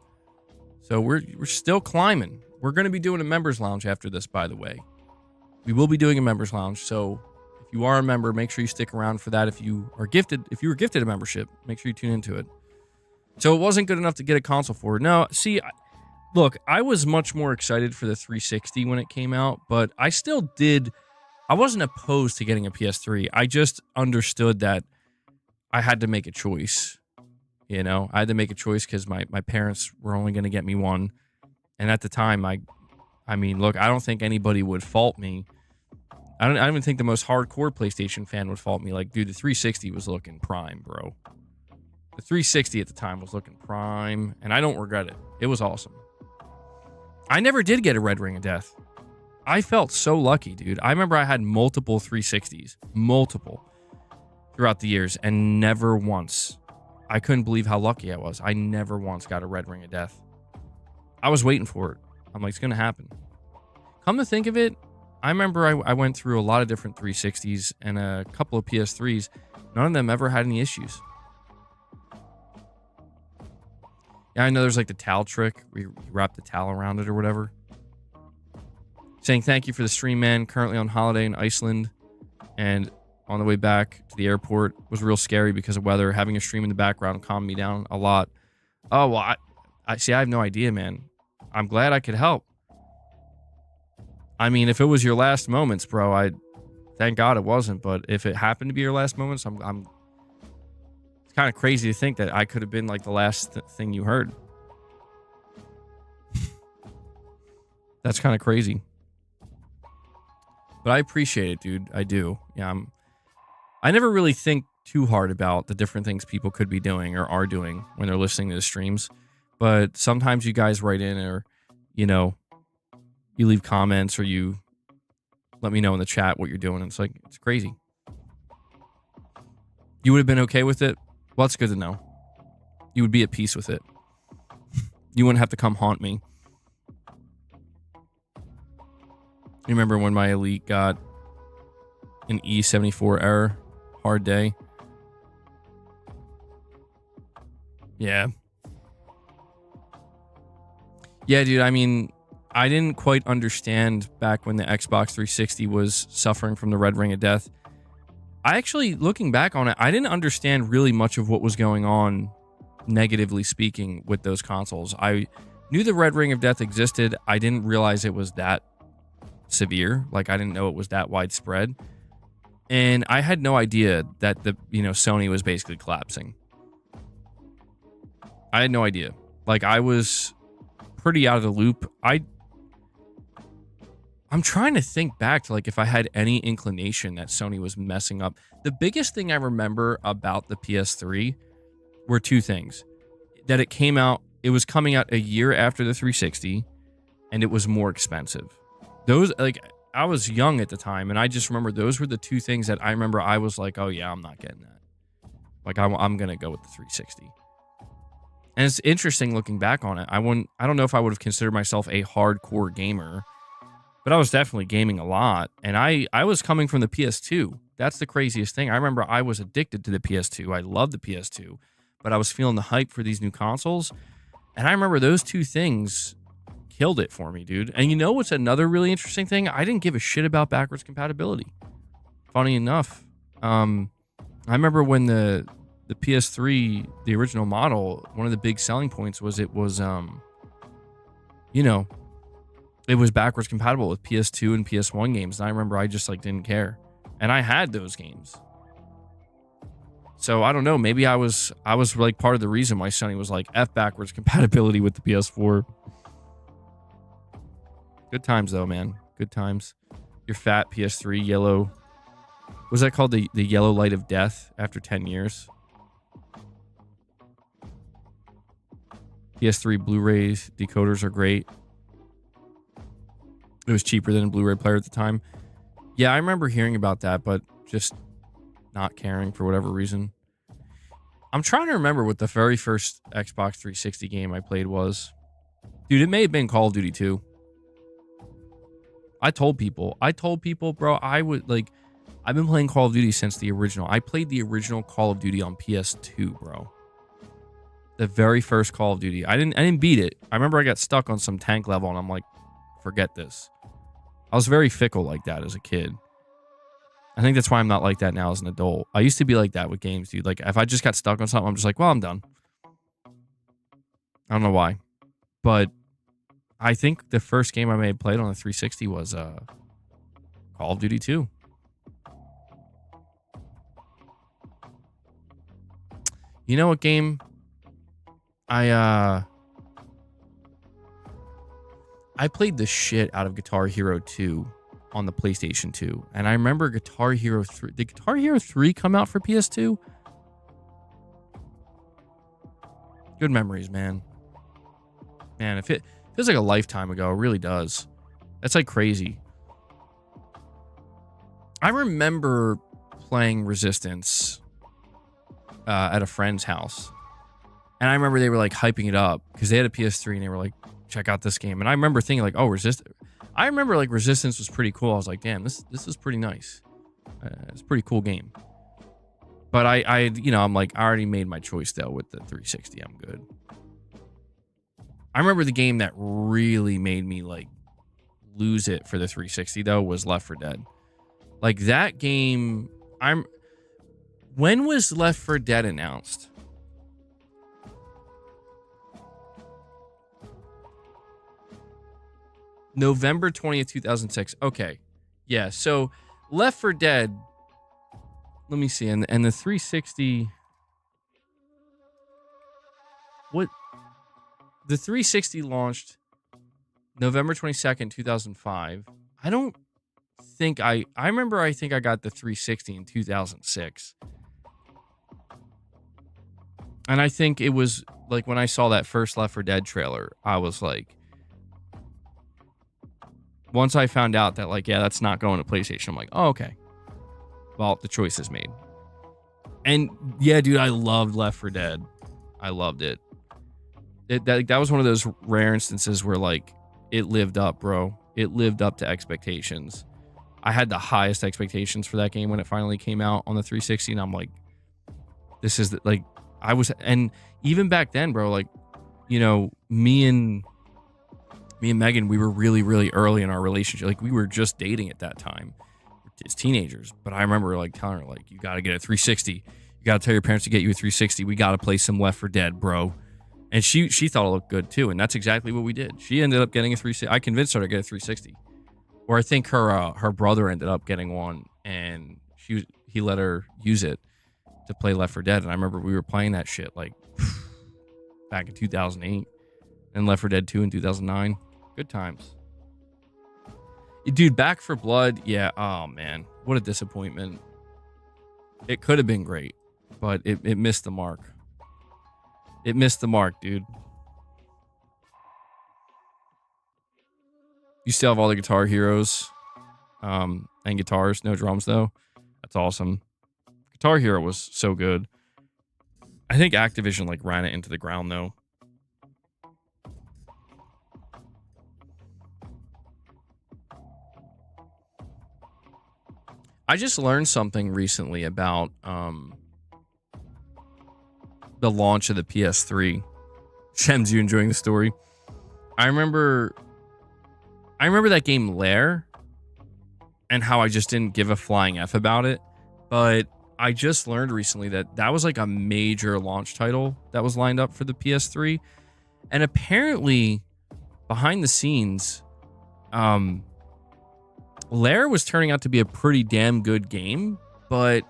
So we're still climbing. We're going to be doing a members lounge after this, by the way. We will be doing a members lounge. So if you are a member, make sure you stick around for that. If you were gifted a membership, make sure you tune into it. So it wasn't good enough to get a console for it. No, see, look, I was much more excited for the 360 when it came out, but I wasn't opposed to getting a PS3. I just understood that I had to make a choice. You know, I had to make a choice because my parents were only going to get me one. And at the time, I mean, look, I don't think anybody would fault me. I don't even think the most hardcore PlayStation fan would fault me. Like, dude, the 360 was looking prime, bro. The 360 at the time was looking prime, and I don't regret it. It was awesome. I never did get a Red Ring of Death. I felt so lucky, dude. I remember I had multiple 360s, throughout the years, and never once. I couldn't believe how lucky I was. I never once got a Red Ring of Death. I was waiting for it. I'm like, it's going to happen. Come to think of it, I remember I went through a lot of different 360s and a couple of PS3s. None of them ever had any issues. Yeah, I know there's like the towel trick where you wrap the towel around it or whatever. Saying thank you for the stream, man. Currently on holiday in Iceland. And on the way back to the airport was real scary because of weather. Having a stream in the background calmed me down a lot. Oh, well, I see. I have no idea, man. I'm glad I could help. I mean, if it was your last moments, bro, thank God it wasn't. But if it happened to be your last moments, it's kind of crazy to think that I could have been like the last thing you heard. That's kind of crazy. But I appreciate it, dude. I do. Yeah, I never really think too hard about the different things people could be doing or are doing when they're listening to the streams. But sometimes you guys write in or, you know, you leave comments or you let me know in the chat what you're doing. It's like, it's crazy. You would have been okay with it? Well, that's good to know. You would be at peace with it. You wouldn't have to come haunt me. You remember when my Elite got an E74 error? Hard day. Yeah. Yeah, dude, I mean, I didn't quite understand back when the Xbox 360 was suffering from the Red Ring of Death. I actually, looking back on it, I didn't understand really much of what was going on, negatively speaking, with those consoles. I knew the Red Ring of Death existed. I didn't realize it was that severe. Like, I didn't know it was that widespread. And I had no idea that Sony was basically collapsing. I had no idea. Like, I was pretty out of the loop. I'm trying to think back to like if I had any inclination that Sony was messing up. The biggest thing I remember about the PS3 were two things. That it was coming out a year after the 360, and it was more expensive. Those, like, I was young at the time, and I just remember those were the two things that I remember I was like, oh yeah, I'm not getting that. Like, I'm going to go with the 360. And it's interesting looking back on it. I don't know if I would have considered myself a hardcore gamer, but I was definitely gaming a lot. And I was coming from the PS2. That's the craziest thing. I remember I was addicted to the PS2. I loved the PS2, but I was feeling the hype for these new consoles. And I remember those two things killed it for me, dude. And you know what's another really interesting thing? I didn't give a shit about backwards compatibility. Funny enough. I remember when the PS3, the original model, one of the big selling points was it was, it was backwards compatible with PS2 and PS1 games. And I remember I just like didn't care. And I had those games. So I don't know. Maybe I was like part of the reason why Sony was like F backwards compatibility with the PS4. Good times though, man. Good times. Your fat PS3 yellow. Was that called the yellow light of death after 10 years? PS3 Blu-rays decoders are great. It was cheaper than a Blu-ray player at the time. Yeah, I remember hearing about that, but just not caring for whatever reason. I'm trying to remember what the very first Xbox 360 game I played was. Dude, it may have been Call of Duty 2. I told people, bro, I've been playing Call of Duty since the original. I played the original Call of Duty on PS2, bro. The very first Call of Duty. I didn't beat it. I remember I got stuck on some tank level and I'm like, forget this. I was very fickle like that as a kid. I think that's why I'm not like that now as an adult. I used to be like that with games, dude. Like, if I just got stuck on something, I'm just like, well, I'm done. I don't know why. But I think the first game I may have played on the 360 was Call of Duty 2. You know what game I played the shit out of Guitar Hero 2 on the PlayStation 2. And I remember Guitar Hero 3. Did Guitar Hero 3 come out for PS2? Good memories, man. Man, it feels like a lifetime ago. It really does. That's like crazy. I remember playing Resistance at a friend's house. And I remember they were like hyping it up because they had a PS3 and they were like, check out this game. And I remember thinking like, oh, I remember like Resistance was pretty cool. I was like, damn, this is pretty nice. It's a pretty cool game. But I'm like, I already made my choice though with the 360. I'm good. I remember the game that really made me like lose it for the 360 though was Left 4 Dead. Like that game, when was Left 4 Dead announced? November 20th, 2006. Okay. Yeah, so Left 4 Dead, let me see, and the 360, the 360 launched November 22nd, 2005. I don't think I think I got the 360 in 2006. And I think it was like when I saw that first Left 4 Dead trailer, I was like, once I found out that like, yeah, that's not going to PlayStation, I'm like, oh, okay. Well, the choice is made. And yeah, dude, I loved Left 4 Dead. I loved it. That was one of those rare instances where like it lived up, bro. It lived up to expectations. I had the highest expectations for that game when it finally came out on the 360, and I'm like, this is like, and even back then, bro, like, you know, me and Megan, we were really, really early in our relationship. Like, we were just dating at that time as teenagers. But I remember, like, telling her, like, you got to get a 360. You got to tell your parents to get you a 360. We got to play some Left 4 Dead, bro. And she thought it looked good, too. And that's exactly what we did. She ended up getting a 360. I convinced her to get a 360. Or I think her brother ended up getting one. And he let her use it to play Left 4 Dead. And I remember we were playing that shit, like, back in 2008, and Left 4 Dead 2 in 2009. Good times. Dude, Back 4 Blood, yeah, oh man, what a disappointment. It could have been great, but it missed the mark. It missed the mark, dude. You still have all the Guitar Heroes and guitars, no drums though. That's awesome. Guitar Hero was so good. I think Activision like ran it into the ground though. I just learned something recently about the launch of the PS3. Shems, you enjoying the story? I remember that game Lair and how I just didn't give a flying F about it. But I just learned recently that that was like a major launch title that was lined up for the PS3. And apparently, behind the scenes, Lair was turning out to be a pretty damn good game, but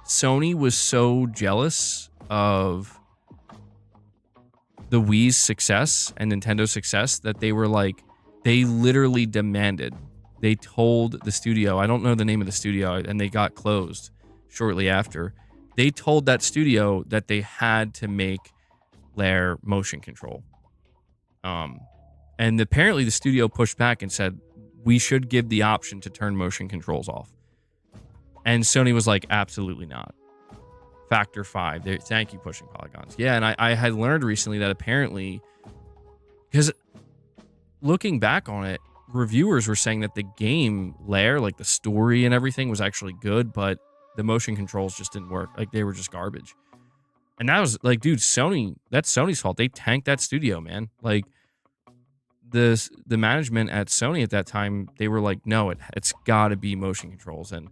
Sony was so jealous of the Wii's success and Nintendo's success that they were like, they literally demanded, they told the studio, I don't know the name of the studio, and they got closed shortly after. They told that studio that they had to make Lair motion control. And apparently the studio pushed back and said, we should give the option to turn motion controls off. And Sony was like, absolutely not. Factor 5. Thank you, pushing polygons. Yeah, and I had learned recently that apparently, because looking back on it, reviewers were saying that the game Lair, like the story and everything, was actually good, but the motion controls just didn't work. Like they were just garbage. And that was like, dude, Sony, that's Sony's fault. They tanked that studio, man. Like the management at Sony at that time, they were like, no, it's got to be motion controls. And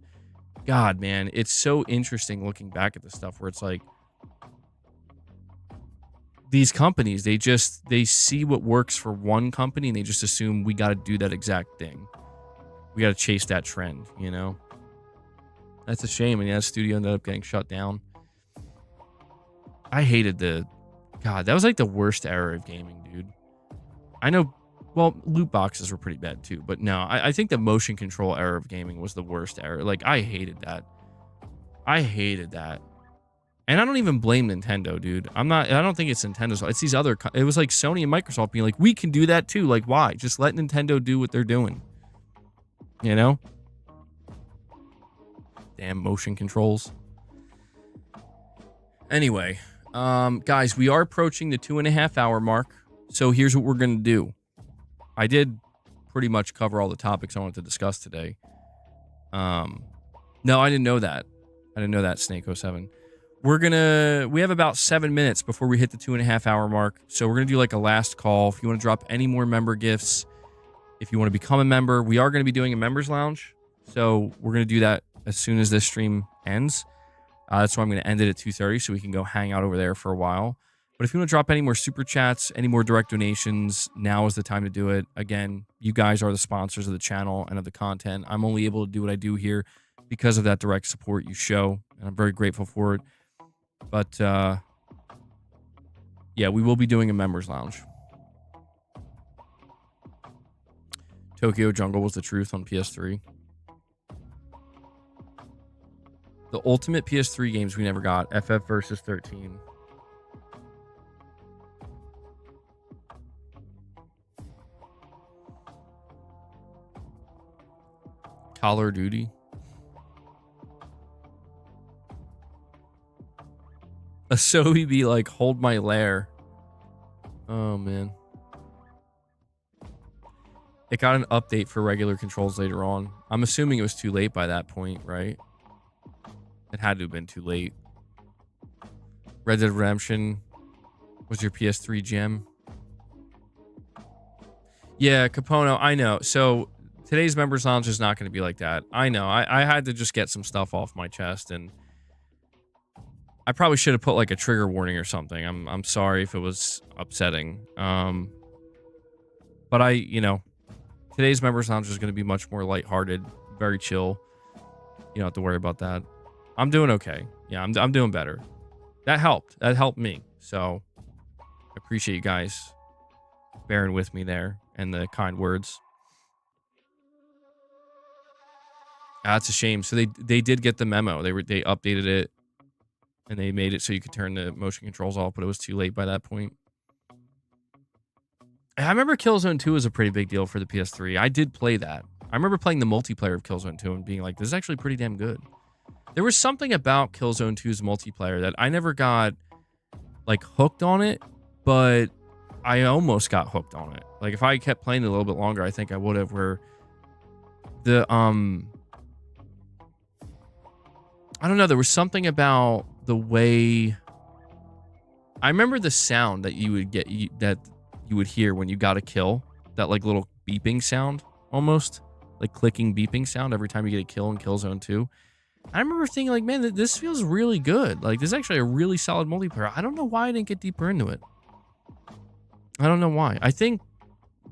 God, man, it's so interesting looking back at this stuff where it's like these companies, they see what works for one company and they just assume we got to do that exact thing. We got to chase that trend, you know? That's a shame. And that studio ended up getting shut down. I hated God, that was like the worst era of gaming, dude. I know, well, loot boxes were pretty bad too, but no, I think the motion control era of gaming was the worst era. Like, I hated that. And I don't even blame Nintendo, dude. I don't think it's Nintendo's fault. It's these other, it was like Sony and Microsoft being like, we can do that too. Like, why? Just let Nintendo do what they're doing. You know? Damn motion controls. Anyway, guys, we are approaching the 2.5 hour mark. So here's what we're going to do. I did pretty much cover all the topics I wanted to discuss today. No, I didn't know that. Snake07. We have about 7 minutes before we hit the 2.5 hour mark. So we're going to do like a last call. If you want to drop any more member gifts, if you want to become a member, we are going to be doing a members lounge. So we're going to do that as soon as this stream ends. That's why I'm going to end it at 2:30 so we can go hang out over there for a while. But if you want to drop any more super chats, any more direct donations, now is the time to do it. Again, you guys are the sponsors of the channel and of the content. I'm only able to do what I do here because of that direct support you show, and I'm very grateful for it. But, yeah, we will be doing a members lounge. Tokyo Jungle was the truth on PS3. The ultimate PS3 games we never got. FF versus 13. Call of Duty. A Sobi be like, hold my lair. Oh, man. It got an update for regular controls later on. I'm assuming it was too late by that point, right? It had to have been too late. Red Dead Redemption was your PS3 gem. Yeah, Capono, I know. So today's members lounge is not going to be like that. I know. I had to just get some stuff off my chest, and I probably should have put like a trigger warning or something. I'm sorry if it was upsetting. But today's members lounge is going to be much more lighthearted, very chill. You don't have to worry about that. I'm doing okay. Yeah, I'm doing better. That helped. That helped me. So appreciate you guys bearing with me there and the kind words. That's a shame. So they did get the memo. They updated it and they made it so you could turn the motion controls off, but it was too late by that point. I remember Killzone 2 was a pretty big deal for the PS3. I did play that. I remember playing the multiplayer of Killzone 2 and being like, this is actually pretty damn good. There was something about Killzone 2's multiplayer that I never got like hooked on it, but I almost got hooked on it. Like if I kept playing it a little bit longer, I think I would have, where the I don't know, there was something about the way I remember the sound that you would get that you would hear when you got a kill, that like little beeping sound, almost like clicking beeping sound every time you get a kill in Killzone 2. I remember thinking like, man, this feels really good. Like this is actually a really solid multiplayer. I don't know why I didn't get deeper into it. I don't know why. I think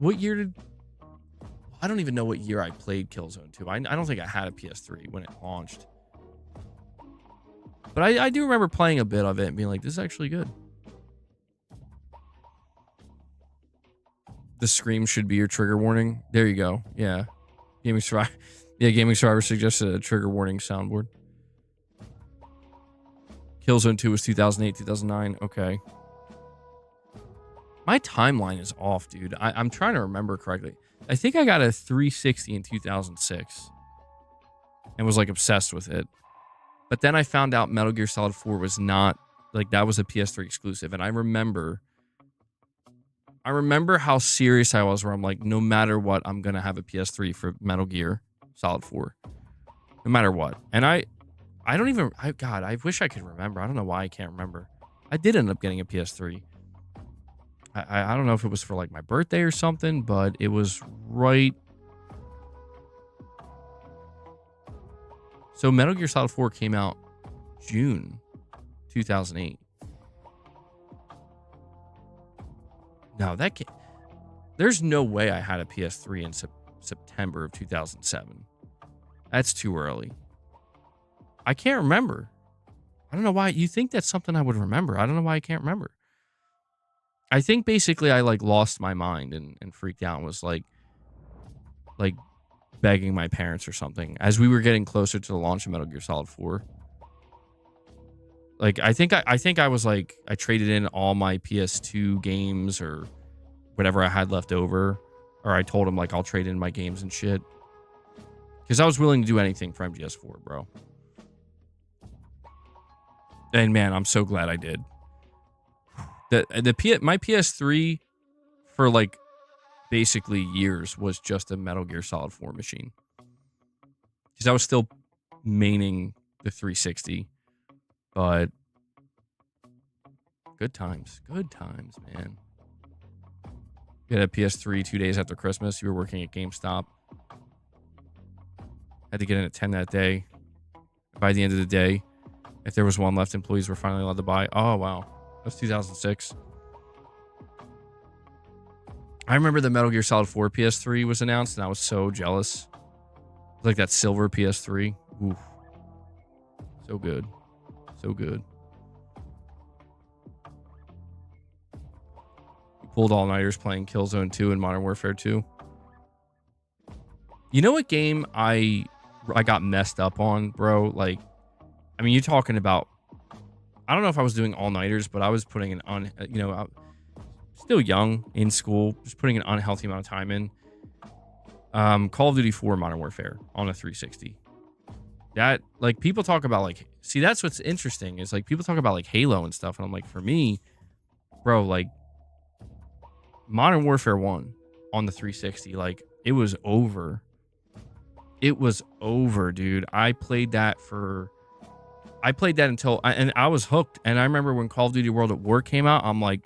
I don't even know what year I played Killzone 2. I don't think I had a PS3 when it launched. But I do remember playing a bit of it and being like, this is actually good. The scream should be your trigger warning. There you go. Yeah. Gaming Survivor suggested a trigger warning soundboard. Killzone 2 was 2008, 2009. Okay. My timeline is off, dude. I'm trying to remember correctly. I think I got a 360 in 2006 and was like obsessed with it. But then I found out Metal Gear Solid 4 was not, like, that was a PS3 exclusive. And I remember how serious I was, where I'm like, no matter what, I'm going to have a PS3 for Metal Gear Solid 4. No matter what. And I wish I could remember. I don't know why I can't remember. I did end up getting a PS3. I don't know if it was for like my birthday or something, but it was right. So Metal Gear Solid 4 came out June 2008. No, there's no way I had a PS3 in September of 2007. That's too early. I can't remember. I don't know why. You think that's something I would remember. I don't know why I can't remember. I think basically I like lost my mind and freaked out and was like begging my parents or something as we were getting closer to the launch of Metal Gear Solid 4. Like I think I was like, I traded in all my PS2 games or whatever I had left over, or I told him like I'll trade in my games and shit, because I was willing to do anything for MGS4, bro. And man, I'm so glad I did. My PS3 for like basically years was just a Metal Gear Solid 4 machine, because I was still maining the 360. But good times, man. You had a PS3 2 days after Christmas. You were working at GameStop. Had to get in at 10 that day. By the end of the day, if there was one left, employees were finally allowed to buy. Oh, wow. That was 2006. I remember the Metal Gear Solid 4 PS3 was announced, and I was so jealous. Like that silver PS3. Oof. So good. So good. We pulled all-nighters playing Killzone 2 and Modern Warfare 2. You know what game I got messed up on, bro? Like, I mean, you're talking about, I don't know if I was doing all-nighters, but I was putting still young in school, just putting an unhealthy amount of time in. Call of Duty 4 Modern Warfare on a 360. That, like, people talk about, like, see, that's what's interesting, is, like, people talk about, like, Halo and stuff, and I'm like, for me, bro, like, Modern Warfare 1 on the 360, like, it was over. It was over, dude. I played that until, and I was hooked, and I remember when Call of Duty World at War came out, I'm like,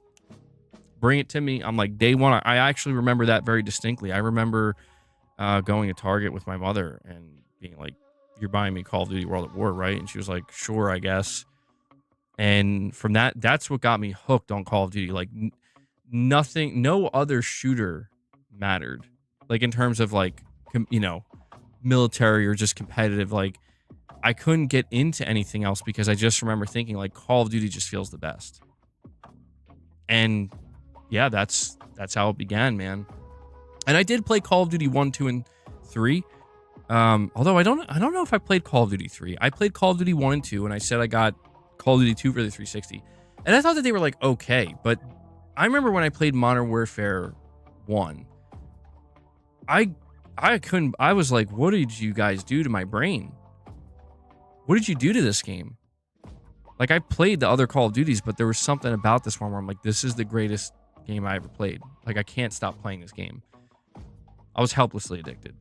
bring it to me. I'm like, day one, I actually remember that very distinctly. I remember going to Target with my mother and being like, you're buying me Call of Duty World at War, right? And she was like, sure, I guess. And from that's what got me hooked on Call of Duty. Like, no other shooter mattered. Like, in terms of, like, military or just competitive. Like, I couldn't get into anything else because I just remember thinking, like, Call of Duty just feels the best. And yeah, that's how it began, man. And I did play Call of Duty 1, 2, and 3. Although I don't know if I played Call of Duty 3. I played Call of Duty 1 and 2, and I said I got Call of Duty 2 for the 360. And I thought that they were like okay, but I remember when I played Modern Warfare 1, I couldn't, I was like, what did you guys do to my brain? What did you do to this game? Like, I played the other Call of Duties, but there was something about this one where I'm like, this is the greatest game I ever played. Like, I can't stop playing this game. I was helplessly addicted.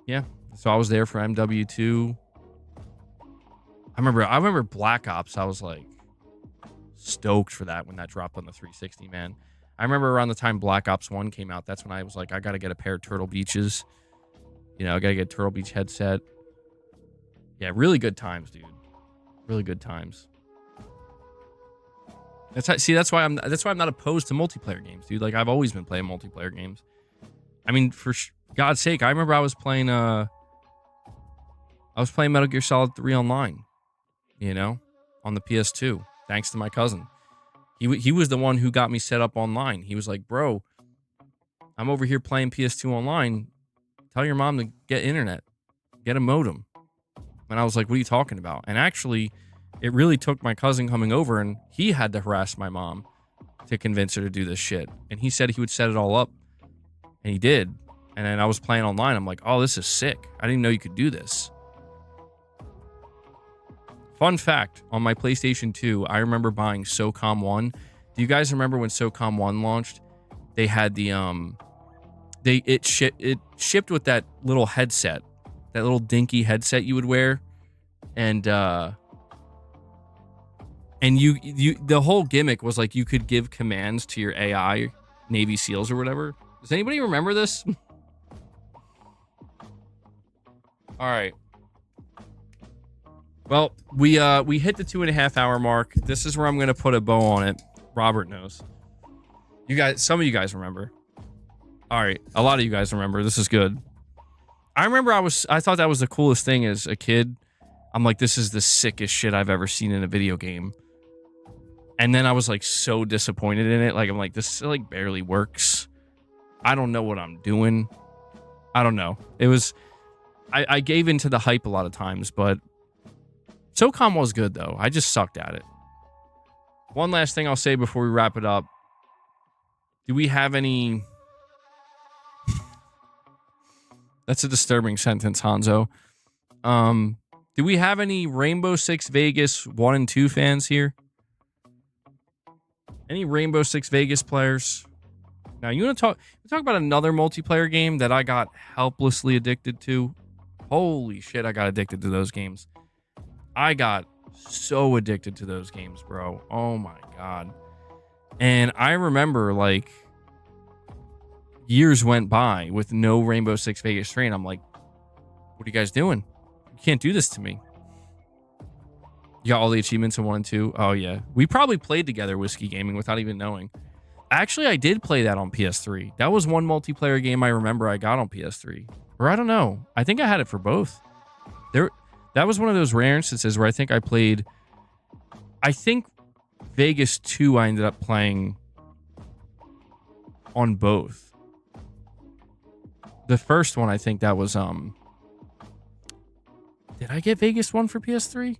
Yeah, so I was there for MW2. I remember Black Ops. I was like stoked for that when that dropped on the 360, man. I remember around the time Black Ops 1 came out, that's when I was like, I got to get a pair of Turtle Beaches. You know, I got to get a Turtle Beach headset. Yeah, really good times, dude. Really good times. That's why I'm not opposed to multiplayer games, dude. Like, I've always been playing multiplayer games. I mean, for God's sake, I remember I was playing Metal Gear Solid 3 online, you know, on the PS2, thanks to my cousin. He was the one who got me set up online. He was like, bro, I'm over here playing PS2 online. Tell your mom to get internet, get a modem. And I was like, what are you talking about? And actually, it really took my cousin coming over, and he had to harass my mom to convince her to do this shit. And he said he would set it all up, and he did. And then I was playing online. I'm like, oh, this is sick. I didn't even know you could do this. Fun fact, on my PlayStation 2, I remember buying Socom 1. Do you guys remember when Socom 1 launched? They had the it shipped with that little headset, that little dinky headset you would wear, and you the whole gimmick was like you could give commands to your AI, Navy SEALs or whatever. Does anybody remember this? All right. Well, we hit the 2.5 hour mark. This is where I'm gonna put a bow on it. Robert knows. You guys, some of you guys remember. All right, a lot of you guys remember. This is good. I remember I thought that was the coolest thing as a kid. I'm like, this is the sickest shit I've ever seen in a video game. And then I was like so disappointed in it. Like, I'm like, this like barely works. I don't know what I'm doing. I don't know. It was, I gave into the hype a lot of times, but SOCOM was good though. I just sucked at it. One last thing I'll say before we wrap it up. Do we have any... That's a disturbing sentence, Hanzo. Do we have any Rainbow Six Vegas 1 and 2 fans here? Any Rainbow Six Vegas players? Now, you want to talk about another multiplayer game that I got helplessly addicted to? Holy shit, I got addicted to those games. I got so addicted to those games, bro. Oh my god. And I remember, like, years went by with no Rainbow Six Vegas train. I'm like, what are you guys doing? You can't do this to me. You got all the achievements in 1 and 2? Oh, yeah. We probably played together Whiskey Gaming without even knowing. Actually, I did play that on PS3. That was one multiplayer game I remember I got on PS3. Or I don't know. I think I had it for both. That was one of those rare instances where I think I played... I think Vegas 2 I ended up playing on both. The first one, I think that was... Did I get Vegas 1 for PS3?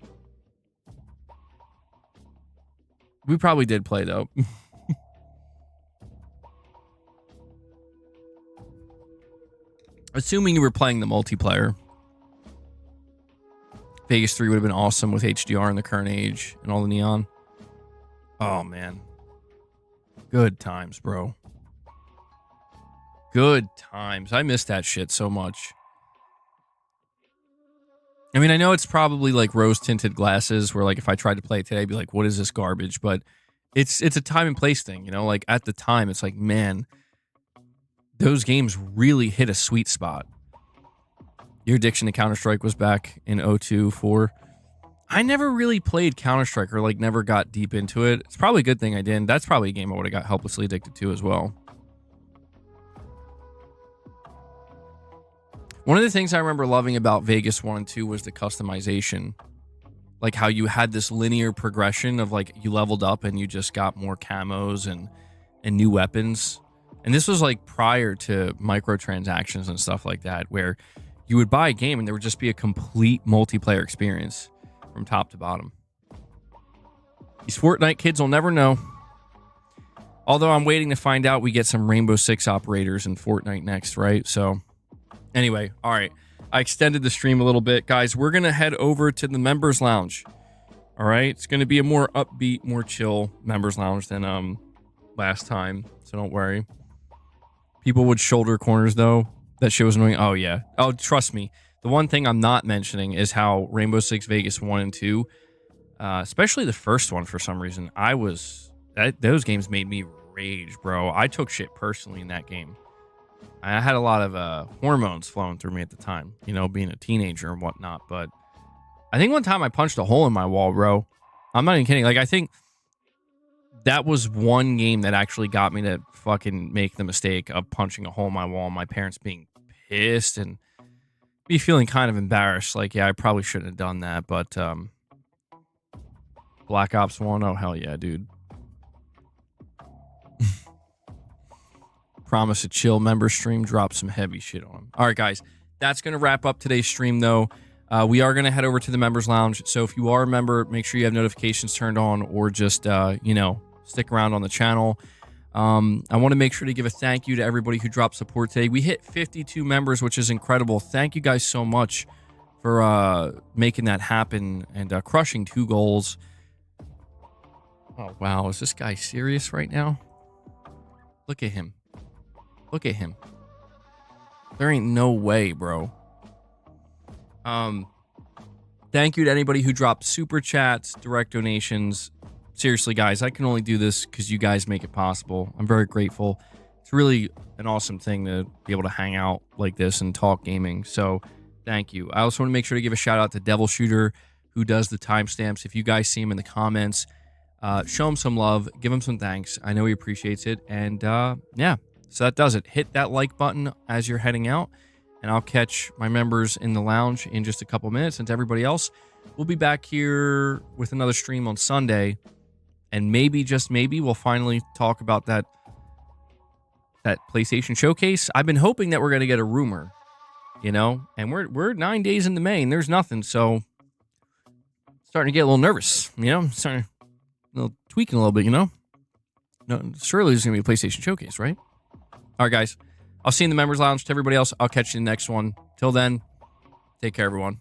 We probably did play, though. Assuming you were playing the multiplayer, Vegas 3 would have been awesome with HDR in the current age and all the neon. Oh, man. Good times, bro. Good times. I miss that shit so much. I mean, I know it's probably like rose-tinted glasses where, like, if I tried to play it today, I'd be like, what is this garbage? But it's a time and place thing, you know? Like, at the time, it's like, man, those games really hit a sweet spot. Your addiction to Counter-Strike was back in 02, 04. I never really played Counter-Strike or, like, never got deep into it. It's probably a good thing I didn't. That's probably a game I would have got helplessly addicted to as well. One of the things I remember loving about Vegas 1 and 2 was the customization. like how you had this linear progression of like you leveled up and you just got more camos and new weapons. And this was like prior to microtransactions and stuff like that, where you would buy a game and there would just be a complete multiplayer experience from top to bottom. These Fortnite kids will never know. Although I'm waiting to find out we get some Rainbow Six operators in Fortnite next, right? So anyway, all right. I extended the stream a little bit. Guys, we're going to head over to the members lounge. All right? It's going to be a more upbeat, more chill members lounge than last time. So don't worry. People would shoulder corners, though. That shit was annoying. Oh, yeah. Oh, trust me. The one thing I'm not mentioning is how Rainbow Six Vegas 1 and 2, especially the first one for some reason, those games made me rage, bro. I took shit personally in that game. I had a lot of hormones flowing through me at the time, you know, being a teenager and whatnot. But I think one time I punched a hole in my wall, bro. I'm not even kidding. Like, I think that was one game that actually got me to fucking make the mistake of punching a hole in my wall and my parents being pissed and me feeling kind of embarrassed. Like, yeah, I probably shouldn't have done that. But Black Ops 1, oh, hell yeah, dude. Promise a chill member stream, drop some heavy shit on them. All right, guys, that's going to wrap up today's stream, though. We are going to head over to the members lounge. So if you are a member, make sure you have notifications turned on or just, stick around on the channel. I want to make sure to give a thank you to everybody who dropped support today. We hit 52 members, which is incredible. Thank you guys so much for making that happen and crushing 2 goals. Oh, wow. Is this guy serious right now? Look at him. Look at him. There ain't no way, bro. Thank you to anybody who dropped super chats, direct donations. Seriously, guys, I can only do this because you guys make it possible. I'm very grateful. It's really an awesome thing to be able to hang out like this and talk gaming. So thank you. I also want to make sure to give a shout out to Devil Shooter, who does the timestamps. If you guys see him in the comments, show him some love. Give him some thanks. I know he appreciates it. And yeah. So that does it. Hit that like button as you're heading out, and I'll catch my members in the lounge in just a couple minutes. And to everybody else, we'll be back here with another stream on Sunday, and maybe, just maybe, we'll finally talk about that PlayStation Showcase. I've been hoping that we're going to get a rumor, you know, and we're 9 days into May, and there's nothing, so starting to get a little nervous, you know, tweaking a little bit, you know. No, surely there's going to be a PlayStation Showcase, right? All right, guys. I'll see you in the members lounge. To everybody else, I'll catch you in the next one. Till then, take care, everyone.